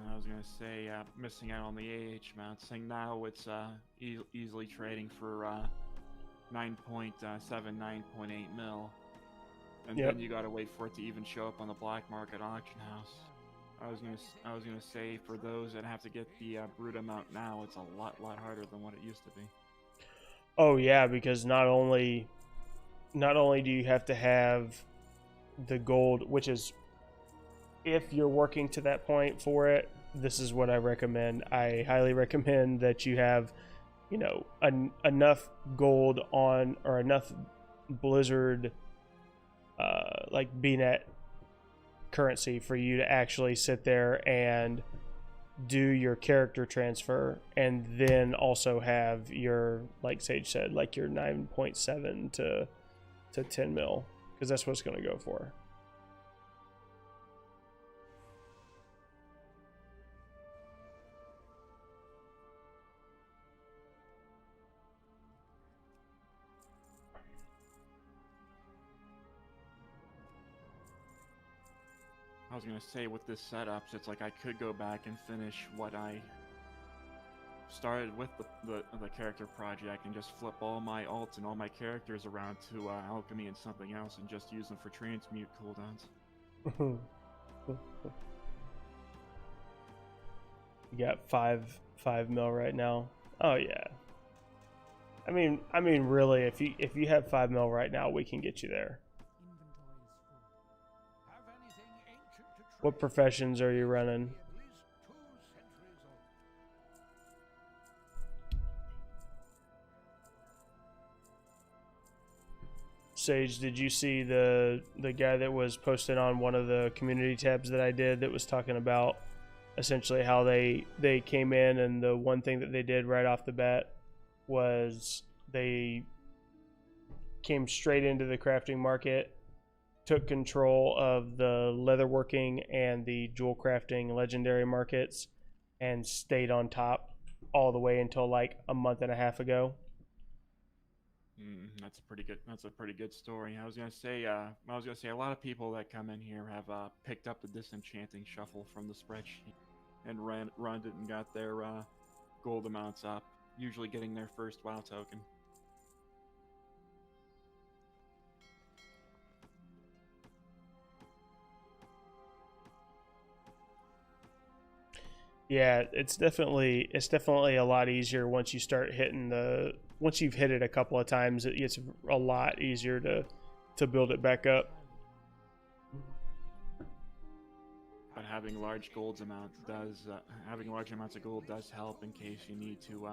I was gonna say, missing out on the AH mount. Saying now it's easily trading for 9.7, 9.8 mil, and Yep. then you gotta wait for it to even show up on the black market auction house. I was gonna say, for those that have to get the brute amount now, it's a lot harder than what it used to be. Oh yeah, because not only do you have to have the gold, which is, if you're working to that point for it, this is what I recommend. I highly recommend that you have, enough gold on, or enough Blizzard like BNet currency for you to actually sit there and do your character transfer, and then also have your, like Sage said, like your 9.7 to 10 mil, because that's what it's going to go for. I was gonna say, with this setups, it's like I could go back and finish what I started with the character project and just flip all my alts and all my characters around to alchemy and something else, and just use them for transmute cooldowns. You got 5 mil right now. Oh yeah. I mean, really, if you have 5 mil right now, we can get you there. Have anything ancient to trade What professions are you running? at least 2 centuries old. Sage, did you see the guy that was posted on one of the community tabs that I did, that was talking about essentially how they came in, and the one thing that they did right off the bat was they came straight into the crafting market, took control of the leatherworking and the jewel crafting legendary markets, and stayed on top all the way until like a month and a half ago. That's a pretty good story. I was gonna say a lot of people that come in here have picked up the disenchanting shuffle from the spreadsheet and run it and got their gold amounts up, usually getting their first WoW token. Yeah, it's definitely a lot easier once you start hitting once you've hit it a couple of times. It's a lot easier to build it back up. But having large having large amounts of gold does help in case you need to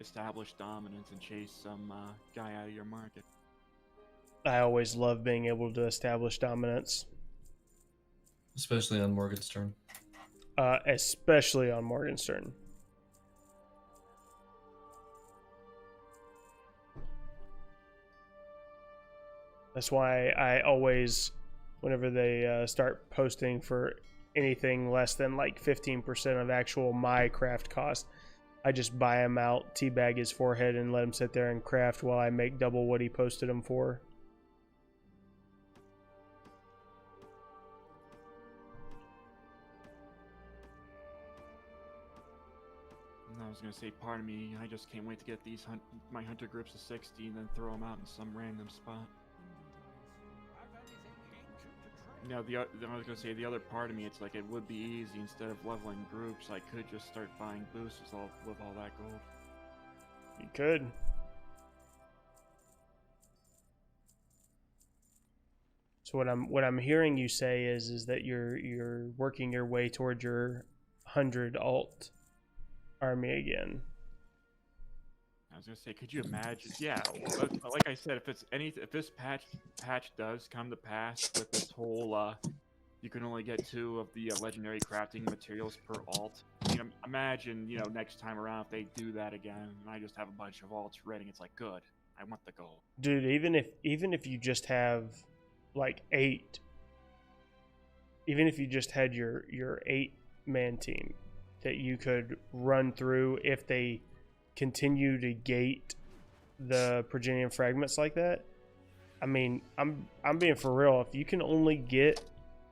establish dominance and chase some guy out of your market. I always love being able to establish dominance, Especially on Morgenstern. especially on Morgenstern. That's why I always, whenever they start posting for anything less than like 15% of actual my craft cost, I just buy him out, teabag his forehead, and let him sit there and craft while I make double what he posted him for. I was gonna say, pardon me, I just can't wait to get these my hunter groups to 60 and then throw them out in some random spot. Now, I was gonna say, the other part of me, it's like it would be easy. Instead of leveling groups, I could just start buying boosts with all that gold. You could. So what I'm hearing you say is that you're working your way toward your 100 alt army again. I was gonna say, could you imagine? Yeah, like I said, if this patch does come to pass with this whole you can only get 2 of the legendary crafting materials per alt. You know, imagine, next time around if they do that again, and I just have a bunch of alts ready. It's like, good, I want the gold. Dude, even if you just have like 8, even if you just had your 8-man team that you could run through, if they continue to gate the Progenian fragments like that, I mean, I'm being for real. If you can only get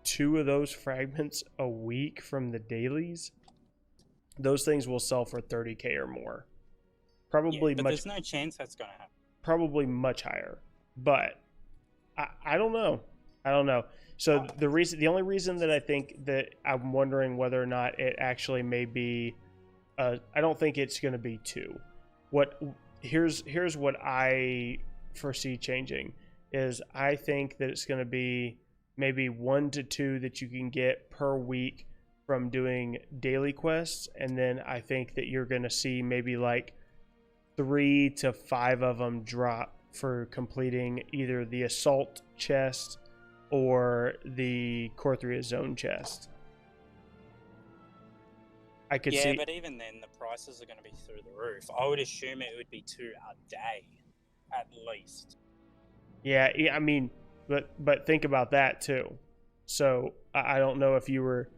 2 of those fragments a week from the dailies, those things will sell for 30k or more. Probably but much. there's no chance that's gonna happen. Probably much higher, but I don't know. I don't know. So the only reason that I think that I'm wondering whether or not it actually may be, I don't think it's going to be 2. Here's what I foresee changing is I think that it's going to be maybe 1 to 2 that you can get per week from doing daily quests, and then I think that you're going to see maybe like 3 to 5 of them drop for completing either the assault chest or the Corthria zone chest. I could see. Yeah, but even then, the prices are going to be through the roof. I would assume it would be 2 a day, at least. Yeah, I mean, but think about that too. So I don't know if you were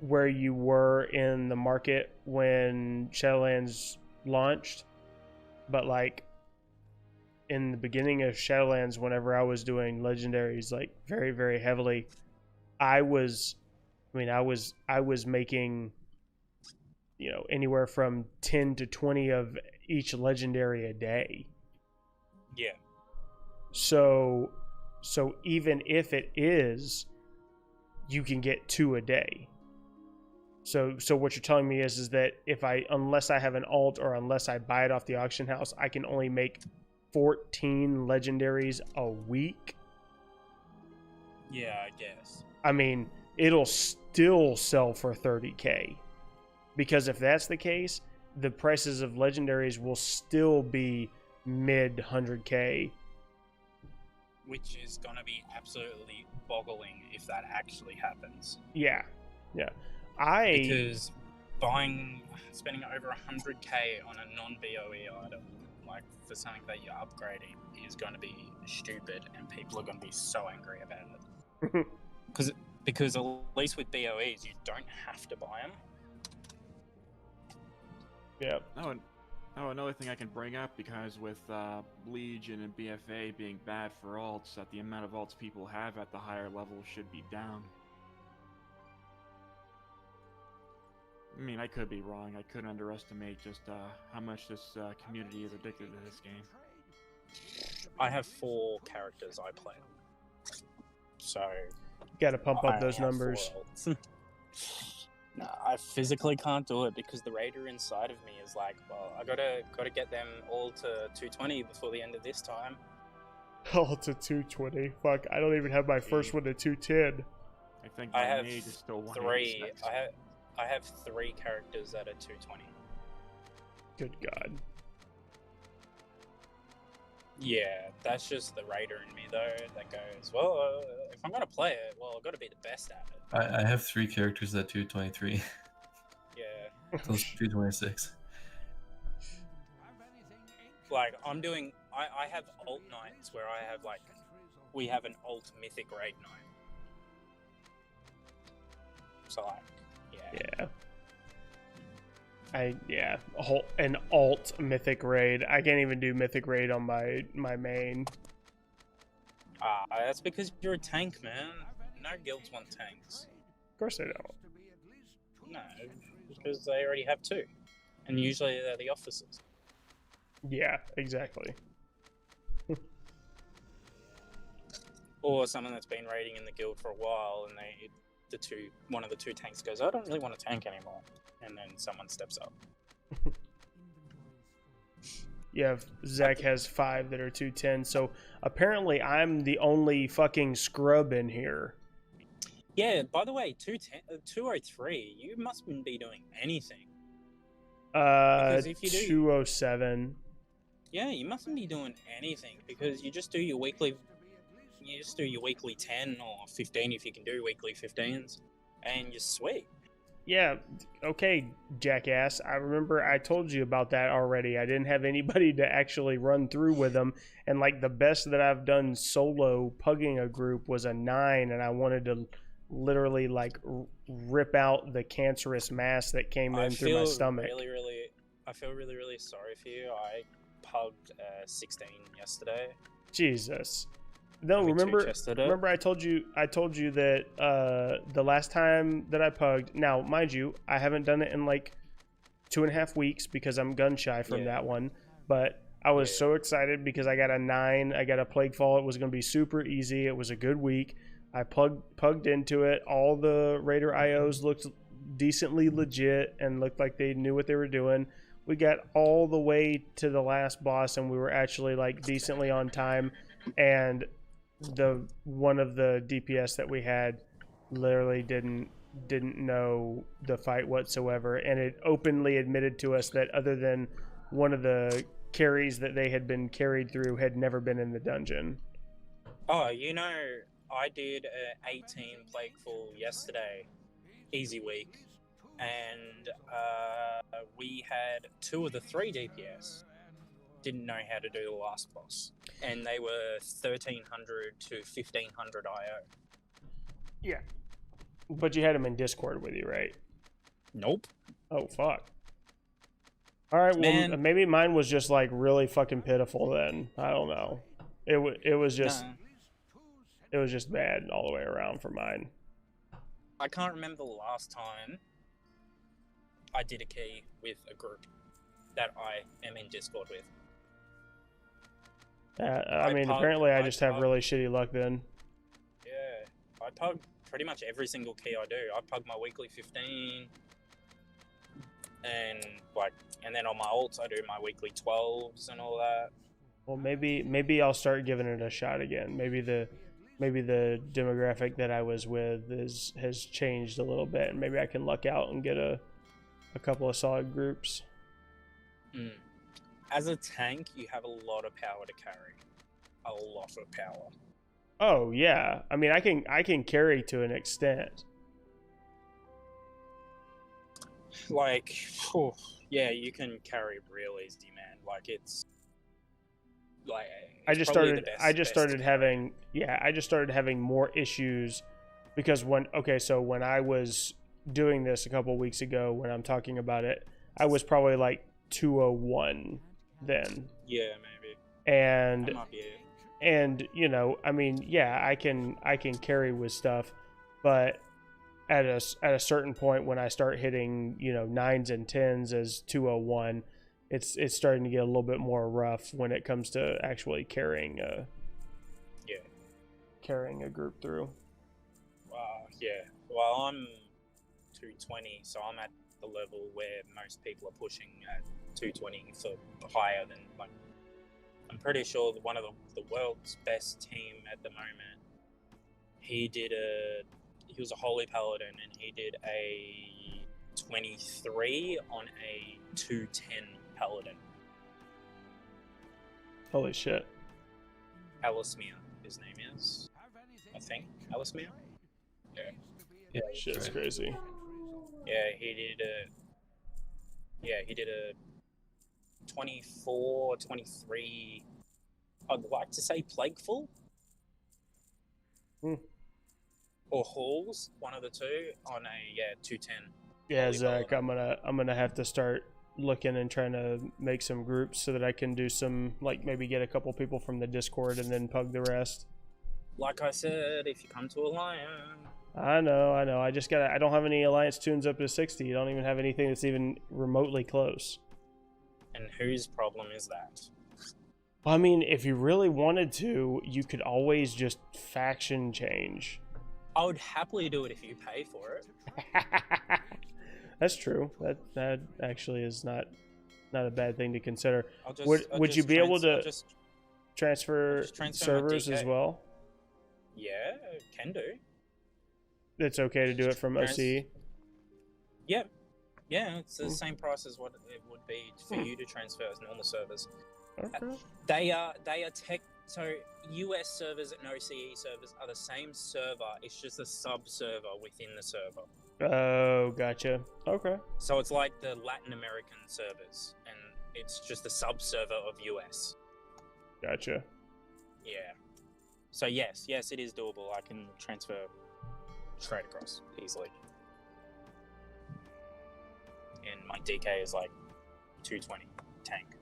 where you were in the market when Shadowlands launched, but like in the beginning of Shadowlands, whenever I was doing legendaries like very, very heavily, I was making, anywhere from 10 to 20 of each legendary a day. Yeah. So even if it is, you can get 2 a day. So what you're telling me is that unless I have an alt or unless I buy it off the auction house, I can only make 14 legendaries a week. Yeah, I guess. I mean, it'll still sell for 30k. Because if that's the case, the prices of legendaries will still be mid 100k. Which is going to be absolutely boggling if that actually happens. Yeah. Because spending over 100k on a non-BOE item, like for something that you're upgrading, is going to be stupid, and people are going to be so angry about it. Because at least with BOEs, you don't have to buy them. Yeah. Oh, another thing I can bring up, because with Legion and BFA being bad for alts, that the amount of alts people have at the higher level should be down. I mean, I could be wrong. I couldn't underestimate just how much this community is addicted to this game. I have 4 characters I play, so got to pump up those numbers. No, I physically can't do it because the raider inside of me is like, well, I gotta get them all to 220 before the end of this time. Oh, to 220. Fuck, I don't even have my first one to 210. I think I my have mage is still 3. 186. I have 3 characters that are 220. Good God. Yeah, that's just the raider in me though that goes, well, if I'm gonna play it, well, I've got to be the best at it. I have 3 characters at 223. Yeah, So it's 226. like I'm doing. I have alt nights where I have like, we have an alt mythic raid night. So like, yeah. Yeah. An alt mythic raid. I can't even do mythic raid on my main. That's because you're a tank, man. No guilds want tanks. Of course they don't. No, because they already have 2, and usually they're the officers. Yeah, exactly. Or someone that's been raiding in the guild for a while, and one of the 2 tanks goes, I don't really want a tank anymore, and then someone steps up. Yeah, Zach has 5 that are 210, so apparently I'm the only fucking scrub in here. Yeah, by the way, 203, you mustn't be doing anything. Because if you do, 207. Yeah, you mustn't be doing anything because you just do your weekly. You just do your weekly 10 or 15 if you can do weekly 15s, and you're sweet. Yeah, okay, jackass. I remember I told you about that already. I didn't have anybody to actually run through with them, and like the best that I've done solo pugging a group was a 9, and I wanted to literally like rip out the cancerous mass that came in through my stomach. I feel really sorry for you. I pugged 16 yesterday. Jesus. No, remember I told you that the last time that I pugged, now mind you, I haven't done it in like 2.5 weeks because I'm gun shy from that one, but I was so excited because I got a 9, I got a Plague Fall. It was going to be super easy. It was a good week. I pugged into it. All the Raider IOs looked decently legit and looked like they knew what they were doing. We got all the way to the last boss and we were actually like decently on time, and one of the DPS that we had literally didn't know the fight whatsoever, and it openly admitted to us that other than one of the carries that they had been carried through had never been in the dungeon. Oh, I did 18 Plagueful yesterday, easy week, and we had 2 of the 3 DPS didn't know how to do the last boss, and they were 1300 to 1500 IO. Yeah, but you had them in Discord with you, right? Nope. Oh fuck. All right, well maybe mine was just like really fucking pitiful then. I don't know. It was just it was just bad all the way around for mine. I can't remember the last time I did a key with a group that I am in Discord with. I mean, apparently I just have really shitty luck then. Yeah, I pug pretty much every single key I do. I pug my weekly 15, and then on my ults I do my weekly 12s and all that. Well, maybe I'll start giving it a shot again. Maybe the demographic that I was with has changed a little bit, and maybe I can luck out and get a couple of solid groups. As a tank, you have a lot of power to carry. A lot of power. Oh yeah, I mean I can carry to an extent. Like, yeah, you can carry real easy, man. Like it's like I just started having more issues because when I was doing this a couple weeks ago, when I'm talking about it, I was probably like 201 then. Yeah, maybe. And that might be it. And I mean, yeah, I can carry with stuff, but at a certain point when I start hitting 9s and 10s as 201, it's starting to get a little bit more rough when it comes to actually carrying a group through. Yeah. Well, I'm 220, so I'm at the level where most people are pushing at 220 for higher than, like, I'm pretty sure that one of the world's best team at the moment, he was a Holy Paladin, and he did a 23 on a 210 Paladin. Holy shit. Alismir, his name is, I think. Alismir? Yeah. Shit's crazy. Yeah, he did a 24, 23, I'd like to say Plagueful. Or Halls, one of the two, on a 210. Yeah, Holy Zach, Paladin. I'm gonna have to start looking and trying to make some groups so that I can do some, like, maybe get a couple people from the Discord and then pug the rest. Like I said, if you come to Alliance. I know. I don't have any Alliance tunes up to 60. You don't even have anything that's even remotely close. And whose problem is that? I mean, if you really wanted to, you could always just faction change. I would happily do it if you pay for it. That's true. That actually is not a bad thing to consider. I'll Would you be able to transfer transfer my servers DK. as well? Yeah, can do. It's okay to do it from OC. Yep. Yeah, it's the same price as what it would be for you to transfer as normal servers. Okay. They are so US servers and OCE servers are the same server. It's just a sub server within the server. Oh, gotcha. Okay. So it's like the Latin American servers, and it's just a sub server of US. Gotcha. Yeah. So yes, it is doable. I can transfer straight across easily. And my DK is like 220 tank,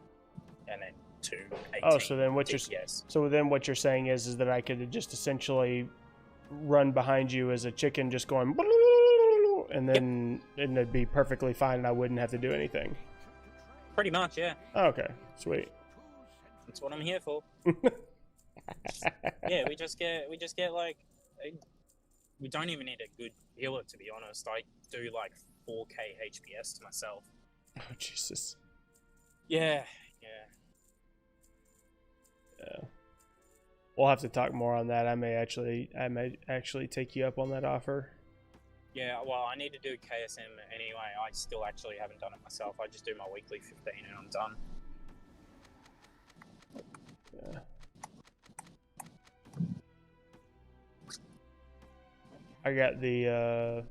and then 218. Oh, so then what DPS. what you're saying is that I could just essentially run behind you as a chicken, just going, and then and it'd be perfectly fine, and I wouldn't have to do anything. Pretty much, yeah. Okay, sweet. That's what I'm here for. Yeah, we just get like, we don't even need a good healer, to be honest. I do like 4k HPS to myself. Oh, Jesus. Yeah. We'll have to talk more on that. I may actually take you up on that offer. Yeah, well, I need to do KSM anyway. I still actually haven't done it myself. I just do my weekly 15 and I'm done. Yeah. I got the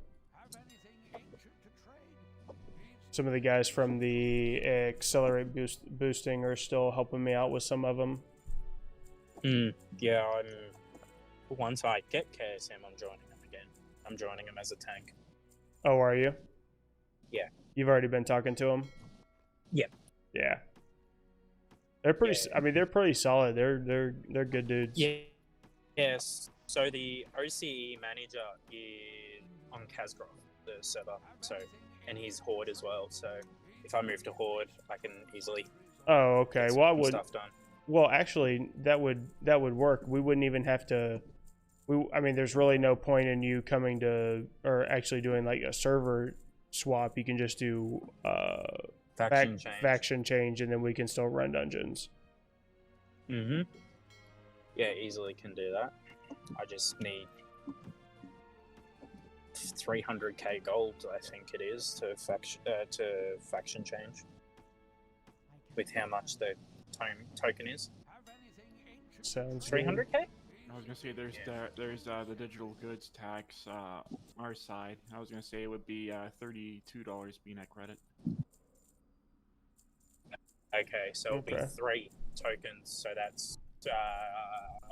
some of the guys from the Accelerate boosting are still helping me out with some of them. Yeah, once I get KSM, I'm joining them again. I'm joining them as a tank. Oh, are you? Yeah. You've already been talking to them? Yeah. Yeah. They're pretty. Yeah. I mean, they're pretty solid. They're good dudes. Yeah. Yes. So the OCE manager is on Kazgrov, the server. So, and he's Horde as well. So if I move to Horde, I can easily. Oh, okay. Get well, I would. Stuff done. Well, actually, that would work. We wouldn't even have to. I mean, there's really no point in you coming to or actually doing like a server swap. You can just do faction change, and then we can still run dungeons. Yeah, easily can do that. I just need 300k gold, I think it is, to faction change. With how much the token is. Sounds 300k? I was gonna say there's the digital goods tax our side. I was gonna say it would be $32 BNet credit. Okay, so it'll be 3 tokens. So that's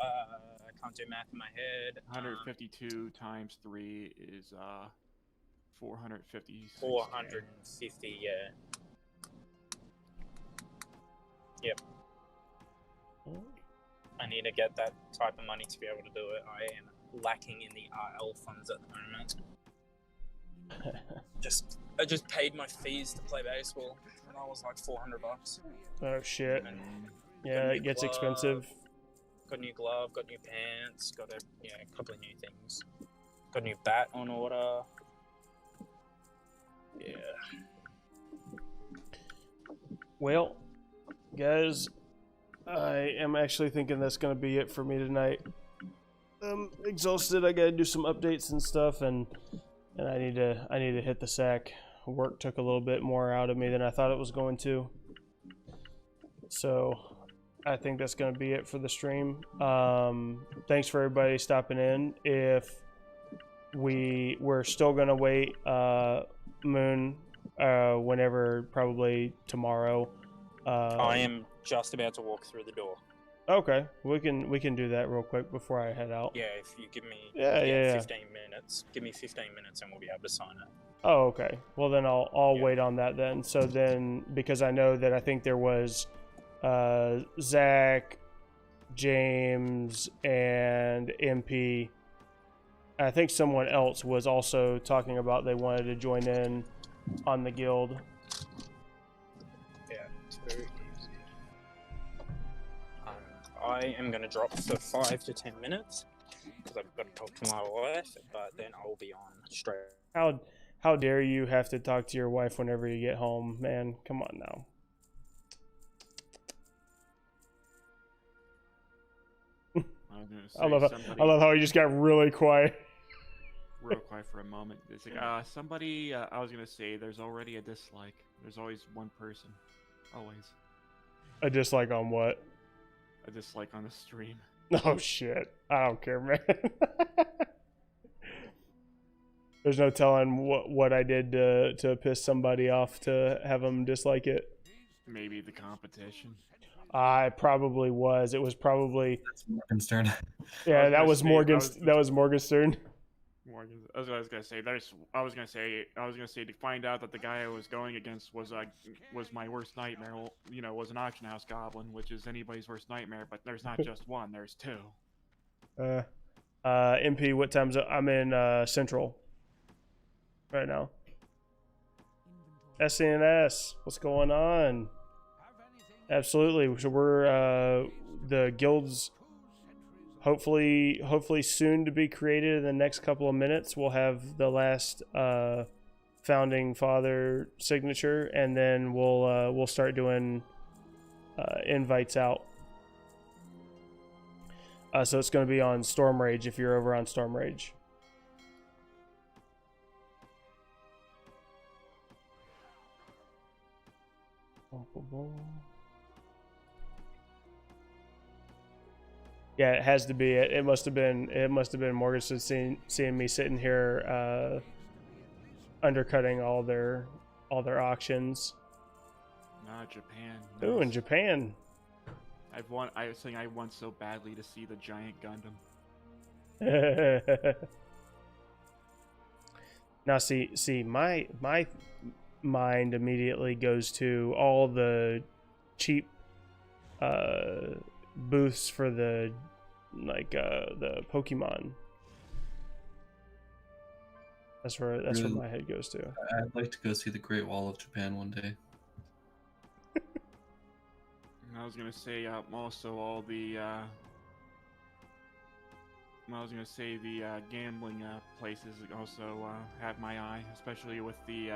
I can't do math in my head. 152 times 3 is 450. 450, yeah. Yep. I need to get that type of money to be able to do it. I am lacking in the RL funds at the moment. I just paid my fees to play baseball, and I was like $400. Oh shit! And yeah, it gets expensive. Got a new glove, got new pants, got a couple of new things. Got a new bat on order. Yeah. Well, guys, I am actually thinking that's going to be it for me tonight. I'm exhausted. I got to do some updates and stuff, and I need to hit the sack. Work took a little bit more out of me than I thought it was going to. So I think that's going to be it for the stream. Thanks for everybody stopping in. If we're still going to wait, Moon, whenever, probably tomorrow. I am just about to walk through the door. Okay, we can do that real quick before I head out. Yeah, if you give me 15 minutes, give me 15 minutes and we'll be able to sign it. Oh, okay. Well, then I'll wait on that then. So then, because I know that I think there was Zach, James, and MP. I think someone else was also talking about they wanted to join in on the guild. Yeah, it's very easy. I am going to drop for 5 to 10 minutes because I've got to talk to my wife, but then I'll be on straight. How dare you have to talk to your wife whenever you get home, man? Come on now. I love how he just got really quiet. Real quiet for a moment. It's like, somebody, I was gonna say, there's already a dislike. There's always one person. Always. A dislike on what? A dislike on the stream. Oh shit. I don't care, man. There's no telling what I did to piss somebody off to have them dislike it. Maybe the competition. I probably was. It was probably. That's Morgenstern. Yeah, that was Morgenstern. That was Morgenstern. I was gonna say. I was gonna say to find out that the guy I was going against was my worst nightmare. Well, you know, was an auction house goblin, which is anybody's worst nightmare. But there's not just one. There's two. MP, what time's up? I'm in Central right now. SCNS, what's going on? Absolutely. So we're the guild's hopefully soon to be created in the next couple of minutes. We'll have the last founding father signature, and then we'll start doing invites out. So it's going to be on Stormrage if you're over on Stormrage. Yeah, it has to be. It must have been Morganson seeing me sitting here undercutting all their auctions. Not Japan. Nice. Ooh, in Japan. I was saying I want so badly to see the giant Gundam. Now see my mind immediately goes to all the cheap booths for the Pokemon. That's where my head goes to. I'd like to go see the Great Wall of Japan one day. I was gonna say also all the gambling places also have my eye, especially with the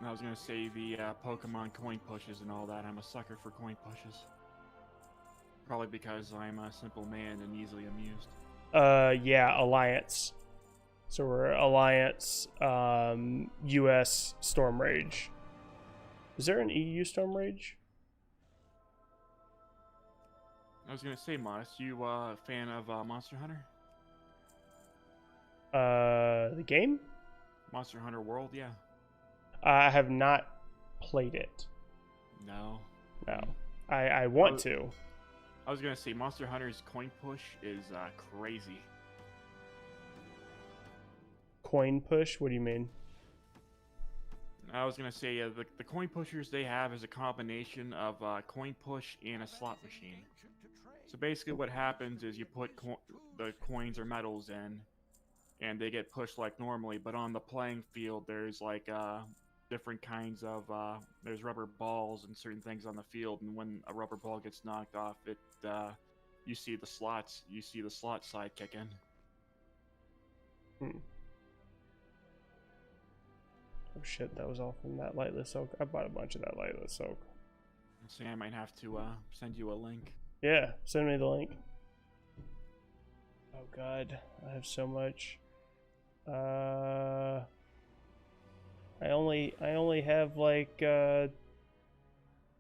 I was gonna say the Pokemon coin pushes and all that. I'm a sucker for coin pushes. Probably because I'm a simple man and easily amused. Yeah, Alliance. So we're Alliance, US-Stormrage. Is there an EU Stormrage? I was gonna say, Modest, you a fan of Monster Hunter? The game? Monster Hunter World, yeah. I have not played it. No. No. I want to. I was gonna say Monster Hunter's coin push is crazy. Coin push? What do you mean? I was gonna say the coin pushers they have is a combination of coin push and a slot machine. So basically, what happens is you put the coins or medals in, and they get pushed like normally. But on the playing field, there's like different kinds of there's rubber balls and certain things on the field. And when a rubber ball gets knocked off, it you see the slot side kick in. Oh shit, that was all from that lightless oak. I bought a bunch of that lightless oak. See, I might have to send you a link. Yeah, send me the link. Oh god, I have so much. I only have like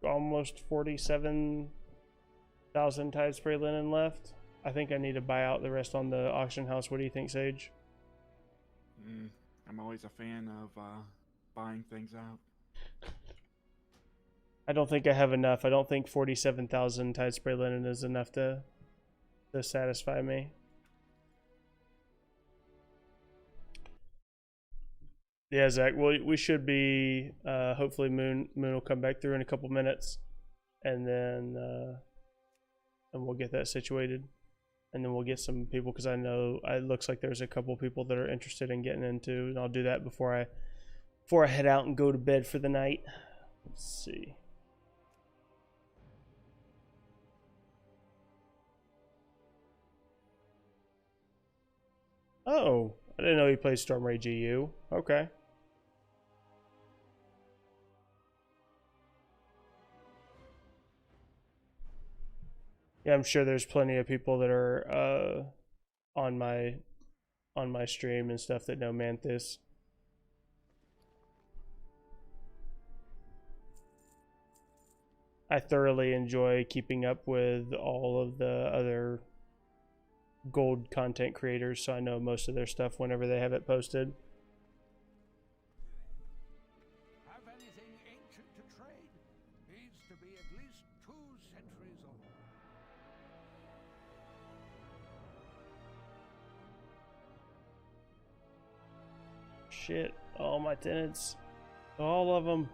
almost 47,000 tide spray linen left. I think I need to buy out the rest on the auction house. What do you think, Sage? I'm always a fan of buying things out. I don't think I have enough. I don't think 47,000 tide spray linen is enough to satisfy me. Yeah, Zach. Well, we should be. Hopefully, Moon will come back through in a couple minutes, and then we'll get that situated, and then we'll get some people because I know it looks like there's a couple people that are interested in getting into, and I'll do that before I head out and go to bed for the night. Let's see. Oh, I didn't know he plays Stormrage EU. Okay. Yeah, I'm sure there's plenty of people that are on my stream and stuff that know Manthus. I thoroughly enjoy keeping up with all of the other gold content creators, so I know most of their stuff whenever they have it posted. Have anything ancient to trade? Needs to be at least 2 centuries old. Shit, all my tenants, all of them.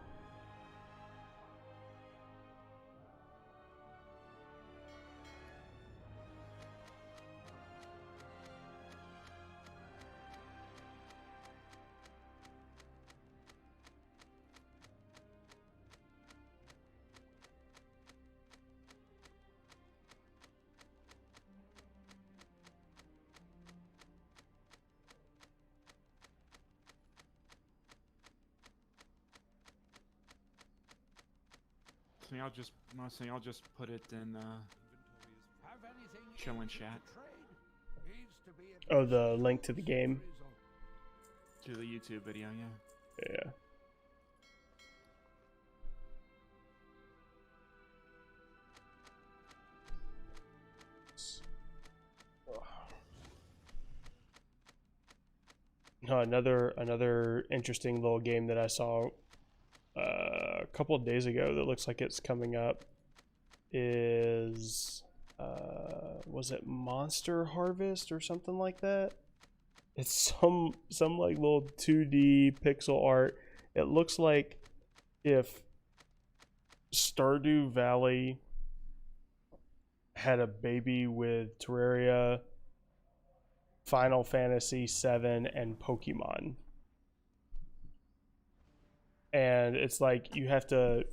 I'll just put it in chill and chat. Oh, the link to the game. To the YouTube video, yeah. Yeah. No, another interesting little game that I saw a couple of days ago that looks like it's coming up is was it Monster Harvest or something like that? It's some like little 2D pixel art. It looks like if Stardew Valley had a baby with Terraria, Final Fantasy VII, and Pokemon. And it's like you have to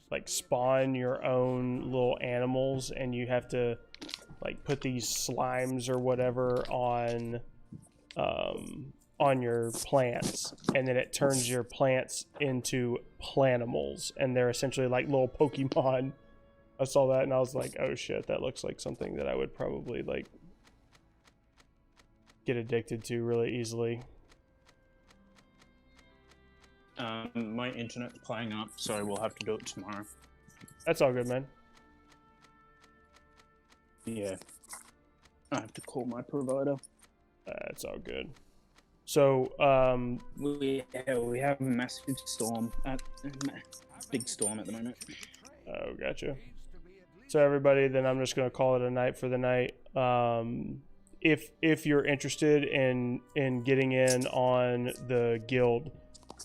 like spawn your own little animals, and you have to like put these slimes or whatever on your plants, and then it turns your plants into planimals, and they're essentially like little Pokemon. I saw that and I was like, oh shit, that looks like something that I would probably like get addicted to really easily. My internet's playing up, so we'll have to do it tomorrow. That's all good, man. Yeah. I have to call my provider. That's all good. So, we have a massive storm big storm at the moment. Oh, gotcha. So everybody, then I'm just gonna call it a night for the night. If you're interested in getting in on the guild,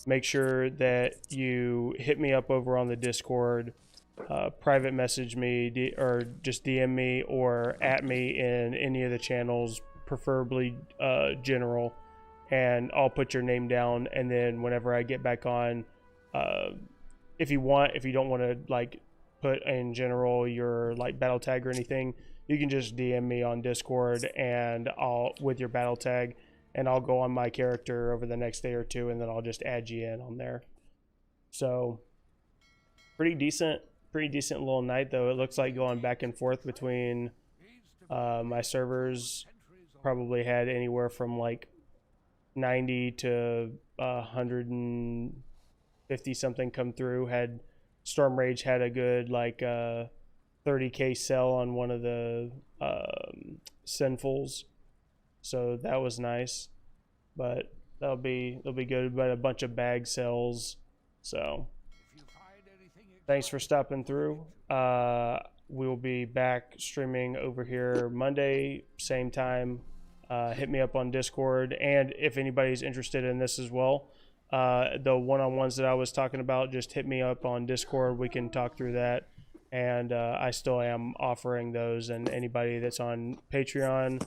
make sure that you hit me up over on the Discord, private message me, or just DM me or at me in any of the channels, preferably general, and I'll put your name down. And then whenever I get back on, if you don't want to like put in general your like battle tag or anything, you can just DM me on Discord, and I'll with your battle tag, and I'll go on my character over the next day or two, and then I'll just add you in on there. So pretty decent little night, though. It looks like going back and forth between my servers probably had anywhere from like 90 to 150 something come through. Had Stormrage had a good like 30k sell on one of the sinfuls, so that was nice. But they'll be good. But a bunch of bag sells. So thanks for stopping through. We'll be back streaming over here Monday, same time. Hit me up on Discord, and if anybody's interested in this as well, the one-on-ones that I was talking about, just hit me up on Discord. We can talk through that, and I still am offering those. And anybody that's on Patreon,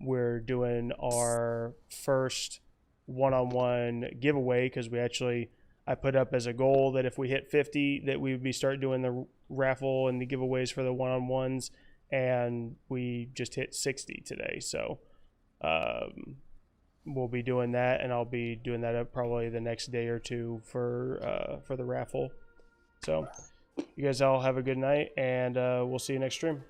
we're doing our first one-on-one giveaway, because I put up as a goal that if we hit 50, that we would start doing the raffle and the giveaways for the one-on-ones, and we just hit 60 today. So we'll be doing that, and I'll be doing that up probably the next day or two for the raffle. So you guys all have a good night, and we'll see you next stream.